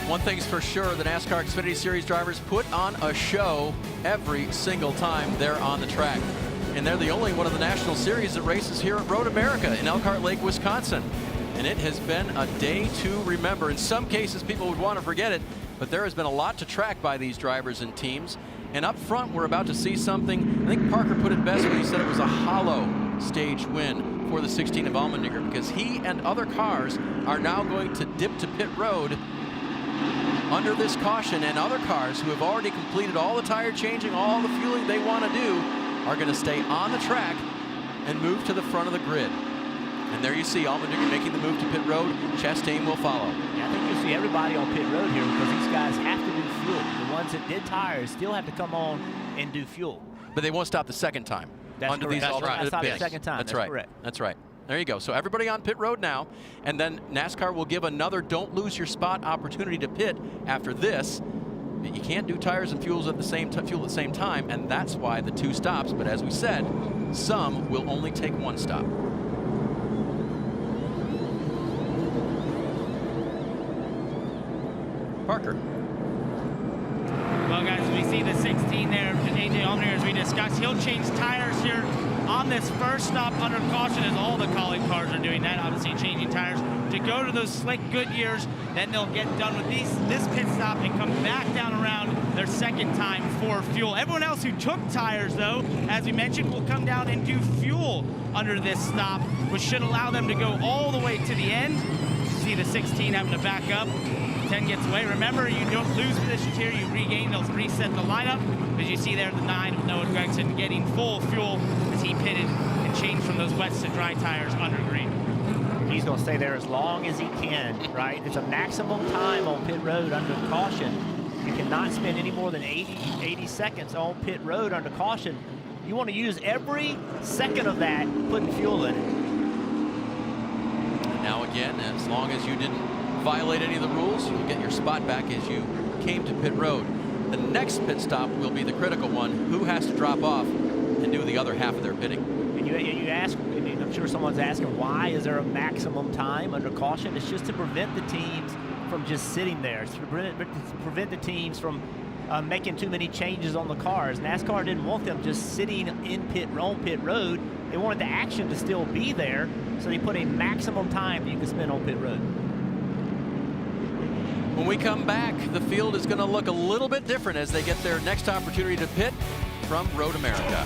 One thing's for sure, the NASCAR Xfinity Series drivers put on a show every single time they're on the track. And they're the only one of the National Series that races here at Road America in Elkhart Lake, Wisconsin. And it has been a day to remember. In some cases, people would want to forget it, but there has been a lot to track by these drivers and teams. And up front, we're about to see something. I think Parker put it best when he said it was a hollow stage win for the 16 of Allmendinger, because he and other cars are now going to dip to pit road under this caution, and other cars who have already completed all the tire changing, all the fueling they want to do, are going to stay on the track and move to the front of the grid. And there you see Allmendinger making the move to pit road. Chastain will follow. Yeah, I think you'll see everybody on pit road here, because these guys have to do fuel. The ones that did tires still have to come on and do fuel. But they won't stop the second time. That's under correct. these alternative That's pits. the second time. That's That's right. correct. That's right. There you go. So everybody on pit road now, and then NASCAR will give another don't lose your spot opportunity to pit after this. You can't do tires and fuels at the same time, and that's why the 2 stops. But as we said, some will only take 1 stop. Parker. Well, guys, we see the 16 there, AJ Allmendinger, as we discussed. He'll change tires here on this first stop under caution, as all the Collie cars are doing that, obviously changing tires to go to those slick Goodyears. Then they'll get done with this pit stop and come back down around their second time for fuel. Everyone else who took tires, though, as we mentioned, will come down and do fuel under this stop, which should allow them to go all the way to the end. You see the 16 having to back up. 10 gets away. Remember, you don't lose positions here. You regain. They'll reset the lineup. As you see there, the 9 of Noah Gragson getting full fuel as he pitted and changed from those wets to dry tires under green. He's going to stay there as long as he can, right? It's a maximum time on pit road under caution. You cannot spend any more than 80 seconds on pit road under caution. You want to use every second of that putting fuel in it. And now again, as long as you didn't violate any of the rules, you'll get your spot back as you came to pit road. The next pit stop will be the critical one. Who has to drop off and do the other half of their pitting? And you ask, I mean, I'm sure someone's asking, why is there a maximum time under caution? It's just to prevent the teams from just sitting there. It's to prevent the teams from making too many changes on the cars. NASCAR didn't want them just sitting on pit road. They wanted the action to still be there, so they put a maximum time that you can spend on pit road. When we come back, the field is going to look a little bit different as they get their next opportunity to pit from Road America.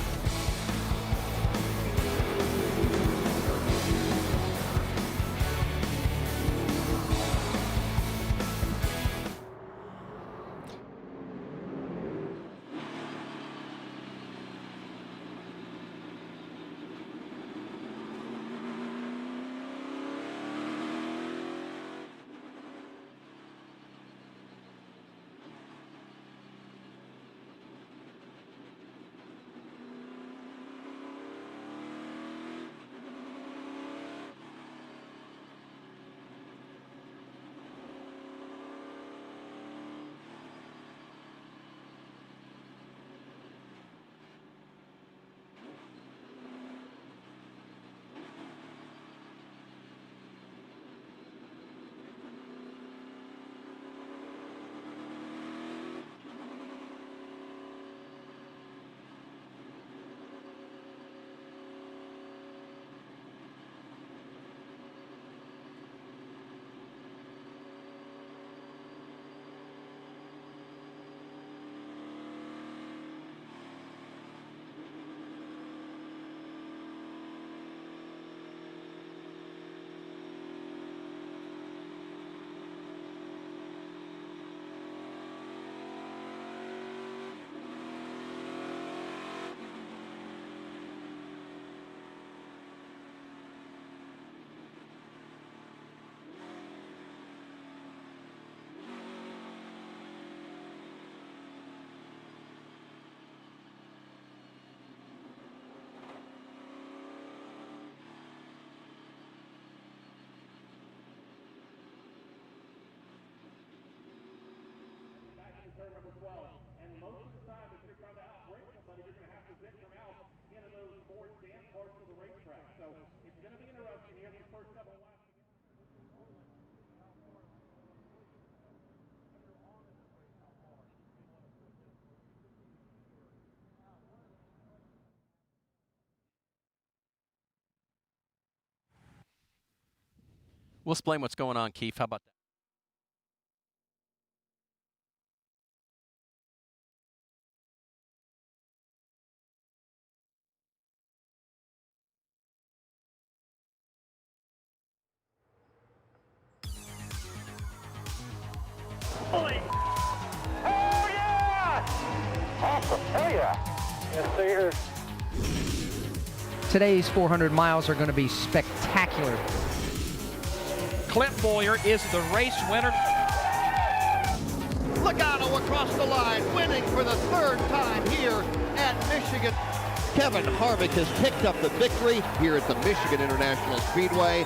We'll explain what's going on, Keith. How about that? Oh yeah! Awesome! Hell yeah! Yes, sir. Today's 400 miles are going to be spectacular. Clint Boyer is the race winner. Logano across the line, winning for the third time here at Michigan. Kevin Harvick has picked up the victory here at the Michigan International Speedway.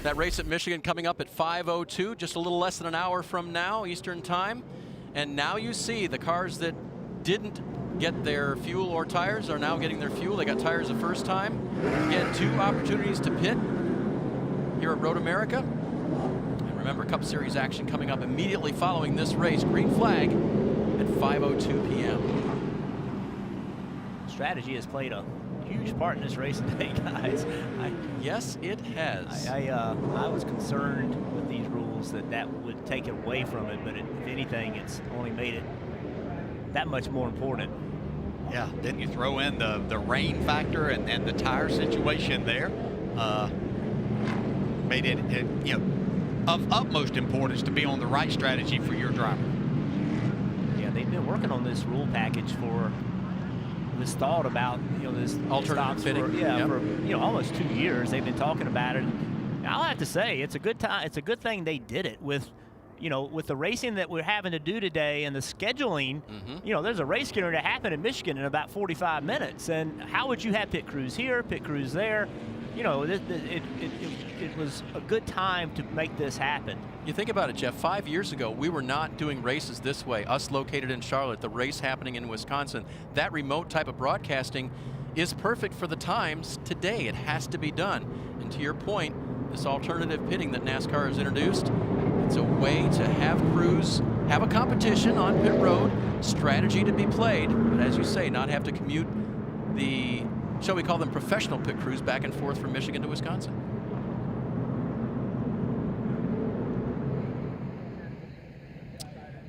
That race at Michigan coming up at 5:02, just a little less than an hour from now, Eastern Time. And now you see the cars that didn't get their fuel or tires are now getting their fuel. They got tires the first time. Again, 2 opportunities to pit here at Road America. And remember, Cup Series action coming up immediately following this race. Green flag at 5:02 p.m. Strategy has played a huge part in this race today, guys. Yes, it has. I was concerned with these rules that would take it away from it, but if anything, it's only made it that much more important. Yeah, then you throw in the rain factor and the tire situation there. Made it, of utmost importance to be on the right strategy for your driver. Yeah, they've been working on this rule package for this thought about this alternative fitting. For almost 2 years. They've been talking about it. And I'll have to say it's a good time. It's a good thing they did it with the racing that we're having to do today and the scheduling. There's a race going to happen in Michigan in about 45 minutes. And how would you have pit crews here, pit crews there? It was a good time to make this happen. You think about it, Jeff, 5 years ago, we were not doing races this way. Us located in Charlotte, the race happening in Wisconsin. That remote type of broadcasting is perfect for the times today. It has to be done. And to your point, this alternative pitting that NASCAR has introduced, it's a way to have crews have a competition on pit road, strategy to be played, but as you say, not have to commute the, shall we call them, professional pit crews back and forth from Michigan to Wisconsin.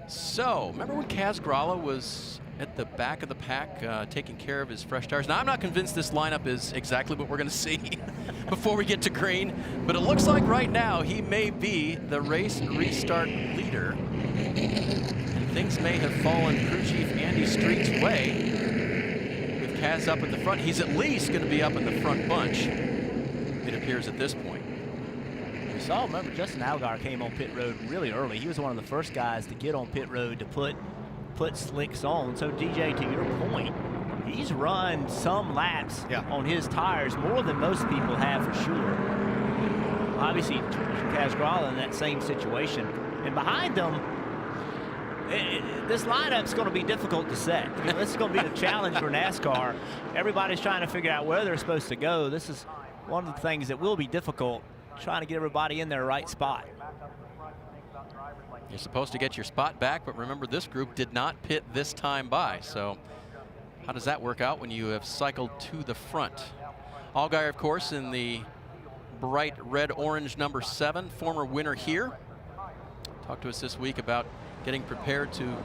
So, remember when Kaz Grala was at the back of the pack taking care of his fresh tires? Now, I'm not convinced this lineup is exactly what we're going to see before we get to green, but it looks like right now he may be the race restart leader. And things may have fallen crew chief Andy Street's way with Kaz up at the front. He's at least going to be up in the front bunch, it appears at this point. We saw, remember, Justin Allgaier came on pit road really early. He was one of the first guys to get on pit road to put slicks on. So DJ, to your point, he's run some laps on his tires, more than most people have for sure. Obviously, Kaz Grala in that same situation. And behind them, this lineup's going to be difficult to set. This is going to be the challenge for NASCAR. Everybody's trying to figure out where they're supposed to go. This is one of the things that will be difficult, trying to get everybody in their right spot. You're supposed to get your spot back, but remember, this group did not pit this time by. So how does that work out when you have cycled to the front? Allgaier, of course, in the bright red-orange number 7, former winner here. Talked to us this week about getting prepared to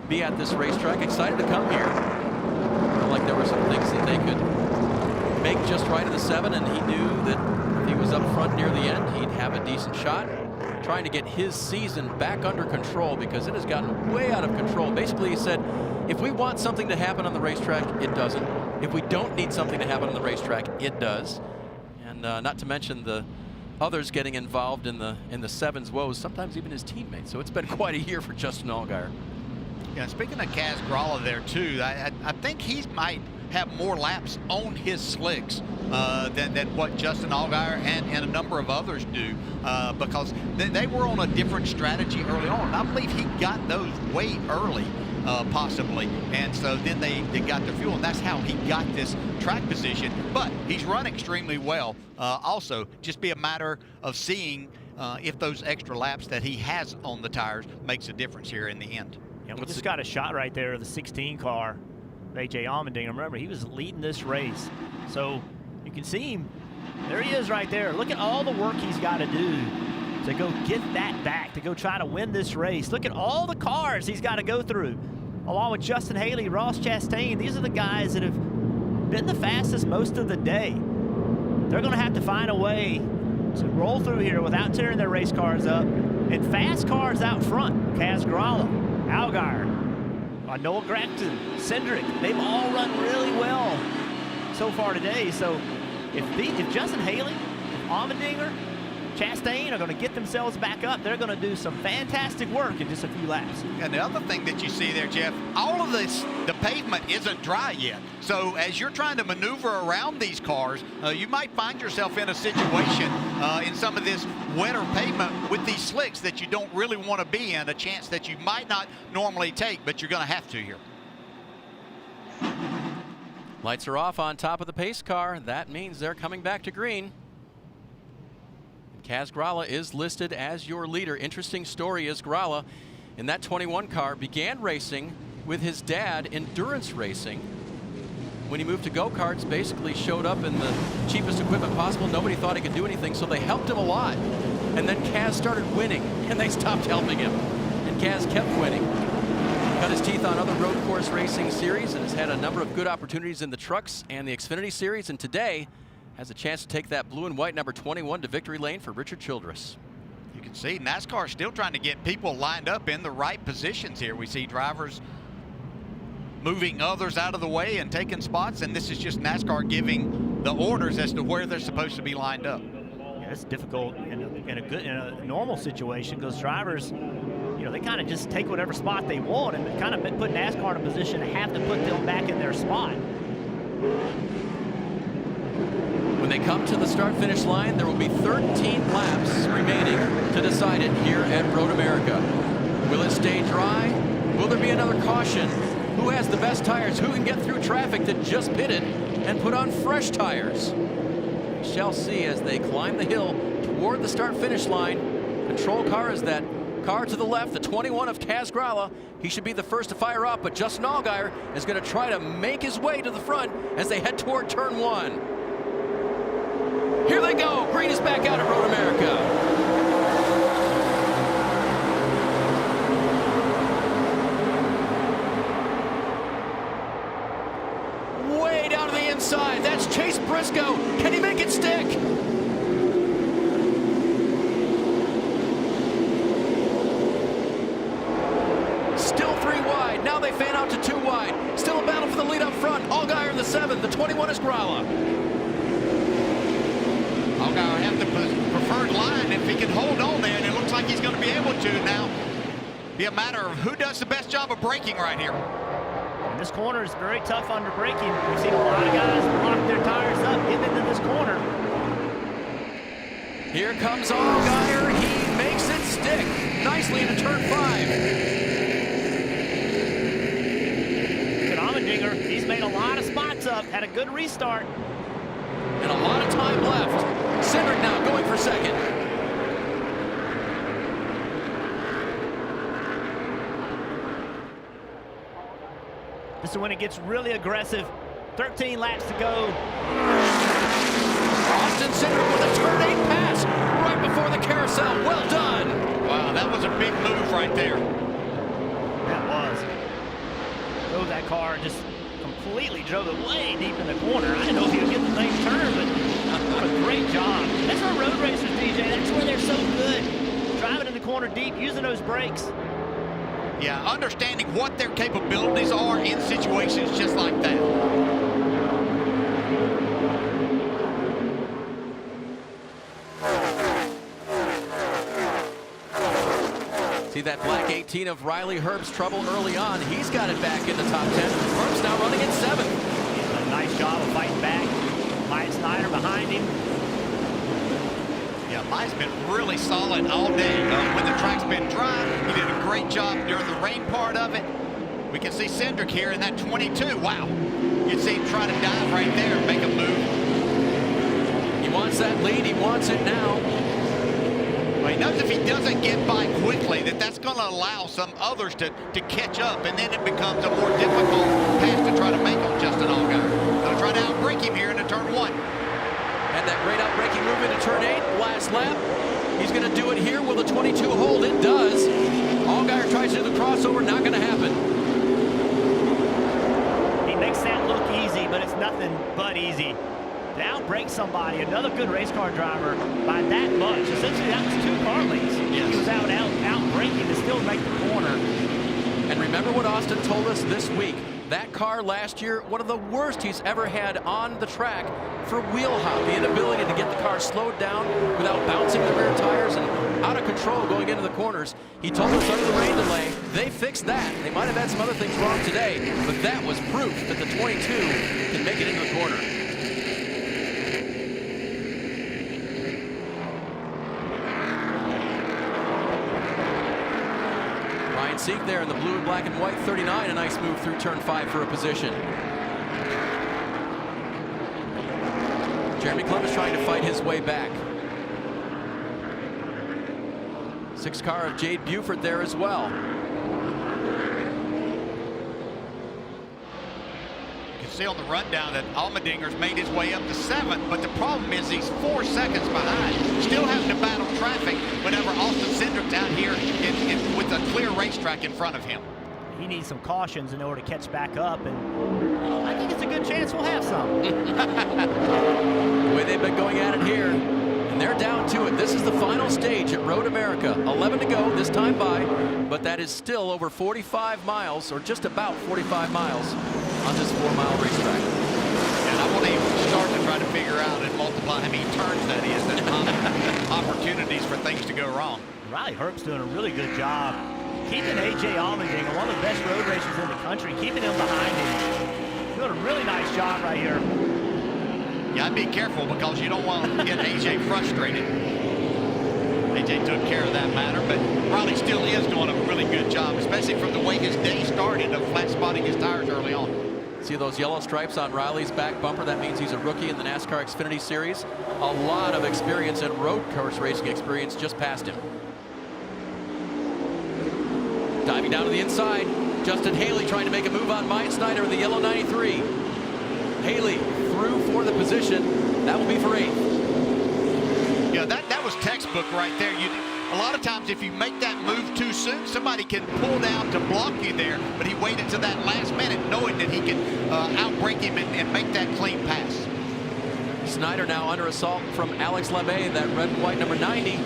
be at this racetrack. Excited to come here. Felt like there were some things that they could make just right in the 7, and he knew that if he was up front near the end, he'd have a decent shot. Trying to get his season back under control because it has gotten way out of control. Basically, he said, if we want something to happen on the racetrack, it doesn't. If we don't need something to happen on the racetrack, it does. And not to mention the others getting involved in the 7's woes, sometimes even his teammates. So it's been quite a year for Justin Allgaier. Yeah, speaking of Kaz Grala there too, I think he might have more laps on his slicks than what Justin Allgaier and a number of others do, because they were on a different strategy early on. I believe he got those way early, possibly, and so then they got their fuel, and that's how he got this track position. But he's run extremely well. Also, just be a matter of seeing if those extra laps that he has on the tires makes a difference here in the end. Yeah, we just got a shot right there of the 16 car, A.J. Allmendinger. Remember, he was leading this race. So you can see him. There he is right there. Look at all the work he's got to do to go get that back, to go try to win this race. Look at all the cars he's got to go through, along with Justin Haley, Ross Chastain. These are the guys that have been the fastest most of the day. They're going to have to find a way to roll through here without tearing their race cars up. And fast cars out front, Kaz Grala, Allgaier, Noah Gragson, Cindric, they've all run really well so far today. So if Justin Haley, Allmendinger, Chastain are going to get themselves back up, they're going to do some fantastic work in just a few laps. And the other thing that you see there, Jeff, all of this, the pavement isn't dry yet. So as you're trying to maneuver around these cars, you might find yourself in a situation in some of this wetter pavement with these slicks that you don't really want to be in, a chance that you might not normally take, but you're going to have to here. Lights are off on top of the pace car. That means they're coming back to green. Kaz Grala is listed as your leader. Interesting story is Grala, in that 21 car, began racing with his dad, endurance racing. When he moved to go-karts, basically showed up in the cheapest equipment possible. Nobody thought he could do anything, so they helped him a lot. And then Kaz started winning, and they stopped helping him. And Kaz kept winning. Got his teeth on other road course racing series and has had a number of good opportunities in the trucks and the Xfinity series. And today, has a chance to take that blue and white number 21 to victory lane for Richard Childress. You can see NASCAR still trying to get people lined up in the right positions here. We see drivers moving others out of the way and taking spots, and this is just NASCAR giving the orders as to where they're supposed to be lined up. Yeah, it's difficult in a normal situation because drivers, you know, they kind of just take whatever spot they want and kind of put NASCAR in a position to have to put them back in their spot. When they come to the start-finish line, there will be 13 laps remaining to decide it here at Road America. Will it stay dry? Will there be another caution? Who has the best tires? Who can get through traffic that just pitted and put on fresh tires? We shall see as they climb the hill toward the start-finish line. Control car is that car to the left, the 21 of Kaz Grala. He should be the first to fire up, but Justin Allgaier is going to try to make his way to the front as they head toward turn 1. Here they go. Green is back out at Road America. Way down to the inside. That's Chase Briscoe. Can he make it stick? Still 3 wide. Now they fan out to 2 wide. Still a battle for the lead up front. Allgaier in the 7. The 21 is Grala. Allgaier have the preferred line if he can hold on there, and it looks like he's going to be able to now. Be a matter of who does the best job of braking right here. And this corner is very tough under braking. We've seen a lot of guys lock their tires up getting into this corner. Here comes Allgaier. He makes it stick nicely into turn 5. Good Allmendinger. He's made a lot of spots up, had a good restart. And a lot of time left. Cindric now going for second. This is when it gets really aggressive. 13 laps to go. Austin Cindric with a turn 8 pass right before the carousel. Well done. Wow, that was a big move right there. That was. Drove that car and just completely drove it way deep in the corner. I didn't know if he would get the same turn, but what a great job. That's our road racers, DJ. That's where they're so good. Driving in the corner deep, using those brakes. Yeah, understanding what their capabilities are in situations just like that. See that black 18 of Riley Herbst's trouble early on. He's got it back in the top 10. Herbst now running in 7th. nice job of fighting back. Mike Snyder behind him. Yeah, Mike's been really solid all day. When the track's been dry, he did a great job during the rain part of it. We can see Cindric here in that 22. Wow. You can see him trying to dive right there and make a move. He wants that lead. He wants it now. Well, he knows if he doesn't get by quickly, that's going to allow some others to catch up, and then it becomes a more difficult pass to try to make on Justin Allgaier. Going to try to outbreak him here into turn 1. Had that great outbreaking move into turn 8, last lap. He's going to do it here. Will the 22 hold? It does. Allgaier tries to do the crossover. Not going to happen. He makes that look easy, but it's nothing but easy. To outbreak somebody, another good race car driver, by that much. Essentially, that was 2 car lengths. Yes. He was outbreaking to still make the corner. And remember what Austin told us this week. That car last year, one of the worst he's ever had on the track for wheel hop. The inability to get the car slowed down without bouncing the rear tires and out of control going into the corners. He told us under the rain delay, they fixed that. They might have had some other things wrong today, but that was proof that the 22 can make it into the corner. Seek there in the blue and black and white 39, a nice move through turn 5 for a position. Jeremy Clements trying to fight his way back. 6 car of Jade Buford there as well. You can see on the rundown that Allmendinger's made his way up to 7th, but the problem is he's 4 seconds behind. Still having to battle traffic whenever Austin Cindric's out here with a clear racetrack in front of him. He needs some cautions in order to catch back up, and I think it's a good chance we'll have some. The way they've been going at it here, and they're down to it. This is the final stage at Road America. 11 to go this time by, but that is still over 45 miles, or just about 45 miles on this 4-mile racetrack. And I won't even start to try to figure out and multiply how many turns that is. That's opportunities for things to go wrong. Riley Herb's doing a really good job keeping A.J. Allmendinger, one of the best road racers in the country, keeping him behind him. Doing a really nice job right here. Yeah, I'd be careful because you don't want to get A.J. frustrated. A.J. took care of that matter, but Riley still is doing a really good job, especially from the way his day started of flat spotting his tires early on. See those yellow stripes on Riley's back bumper? That means he's a rookie in the NASCAR Xfinity Series. A lot of experience and road course racing experience just past him. Diving down to the inside, Justin Haley trying to make a move on Mike Snyder in the yellow 93. Haley through for the position. That will be for 8th. Yeah, that was textbook right there. A lot of times if you make that move too soon, somebody can pull down to block you there, but he waited to that last minute knowing that he could outbreak him and make that clean pass. Snyder now under assault from Alex Labbe, that red and white number 90.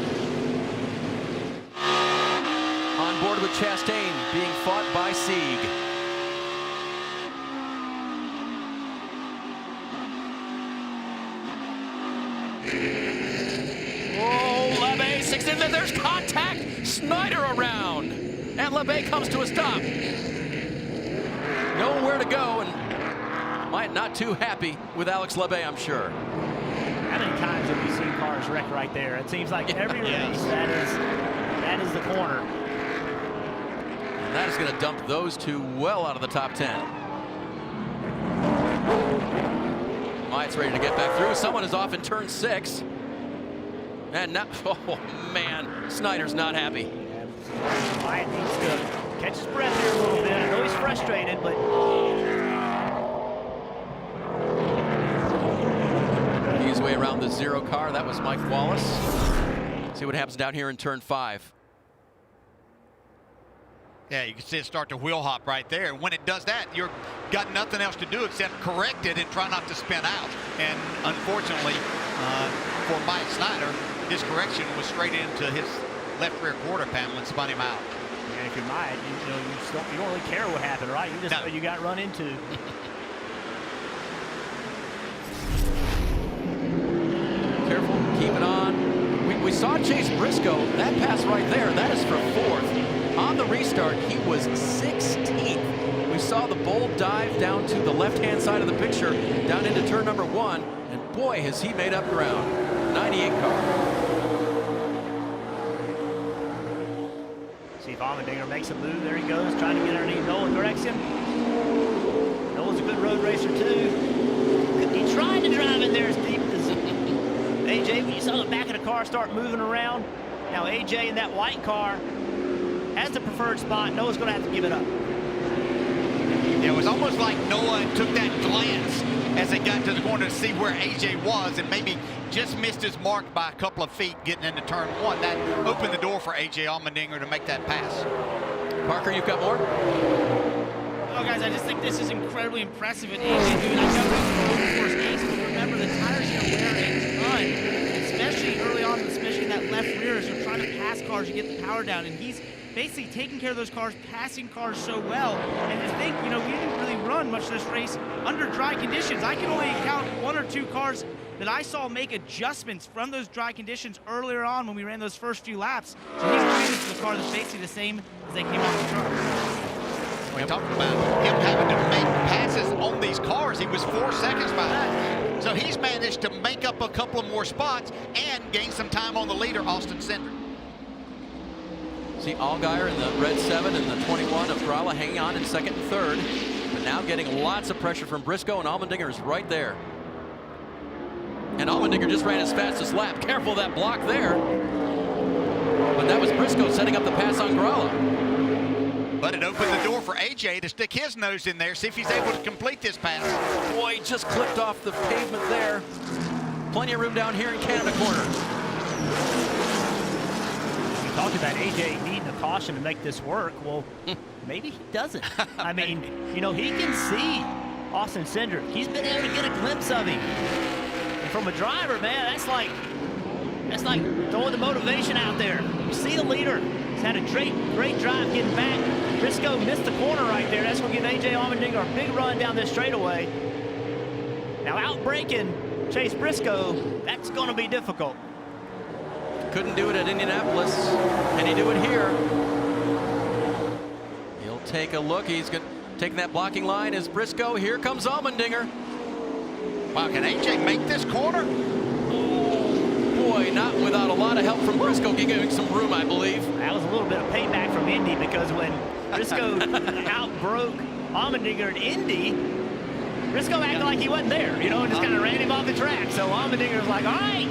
On board with Chastain, being fought by Sieg. Oh, Labbe, 6 in there, there's contact! Snyder around! And Labbe comes to a stop. Nowhere to go, and Mike not too happy with Alex Labbe, I'm sure. How many times have we seen cars wreck right there? It seems like every race that is the corner. And that is going to dump those two well out of the top 10. Myatt's ready to get back through. Someone is off in turn 6. And now, oh man, Snyder's not happy. Myatt needs to catch his breath here a little bit. I know he's frustrated, but his way around the 0 car. That was Mike Wallace. See what happens down here in turn 5. Yeah, you can see it start to wheel hop right there. When it does that, you've got nothing else to do except correct it and try not to spin out. And unfortunately, for Mike Snyder, his correction was straight into his left rear quarter panel and spun him out. And if you're Myatt, you don't really care what happened, right? You just know you got run into. Careful, keep it on. We saw Chase Briscoe. That pass right there, that is for 4th. On the restart, he was 16th. We saw saw the bold dive down to the left-hand side of the picture, down into turn number 1, and boy, has he made up ground. 98 car. See if Allmendinger makes a move. There he goes, trying to get underneath Nolan direction. Nolan's a good road racer, too. He tried to drive in there as deep as AJ, when you saw the back of the car start moving around. Now AJ in that white car has the preferred spot. Noah's going to have to give it up. It was almost like Noah took that glance as they got to the corner to see where AJ was and maybe just missed his mark by a couple of feet getting into turn 1. That opened the door for AJ Allmendinger to make that pass. Parker, you've got more? Oh, guys, I just think this is incredibly impressive at AJ doing that. Course ace, but remember, the tires here wear a ton, especially early on, especially that left rear as you're trying to pass cars, you get the power down, and he's basically taking care of those cars, passing cars so well. And to think, you know, we didn't really run much of this race under dry conditions. I can only count 1 or 2 cars that I saw make adjustments from those dry conditions earlier on when we ran those first few laps. So he's doing this to the car that's basically the same as they came off the truck. We talked about him having to make passes on these cars. He was 4 seconds behind. So he's managed to make up a couple of more spots and gain some time on the leader, Austin Cindric. See Allgaier in the red 7 and the 21 of Gralla hanging on in second and third, but now getting lots of pressure from Briscoe, and Allmendinger is right there. And Allmendinger just ran his fastest lap. Careful of that block there. But that was Briscoe setting up the pass on Gralla. But it opened the door for AJ to stick his nose in there, see if he's able to complete this pass. Boy, he just clipped off the pavement there. Plenty of room down here in Canada corner. We talked about AJ needing a caution to make this work. Well, maybe he doesn't. I mean, you know, he can see Austin Cindric. He's been able to get a glimpse of him. And from a driver, man, that's like throwing the motivation out there. You see the leader. He's had a great drive getting back. Briscoe missed the corner right there. That's going to give AJ Allmendinger a big run down this straightaway. Now out braking Chase Briscoe, that's going to be difficult. Couldn't do it at Indianapolis. Can he do it here? He'll take a look. He's taking that blocking line as Briscoe. Here comes Allmendinger. Wow, can AJ make this corner? Boy, not without a lot of help from Briscoe, giving some room, I believe. That was a little bit of payback from Indy, because when Briscoe outbroke Allmendinger in Indy, Briscoe acted like he wasn't there, you know, and just kind of ran him off the track. So Allmendinger was like, all right,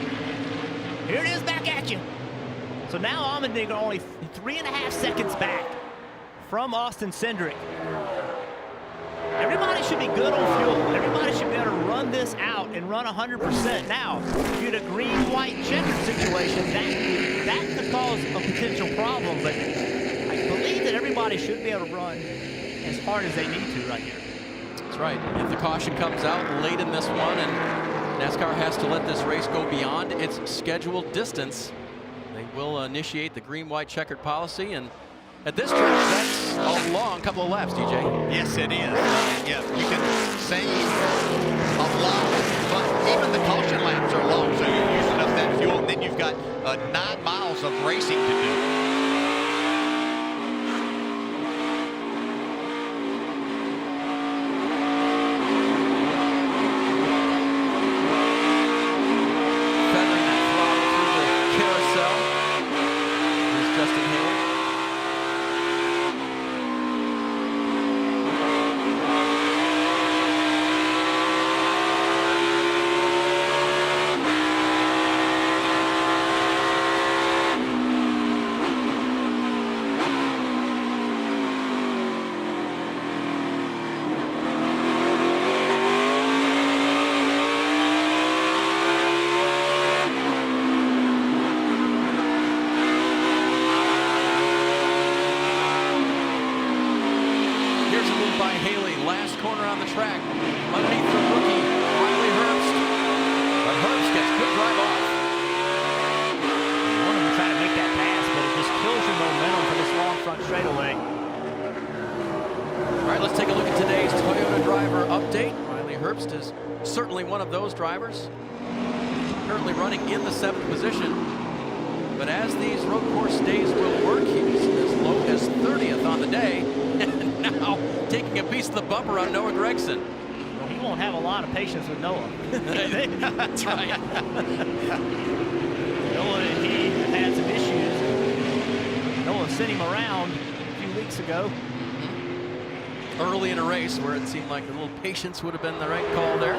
here it is back at you. So now Allmendinger only 3.5 seconds back from Austin Cindric. Everybody should be good on fuel. Everybody should be able to run this out and run 100%. Now, if you had a green-white checkered situation, that could cause a potential problem, but I believe that everybody should be able to run as hard as they need to right here. That's right. If the caution comes out late in this one and NASCAR has to let this race go beyond its scheduled distance, they will initiate the green-white checkered policy, and at this track, that's a long couple of laps, DJ. Yes, it is. Yeah, you can save a lot, but even the caution laps are long, so you're using up that fuel, and then you've got 9 miles of racing to do. Drivers currently running in the 7th position, but as these road course days will work, he's as low as 30th on the day, and now taking a beat released the bumper on Noah Gregson. Well, he won't have a lot of patience with Noah. That's right. Noah and he have had some issues. Noah sent him around a few weeks ago. Early in a race where it seemed like a little patience would have been the right call there.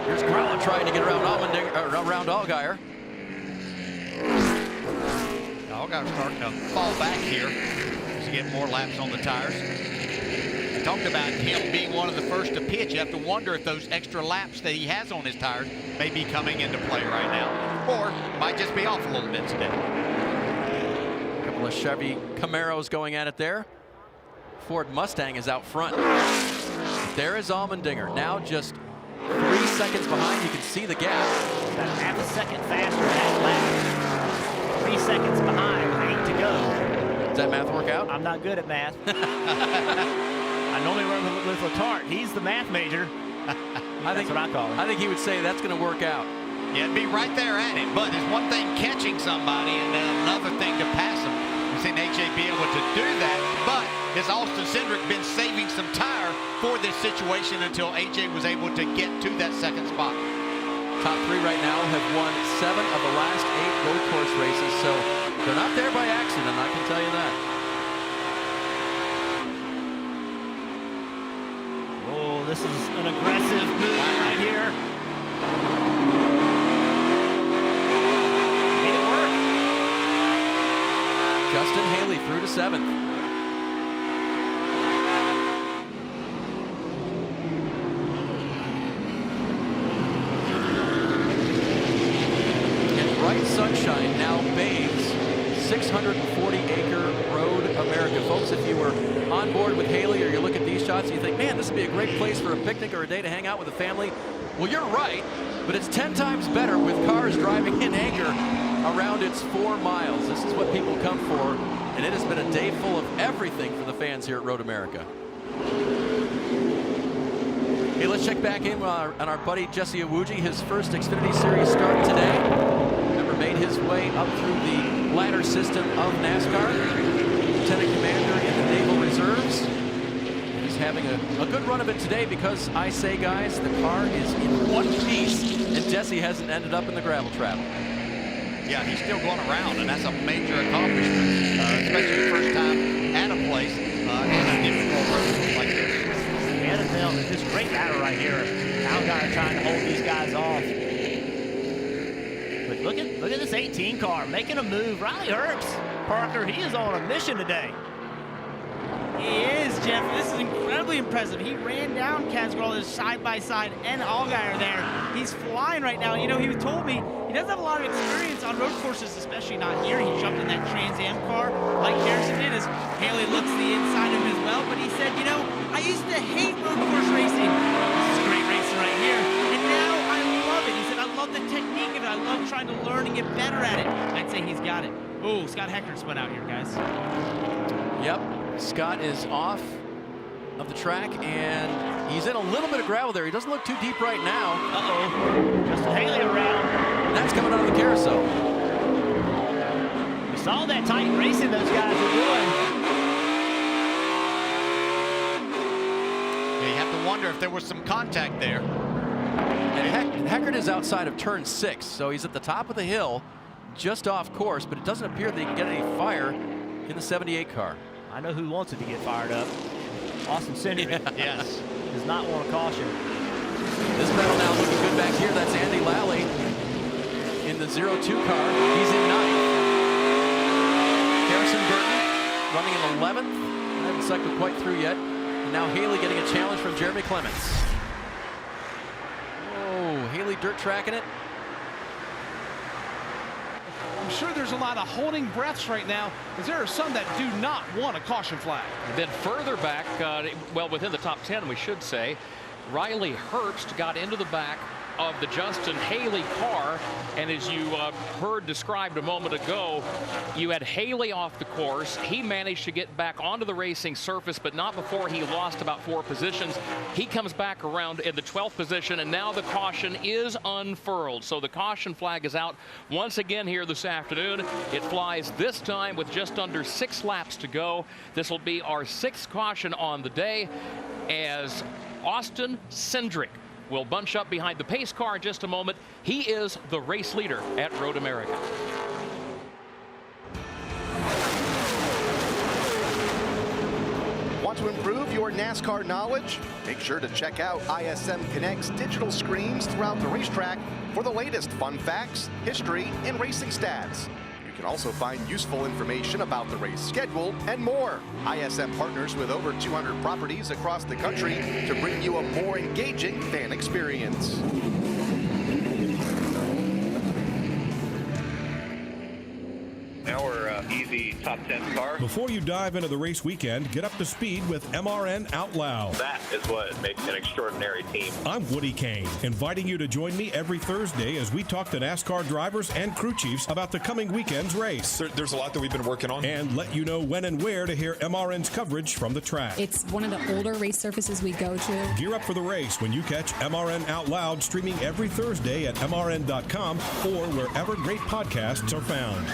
Here's Grella trying to get around Allgaier. Allgaier's starting to fall back here as he gets more laps on the tires. We talked about him being one of the first to pitch. You have to wonder if those extra laps that he has on his tires may be coming into play right now, or might just be off a little bit today. A couple of Chevy Camaros going at it there. Ford Mustang is out front. There is Allmendinger, now just 3 seconds behind. You can see the gap. About half a second faster that lap. 3 seconds behind, 8 to go. Does that math work out? I'm not good at math. I normally run with Letarte. He's the math major. That's what I call him. I think he would say that's going to work out. Yeah, it'd be right there at it, but it's one thing catching somebody and then another thing to pass them. We've seen AJ be able to do that, but has Austin Cindric been saving some tire for this situation until AJ was able to get to that second spot? Top 3 right now have won 7 of the last 8 road course races, so they're not there by accident, I can tell you that. Oh, this is an aggressive move right here. Made it work. Justin Haley through to 7th. Sunshine now bathes 640-acre road America. Folks, if you were on board with Haley or you look at these shots and you think, man, this would be a great place for a picnic or a day to hang out with the family, well, you're right, but it's 10 times better with cars driving in anger around its 4 miles. This is what people come for, and it has been a day full of everything for the fans here at Road America. Hey, let's check back in on our buddy Jesse Iwuji. His first Xfinity Series start today. Made his way up through the ladder system of NASCAR. Lieutenant Commander in the Naval Reserves. He's having a good run of it today because I say, guys, the car is in one piece and Jesse hasn't ended up in the gravel trap. Yeah, he's still going around, and that's a major accomplishment, especially the first time at a place in a difficult road like this. We had to tell that this great ladder right here. Allgaier trying to hold these guys off. But look at this 18 car making a move. Riley Herbst, Parker, he is on a mission today. He is, Jeff. This is incredibly impressive. He ran down Casgrove side by side and Allgaier there. He's flying right now. You know, he told me he doesn't have a lot of experience on road courses, especially not here. He jumped in that Trans Am car like Harrison did as Haley looks the inside of him as well. But he said, you know, I used to hate road course racing. This is great racing right here. And now I love it. He said, I love the technique of it. I love trying to learn and get better at it. I'd say he's got it. Oh, Scott Heckert spun out here, guys. Yep. Scott is off of the track, and he's in a little bit of gravel there. He doesn't look too deep right now. Uh-oh. Just Haley around. And that's coming out of the carousel. We saw that tight racing those guys are doing. Yeah, you have to wonder if there was some contact there. And Heckert is outside of turn 6, so he's at the top of the hill, just off course, but it doesn't appear that he can get any fire in the 78 car. I know who wants it to get fired up. Austin Cindric. Yes. Does not want a caution. This battle now looking good back here. That's Andy Lally in the 0-2 car. He's in 9th. Harrison Burton running in 11th. Hasn't cycled quite through yet. And now Haley getting a challenge from Jeremy Clements. Oh, Haley dirt tracking it. I'm sure there's a lot of holding breaths right now, because there are some that do not want a caution flag. Then further back, well, within the top 10, we should say, Riley Herbst got into the back of the Justin Haley car. And as you heard described a moment ago, you had Haley off the course. He managed to get back onto the racing surface, but not before he lost about 4 positions. He comes back around in the 12th position, and now the caution is unfurled. So the caution flag is out once again here this afternoon. It flies this time with just under 6 laps to go. This will be our 6th caution on the day, as Austin Cindric will bunch up behind the pace car in just a moment. He is the race leader at Road America. Want to improve your NASCAR knowledge? Make sure to check out ISM Connect's digital screens throughout the racetrack for the latest fun facts, history, and racing stats. You can also find useful information about the race schedule and more. ISM partners with over 200 properties across the country to bring you a more engaging fan experience. Now we're easy top 10 car. Before you dive into the race weekend, get up to speed with MRN Out Loud. That is what makes an extraordinary team. I'm Woody Kane, inviting you to join me every Thursday as we talk to NASCAR drivers and crew chiefs about the coming weekend's race. There's a lot that we've been working on. And let you know when and where to hear MRN's coverage from the track. It's one of the older race surfaces we go to. Gear up for the race when you catch MRN Out Loud, streaming every Thursday at MRN.com or wherever great podcasts are found.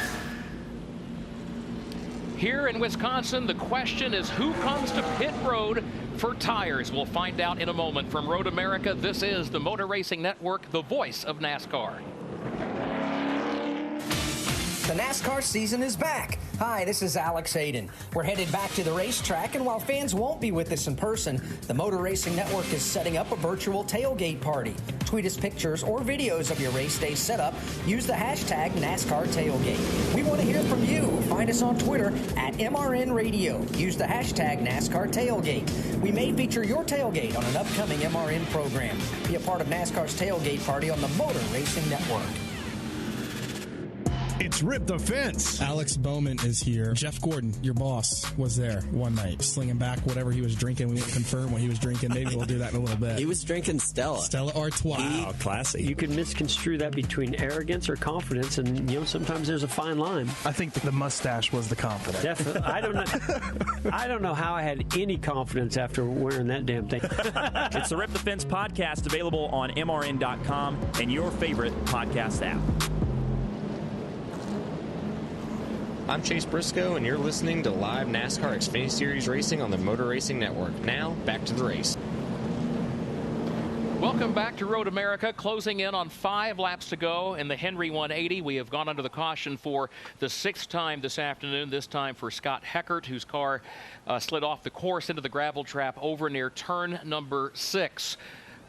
Here in Wisconsin, the question is who comes to pit road for tires? We'll find out in a moment. From Road America, this is the Motor Racing Network, the voice of NASCAR. The NASCAR season is back. Hi, this is Alex Hayden. We're headed back to the racetrack, and while fans won't be with us in person, the Motor Racing Network is setting up a virtual tailgate party. Tweet us pictures or videos of your race day setup. Use the hashtag NASCAR Tailgate. We want to hear from you. Find us on Twitter at MRN Radio. Use the hashtag NASCAR Tailgate. We may feature your tailgate on an upcoming MRN program. Be a part of NASCAR's tailgate party on the Motor Racing Network. It's Rip the Fence. Alex Bowman is here. Jeff Gordon, your boss, was there one night, slinging back whatever he was drinking. We won't confirm what he was drinking. Maybe we'll do that in a little bit. He was drinking Stella. Stella Artois. Wow, classy. You can misconstrue that between arrogance or confidence, and sometimes there's a fine line. I think the mustache was the confidence. Definitely. I don't know how I had any confidence after wearing that damn thing. It's the Rip the Fence podcast, available on MRN.com and your favorite podcast app. I'm Chase Briscoe, and you're listening to live NASCAR Xfinity Series racing on the Motor Racing Network. Now, back to the race. Welcome back to Road America, closing in on 5 laps to go in the Henry 180. We have gone under the caution for the 6th time this afternoon, this time for Scott Heckert, whose car slid off the course into the gravel trap over near turn number 6.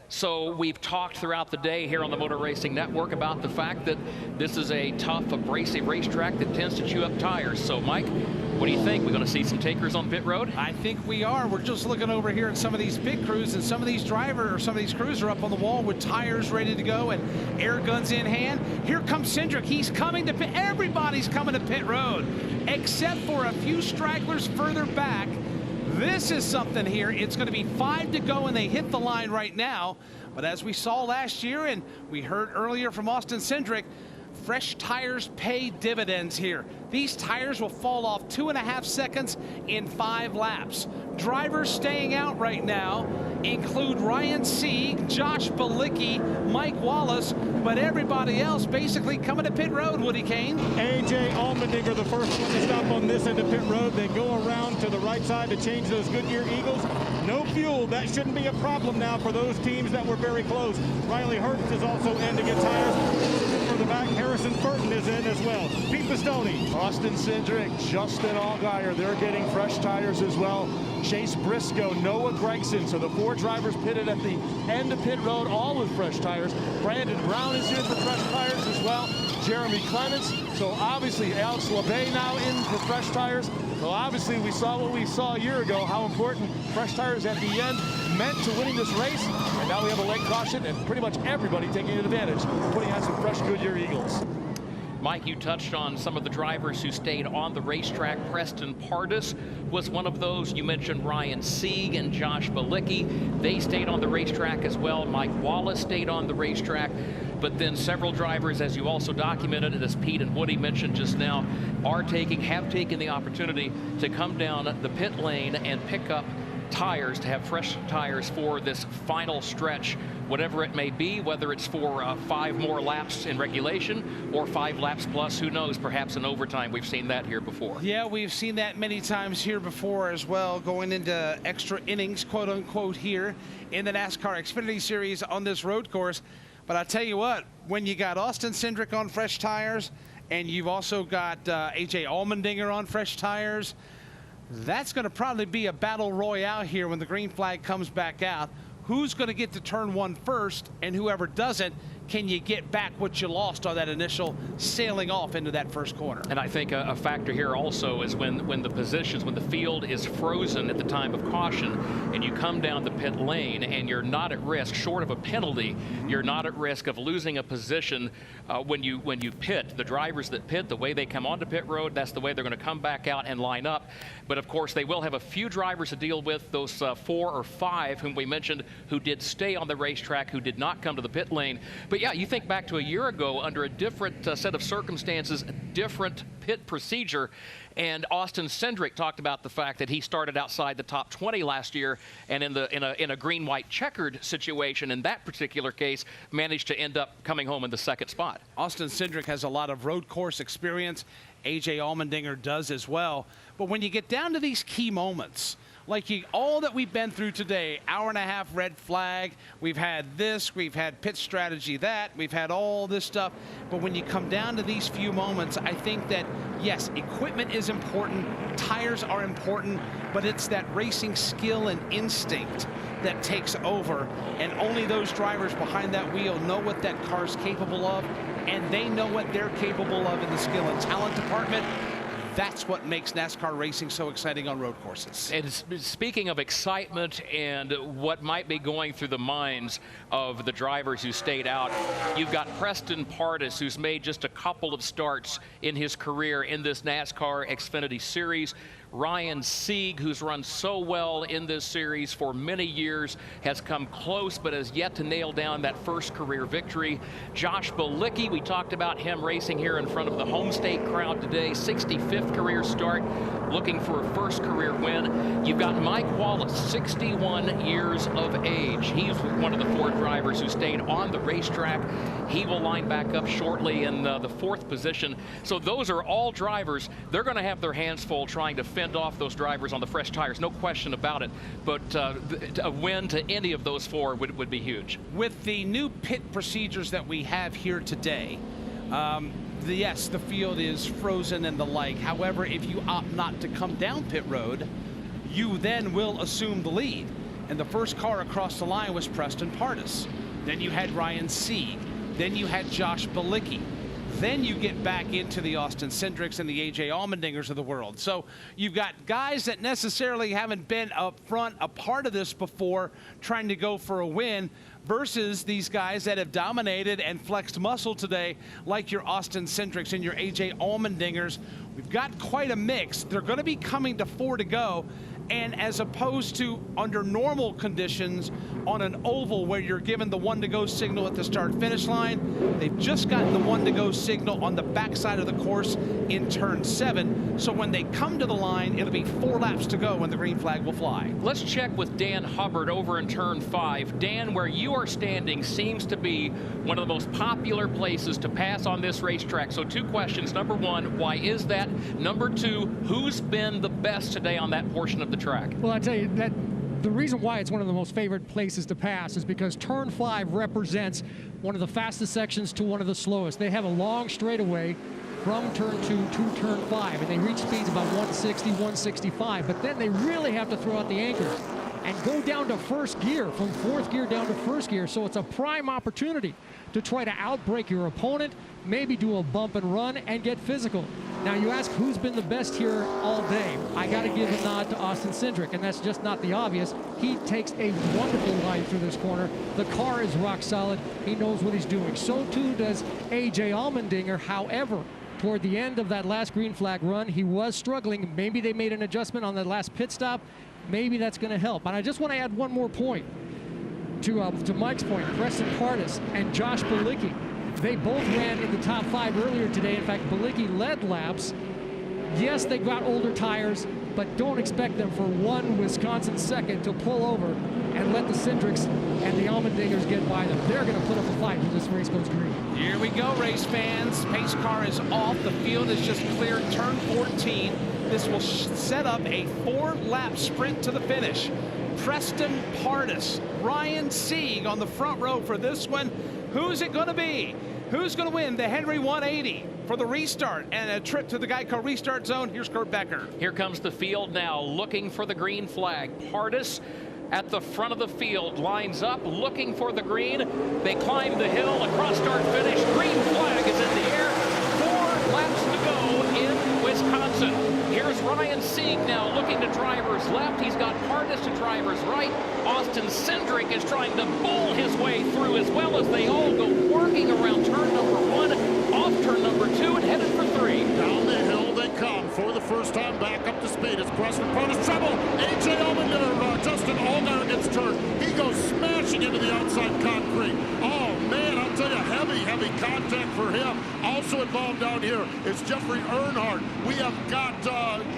So we've talked throughout the day here on the Motor Racing Network about the fact that this is a tough, abrasive racetrack that tends to chew up tires. So, Mike, what do you think? We're going to see some takers on pit road? I think we are. We're just looking over here at some of these pit crews, and some of these crews are up on the wall with tires ready to go and air guns in hand. Here comes Cindric. He's coming to pit. Everybody's coming to pit road, except for a few stragglers further back. This is something here. It's going to be 5 to go, and they hit the line right now. But as we saw last year, and we heard earlier from Austin Cindric, fresh tires pay dividends here. These tires will fall off 2.5 seconds in 5 laps. Drivers staying out right now include Ryan Sieg, Josh Bilicki, Mike Wallace, but everybody else basically coming to pit road, Woody Kane. A.J. Allmendinger, the first one to stop on this end of pit road, then go around to the right side to change those Goodyear Eagles. No fuel. That shouldn't be a problem now for those teams that were very close. Riley Herbst is also in to get tires. For the back, Harrison Burton is in as well. Pete Pistone. Austin Cindric, Justin Allgaier, they're getting fresh tires as well. Chase Briscoe, Noah Gregson. So the 4 drivers pitted at the end of pit road, all with fresh tires. Brandon Brown is in for fresh tires as well. Jeremy Clements. So obviously Alex LeBay now in for fresh tires. So obviously we saw what we saw a year ago, how important fresh tires at the end meant to winning this race. And now we have a late caution, and pretty much everybody taking advantage, putting on some fresh Goodyear Eagles. Mike, you touched on some of the drivers who stayed on the racetrack. Preston Pardus was one of those. You mentioned Ryan Sieg and Josh Bilicki. They stayed on the racetrack as well. Mike Wallace stayed on the racetrack. But then several drivers, as you also documented, and as Pete and Woody mentioned just now, have taken the opportunity to come down the pit lane and pick up tires, to have fresh tires for this final stretch, whatever it may be, whether it's for 5 more laps in regulation or 5 laps plus, who knows, perhaps in overtime. We've seen that here before. Yeah, we've seen that many times here before as well, going into extra innings, quote unquote, here in the NASCAR Xfinity Series on this road course. But I tell you what, when you got Austin Cindric on fresh tires, and you've also got A.J. Allmendinger on fresh tires, that's going to probably be a battle royale here when the green flag comes back out. Who's going to get to turn 1 first, and whoever doesn't, can you get back what you lost on that initial sailing off into that first corner? And I think a factor here also is when the field is frozen at the time of caution, and you come down the pit lane and you're not at risk, short of a penalty, you're not at risk of losing a position when you pit. The drivers that pit, the way they come onto pit road, that's the way they're going to come back out and line up. But of course, they will have a few drivers to deal with, those 4 or 5 whom we mentioned who did stay on the racetrack, who did not come to the pit lane. But yeah, you think back to a year ago under a different set of circumstances, different pit procedure, and Austin Cindric talked about the fact that he started outside the top 20 last year, and in a green-white checkered situation in that particular case, managed to end up coming home in the 2nd spot. Austin Cindric has a lot of road course experience. A.J. Allmendinger does as well. But when you get down to these key moments, like all that we've been through today, hour-and-a-half red flag, we've had this, we've had pit strategy that, we've had all this stuff. But when you come down to these few moments, I think that, yes, equipment is important, tires are important, but it's that racing skill and instinct that takes over. And only those drivers behind that wheel know what that car's capable of, and they know what they're capable of in the skill and talent department. That's what makes NASCAR racing so exciting on road courses. And speaking of excitement and what might be going through the minds of the drivers who stayed out, you've got Preston Pardus, who's made just a couple of starts in his career in this NASCAR Xfinity Series. Ryan Sieg, who's run so well in this series for many years, has come close but has yet to nail down that first career victory. Josh Bilicki, we talked about him racing here in front of the home state crowd today, 65th career start, looking for a first career win. You've got Mike Wallace, 61 years of age. He's one of the 4 drivers who stayed on the racetrack. He will line back up shortly in the 4th position. So those are all drivers. They're going to have their hands full trying to fend off those drivers on the fresh tires, no question about it. But a win to any of those 4 would be huge. With the new pit procedures that we have here today, yes, the field is frozen and the like. However, if you opt not to come down pit road, you then will assume the lead. And the first car across the line was Preston Pardus. Then you had Ryan Sieg. Then you had Josh Bilicki. Then you get back into the Austin Cindrics and the A.J. Allmendingers of the world. So you've got guys that necessarily haven't been up front, a part of this before, trying to go for a win, versus these guys that have dominated and flexed muscle today, like your Austin Cindrics and your A.J. Allmendingers. We've got quite a mix. They're going to be coming to 4 to go. And as opposed to under normal conditions on an oval where you're given the 1 to go signal at the start finish line, they've just gotten the 1 to go signal on the backside of the course in turn 7. So when they come to the line, it'll be 4 laps to go when the green flag will fly. Let's check with Dan Hubbard over in turn 5. Dan, where you are standing seems to be one of the most popular places to pass on this racetrack. So 2 questions. Number 1, why is that? Number 2, who's been the best today on that portion of the track? Well, I tell you that the reason why it's one of the most favorite places to pass is because turn 5 represents one of the fastest sections to one of the slowest. They have a long straightaway from turn 2 to turn 5, and they reach speeds about 160, 165, but then they really have to throw out the anchors. and go down to first gear, from fourth gear down to first gear. So it's a prime opportunity to try to outbrake your opponent, maybe do a bump and run and get physical. Now you ask who's been the best here all day. I got to give a nod to Austin Cindric, and that's just not the obvious. He takes a wonderful line through this corner. The car is rock solid. He knows what he's doing. So too does A.J. Allmendinger. However, toward the end of that last green flag run, he was struggling. Maybe they made an adjustment on that last pit stop. Maybe that's going to help. And I just want to add one more point to Mike's point. Preston Pardus and Josh Bilicki, they both ran in the top 5 earlier today. In fact, Bilicki led laps. Yes, they got older tires, but don't expect them for one Wisconsin second to pull over and let the Cindrics and the Allmendingers get by them. They're going to put up a fight when this race goes green. Here we go, race fans. Pace car is off. The field is just cleared turn 14. This will set up a 4-lap sprint to the finish. Preston Pardus, Ryan Sieg on the front row for this one. Who's it going to be? Who's going to win the Henry 180 for the restart and a trip to the Geico restart zone? Here's Kurt Becker. Here comes the field now, looking for the green flag. Pardus at the front of the field, lines up, looking for the green. They climb the hill, across start finish. Green flag is in the air. 4 laps to go in Wisconsin. Here's Ryan Sieg now looking to driver's left. He's got Pardus to driver's right. Austin Cindric is trying to bull his way through as well as they all go working around turn number 1, off turn number 2, and headed for 3. Down the hill they come for the first time back up to speed. It's Preston Pardus trouble. A.J. Allmendinger, Justin Allgaier gets turned. He goes smashing into the outside concrete. Oh man, I'll tell you, heavy contact for him. Also involved down here is Jeffrey Earnhardt. We have got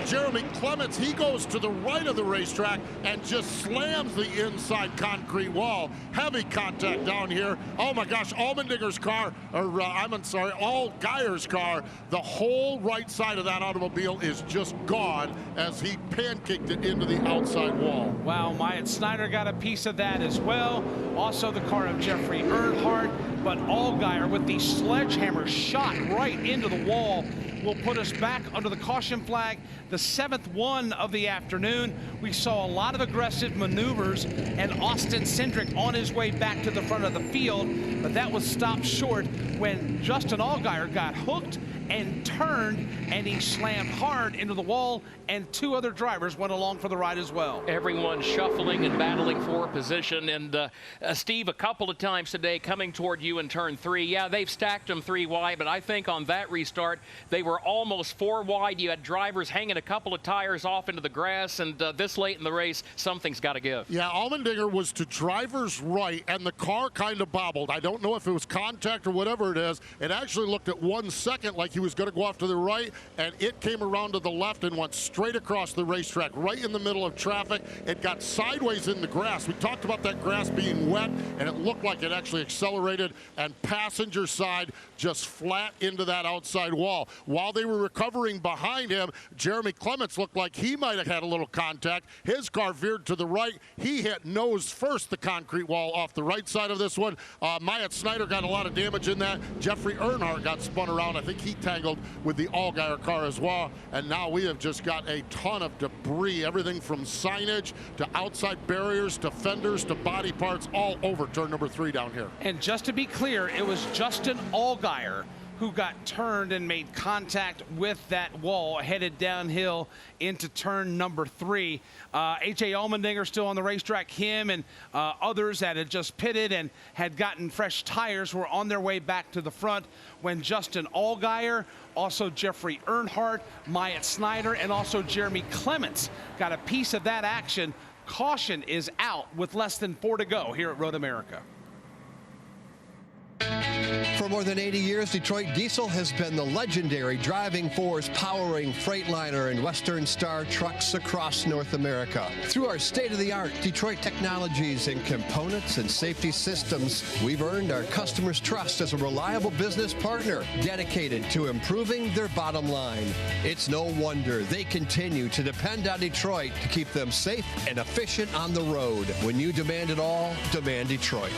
Jeremy Clements. He goes to the right of the racetrack and just slams the inside concrete wall. Heavy contact down here. Oh my gosh, Allmendinger's car, or Allgaier's car, the whole right side of that automobile is just gone as he pancaked it into the outside wall. Wow, Myatt Snyder got a piece of that as well. Also the car of Jeffrey Earnhardt, but Allgaier with the sledgehammer shot right into the wall will put us back under the caution flag, the 7th one of the afternoon. We saw a lot of aggressive maneuvers and Austin Cindric on his way back to the front of the field, but that was stopped short when Justin Allgaier got hooked and turned, and he slammed hard into the wall, and 2 other drivers went along for the ride as well. Everyone shuffling and battling for position, and Steve, a couple of times today coming toward you in turn 3. Yeah, they've stacked them 3 wide, but I think on that restart they were almost 4 wide. You had drivers hanging a couple of tires off into the grass, and this late in the race, something's got to give. Yeah, Allmendinger was to driver's right, and the car kind of bobbled. I don't know if it was contact or whatever it is. It actually looked at 1 second like he was going to go off to the right, and it came around to the left and went straight across the racetrack, right in the middle of traffic. It got sideways in the grass. We talked about that grass being wet, and it looked like it actually accelerated, and passenger side just flat into that outside wall. While they were recovering behind him, Jeremy Clements looked like he might have had a little contact. His car veered to the right. He hit nose first the concrete wall off the right side of this one. Myatt Snyder got a lot of damage in that. Jeffrey Earnhardt got spun around. I think he tangled with the Allgaier car as well. And now we have just got a ton of debris, everything from signage to outside barriers to fenders to body parts all over turn number 3 down here. And just to be clear, it was Justin Allgaier who got turned and made contact with that wall headed downhill into turn number 3. A.J. Allmendinger still on the racetrack. Him and others that had just pitted and had gotten fresh tires were on their way back to the front when Justin Allgaier, also Jeffrey Earnhardt, Myatt Snyder, and also Jeremy Clements got a piece of that action. Caution is out with less than 4 to go here at Road America. For more than 80 years, Detroit Diesel has been the legendary driving force powering Freightliner and Western Star trucks across North America. Through our state-of-the-art Detroit technologies and components and safety systems, we've earned our customers' trust as a reliable business partner dedicated to improving their bottom line. It's no wonder they continue to depend on Detroit to keep them safe and efficient on the road. When you demand it all, demand Detroit.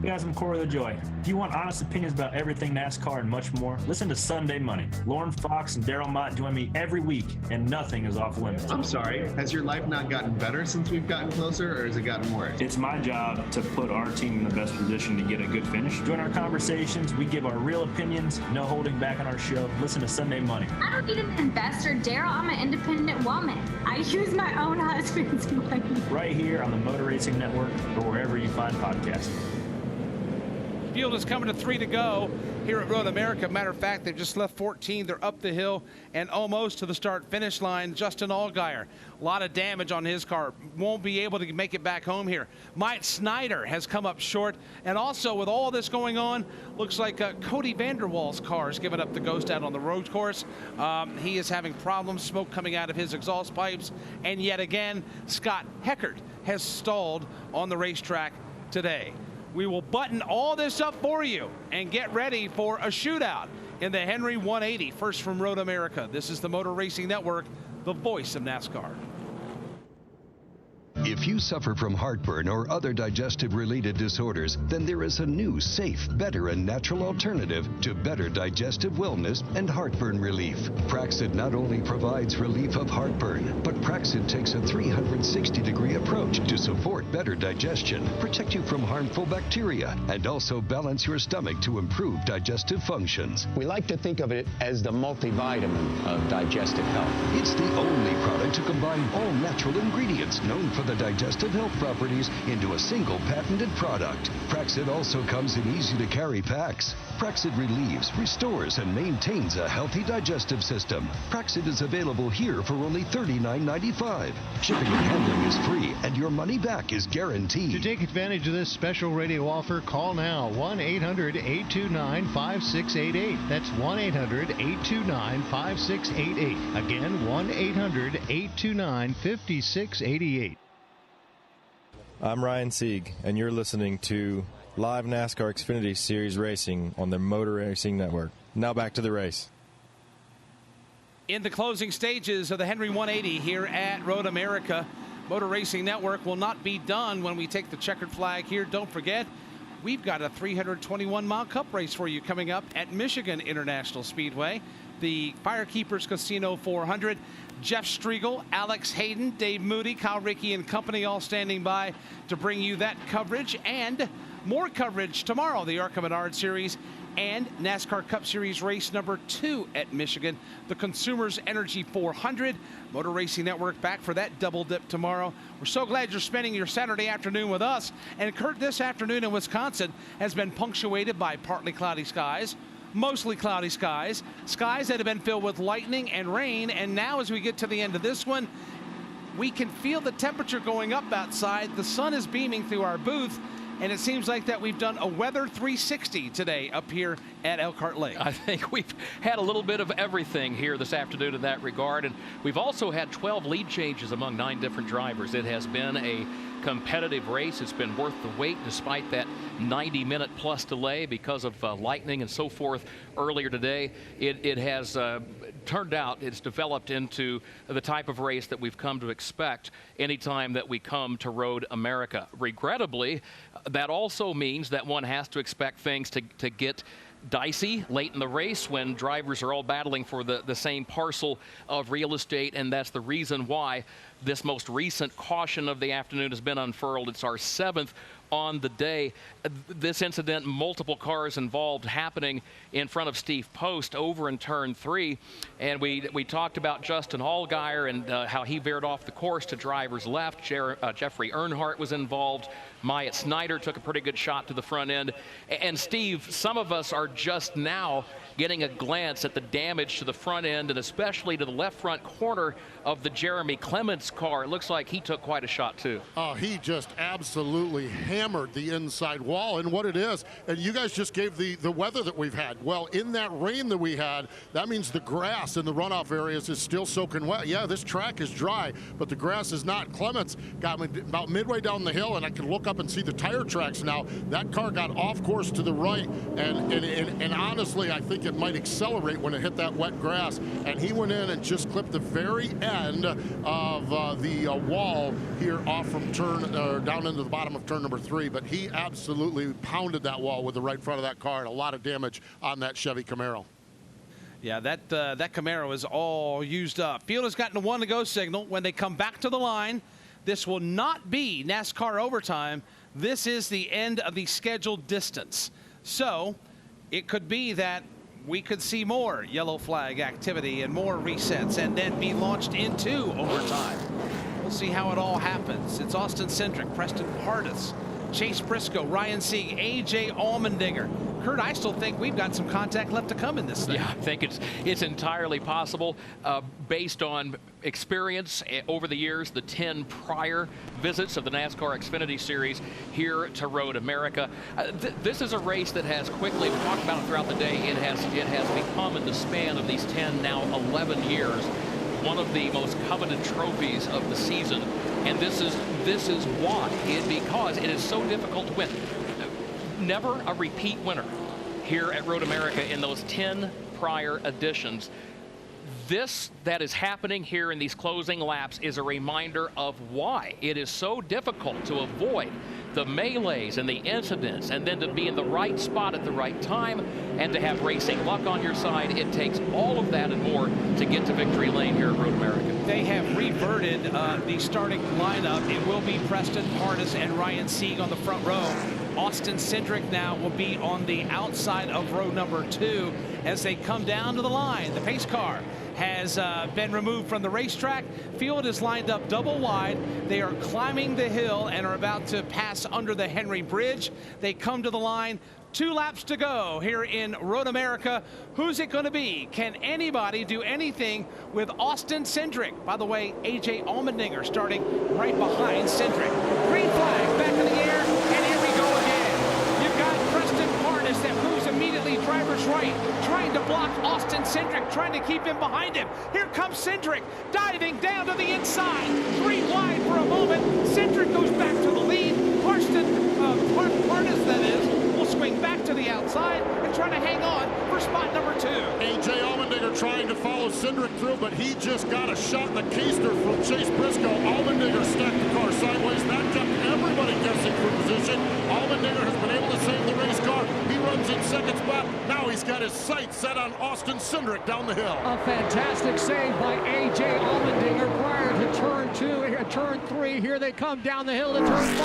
Hey guys, I'm Corey LaJoy. If you want honest opinions about everything NASCAR and much more, listen to Sunday Money. Lauren Fox and Daryl Mott join me every week, and nothing is off limits. I'm sorry, has your life not gotten better since we've gotten closer, or has it gotten worse? It's my job to put our team in the best position to get a good finish. Join our conversations. We give our real opinions, no holding back on our show. Listen to Sunday Money. I don't need an investor, Daryl. I'm an independent woman. I use my own husband's money. Right here on the Motor Racing Network or wherever you find podcasts. Field is coming to 3 to go here at Road America. Matter of fact, they've just left 14. They're up the hill and almost to the start-finish line. Justin Allgaier, a lot of damage on his car. Won't be able to make it back home here. Mike Snyder has come up short. And also, with all this going on, looks like Cody Vanderwall's car is giving up the ghost out on the road course. He is having problems, smoke coming out of his exhaust pipes. And yet again, Scott Heckert has stalled on the racetrack today. We will button all this up for you and get ready for a shootout in the Henry 180. First from Road America. This is the Motor Racing Network, the voice of NASCAR. If you suffer from heartburn or other digestive-related disorders, then there is a new, safe, better, and natural alternative to better digestive wellness and heartburn relief. Praxid not only provides relief of heartburn, but Praxid takes a 360-degree approach to support better digestion, protect you from harmful bacteria, and also balance your stomach to improve digestive functions. We like to think of it as the multivitamin of digestive health. It's the only product to combine all natural ingredients known for the digestive health properties into a single patented product. Praxid also comes in easy-to-carry packs. Praxid relieves, restores, and maintains a healthy digestive system. Praxid is available here for only $39.95. Shipping and handling is free, and your money back is guaranteed. To take advantage of this special radio offer, call now 1-800-829-5688. That's 1-800-829-5688. Again, 1-800-829-5688. I'm Ryan Sieg, and you're listening to Live NASCAR Xfinity Series Racing on the Motor Racing Network. Now back to the race. In the closing stages of the Henry 180 here at Road America, Motor Racing Network will not be done when we take the checkered flag here. Don't forget, we've got a 321-mile cup race for you coming up at Michigan International Speedway. The Firekeepers Casino 400. Jeff Striegel, Alex Hayden, Dave Moody, Kyle Rickey and company all standing by to bring you that coverage and more coverage tomorrow. The ARCA Menard Series and NASCAR Cup Series race number 2 at Michigan. The Consumers Energy 400. Motor Racing Network back for that double dip tomorrow. We're so glad you're spending your Saturday afternoon with us. And Kurt, this afternoon in Wisconsin has been punctuated by partly cloudy skies. Mostly cloudy skies that have been filled with lightning and rain. And now as we get to the end of this one, we can feel the temperature going up outside. The sun is beaming through our booth, and it seems like that we've done a weather 360 today up here at Elkhart Lake. I think we've had a little bit of everything here this afternoon in that regard, and we've also had 12 lead changes among 9 different drivers. It has been a competitive race. It's been worth the wait despite that 90-minute plus delay because of lightning and so forth earlier today. It has turned out, it's developed into the type of race that we've come to expect anytime that we come to Road America. Regrettably, that also means that one has to expect things to get dicey late in the race when drivers are all battling for the same parcel of real estate, and that's the reason why this most recent caution of the afternoon has been unfurled. It's our 7th on the day. This incident, multiple cars involved, happening in front of Steve Post over in turn 3, and we talked about Justin Allgaier and how he veered off the course to driver's left. Jeffrey Earnhardt was involved. Myatt Snyder took a pretty good shot to the front end. And Steve, some of us are just now getting a glance at the damage to the front end and especially to the left front corner of the Jeremy Clements car. It looks like he took quite a shot too. Oh, he just absolutely hammered the inside wall. And what it is, and you guys just gave the weather that we've had. Well, in that rain that we had, that means the grass in the runoff areas is still soaking wet. Yeah, this track is dry, but the grass is not. Clements got me about midway down the hill, and I can look up and see the tire tracks now. That car got off course to the right, and honestly, I think like it might accelerate when it hit that wet grass, and he went in and just clipped the very end of the wall here off from down into the bottom of turn number 3. But he absolutely pounded that wall with the right front of that car, and a lot of damage on that Chevy Camaro. Yeah, that Camaro is all used up. Field has gotten a 1-to-go signal. When they come back to the line, this will not be NASCAR overtime. This is the end of the scheduled distance. So it could be that we could see more yellow flag activity and more resets and then be launched into overtime. We'll see how it all happens. It's Austin Cindric, Preston Hardis, Chase Briscoe, Ryan Sieg, A.J. Allmendinger. Kurt, I still think we've got some contact left to come in this thing. Yeah, I think it's entirely possible based on experience over the years, the 10 prior visits of the NASCAR Xfinity Series here to Road America. This is a race that has quickly, we talked about it throughout the day, it has become in the span of these 10, now 11 years, one of the most coveted trophies of the season. And this is why, because it is so difficult to win. Never a repeat winner here at Road America in those 10 prior editions. This that is happening here in these closing laps is a reminder of why it is so difficult to avoid the melees and the incidents, and then to be in the right spot at the right time and to have racing luck on your side. It takes all of that and more to get to victory lane here at Road America. They have reverted the starting lineup. It will be Preston Hardis and Ryan Sieg on the front row. Austin Cindric now will be on the outside of row number 2 as they come down to the line. The pace car has been removed from the racetrack. Field is lined up double wide. They are climbing the hill and are about to pass under the Henry Bridge. They come to the line. 2 laps to go here in Road America. Who's it going to be? Can anybody do anything with Austin Cindric? By the way, A.J. Allmendinger starting right behind Cindric. Green flag back in the air, and here we go again. You've got Preston Hardis that moves immediately driver's right, trying to block Austin Cindric, trying to keep him behind him. Here comes Cindric, diving down to the inside. 3 wide for a moment. Cindric goes back to the lead. Hardis, that is, will swing back to the outside and try to hang on for spot number 2. A.J. Allmendinger trying to follow Cindric through, but he just got a shot in the keister from Chase Briscoe. Allmendinger stacked the car sideways. That kept everybody guessing for position. Allmendinger has been able to save the race car. He runs in second spot. Now he's got his sights set on Austin Cindric down the hill. A fantastic save by A.J. Allmendinger prior to turn 2. Turn 3. Here they come down the hill to turn 5.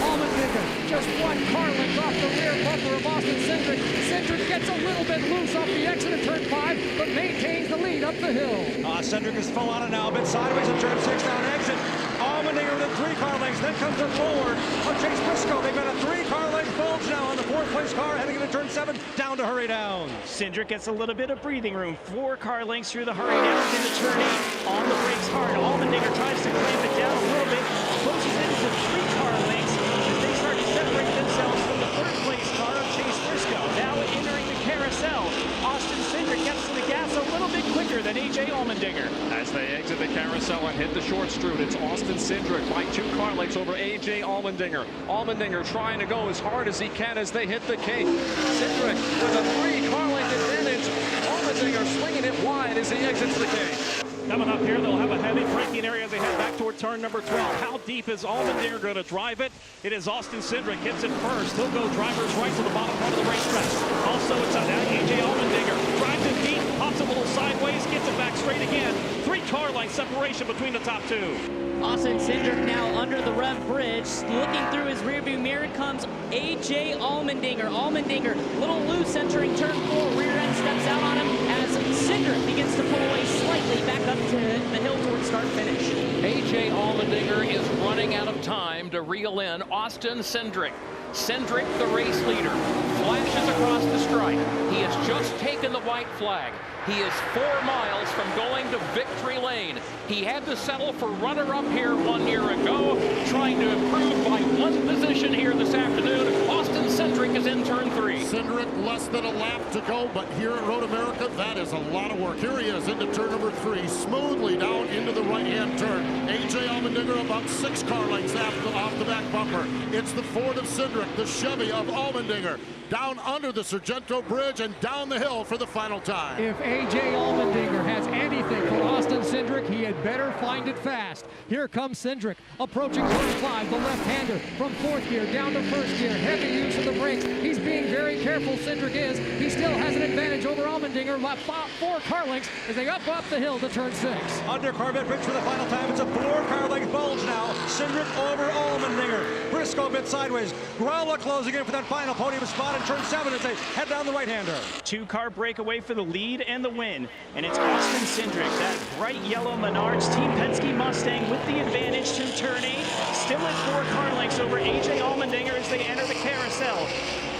Allmendinger just 1 car length off the rear bumper of Austin Cindric. Cindric gets a little bit loose off the exit of turn 5, but maintains the lead up the hill. Cindric is full on it now, a bit sideways in turn 6 down exit. Allmendinger with 3 car lengths, then comes the forward of Chase Briscoe. They've got a 3 car length bulge now on the 4th place car, heading into turn 7, down to hurry down. Cindric gets a little bit of breathing room. 4 car lengths through the hurry downs into turn 8. On the brakes hard. Allmendinger tries to clamp it down a little bit, closes into 3 car lengths as they start to separate themselves from the 3rd place car of Chase Briscoe. Now entering the carousel, Austin Cindric gets to the gas a little bit quicker than A.J. Allmendinger. As they exit the carousel and hit the short straight, it's Austin Cindric by 2 car lengths over A.J. Allmendinger. Allmendinger trying to go as hard as he can as they hit the K. Cindric with a 3 car length advantage. Allmendinger swinging it wide as he exits the K. Coming up here, they'll have a heavy braking area as they head back toward turn number 12. How deep is Allmendinger going to drive it? It is Austin Cindric hits it first. He'll go driver's right to the bottom part of the racetrack. Also, it's A.J. Allmendinger. Drives it deep, pops a little sideways, gets it back straight again. 3 car length separation between the top 2. Austin Cindric now under the Rev Bridge. Looking through his rearview mirror comes A.J. Allmendinger. Allmendinger, little loose entering turn 4. Rear end steps out on him as Cindric begins to pull away slightly back up to the hill towards start finish. A.J. Allmendinger is running out of time to reel in Austin Cindric. Cindric, the race leader, flashes across the stripe. He has just taken the white flag. He is 4 miles from going to victory lane. He had to settle for runner-up here 1 year ago, trying to improve by 1 position here this afternoon. Austin Cindric is in turn 3. Cindric less than a lap to go, but here at Road America, that is a lot of work. Here he is into turn number 3, smoothly down into the right-hand turn. A.J. Allmendinger Allmendinger about 6 car lengths off the back bumper. It's the Ford of Cindric, the Chevy of Allmendinger, down under the Sargento Bridge and down the hill for the final time. If A.J. Allmendinger has anything for Austin Cindric, he had better find it fast. Here comes Cindric, approaching turn 5, the left-hander from 4th gear down to 1st gear. Heavy use of the brakes. He's being very careful, Cindric is. He still has an advantage over Allmendinger, about 4 car lengths as they up the hill to turn 6. Under Corvette Bridge for the final time. It's a 4-car length bulge now. Cindric over Allmendinger. Briscoe bit sideways. Gralla closing in for that final podium spot in turn 7 as they head down the right-hander. 2-car breakaway for the lead and the win. And it's Austin Cindric, that bright yellow Menards Team Penske Mustang with the advantage to turn 8. Still at 4 car lengths over A.J. Allmendinger as they enter the carousel.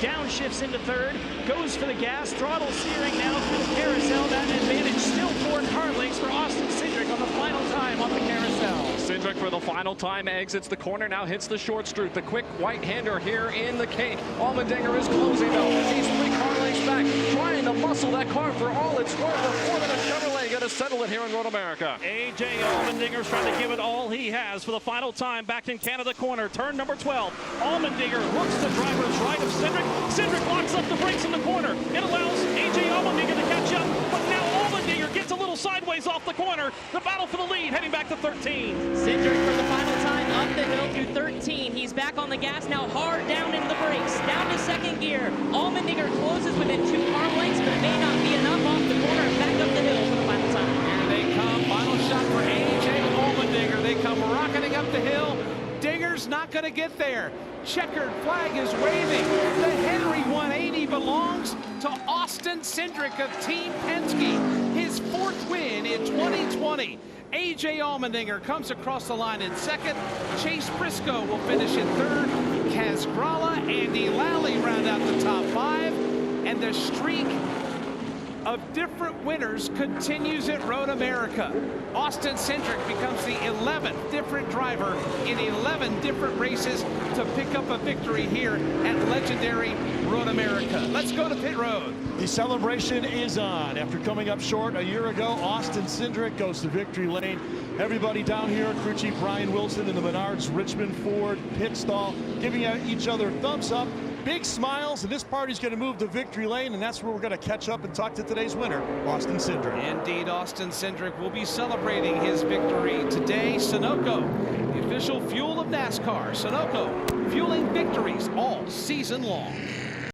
Downshifts into 3rd, goes for the gas, throttle steering now through the carousel. That advantage still 4 car lengths for Austin Cindric on the final time on the carousel. Cindric for the final time exits the corner, now hits the short strut. The quick white hander here in the cake. Allmendinger is closing though. He's 3 car lengths back, trying to muscle that car for all it's worth. The Ford and a Chevrolet going to settle it here in Road America. A.J. Allmendinger's trying to give it all he has for the final time back in Canada corner. Turn number 12. Allmendinger looks to driver's right of Cindric. Cindric locks up the brakes in the corner. It allows A.J. Allmendinger to catch up, but now Allmendinger gets a little sideways off the corner. The battle for the lead heading back to 13. Cindric for the final time up the hill through 13. He's back on the gas now, hard down into the brakes. Down to 2nd gear. Allmendinger closes within 2 car lengths, but it may not be enough off the corner and back up the hill for the final time. Here they come. Final shot for A.J. Allmendinger. They come rocketing up the hill. Dinger's not going to get there. Checkered flag is waving. The Henry 180 belongs to Austin Cindric of Team Penske. His 4th win in 2020. A.J. Allmendinger comes across the line in 2nd. Chase Briscoe will finish in 3rd. Kaz Gralla, Andy Lally round out the top 5. And the streak of different winners continues at Road America. Austin Cindric becomes the 11th different driver in 11 different races to pick up a victory here at legendary Road America. Let's go to pit road. The celebration is on. After coming up short a year ago, Austin Cindric goes to victory lane. Everybody down here, crew chief Brian Wilson in the Menards Richmond Ford pit stall, giving each other thumbs up. Big smiles, and this party's going to move to victory lane, and that's where we're going to catch up and talk to today's winner, Austin Cindric. Indeed, Austin Cindric will be celebrating his victory today. Sunoco, the official fuel of NASCAR. Sunoco, fueling victories all season long.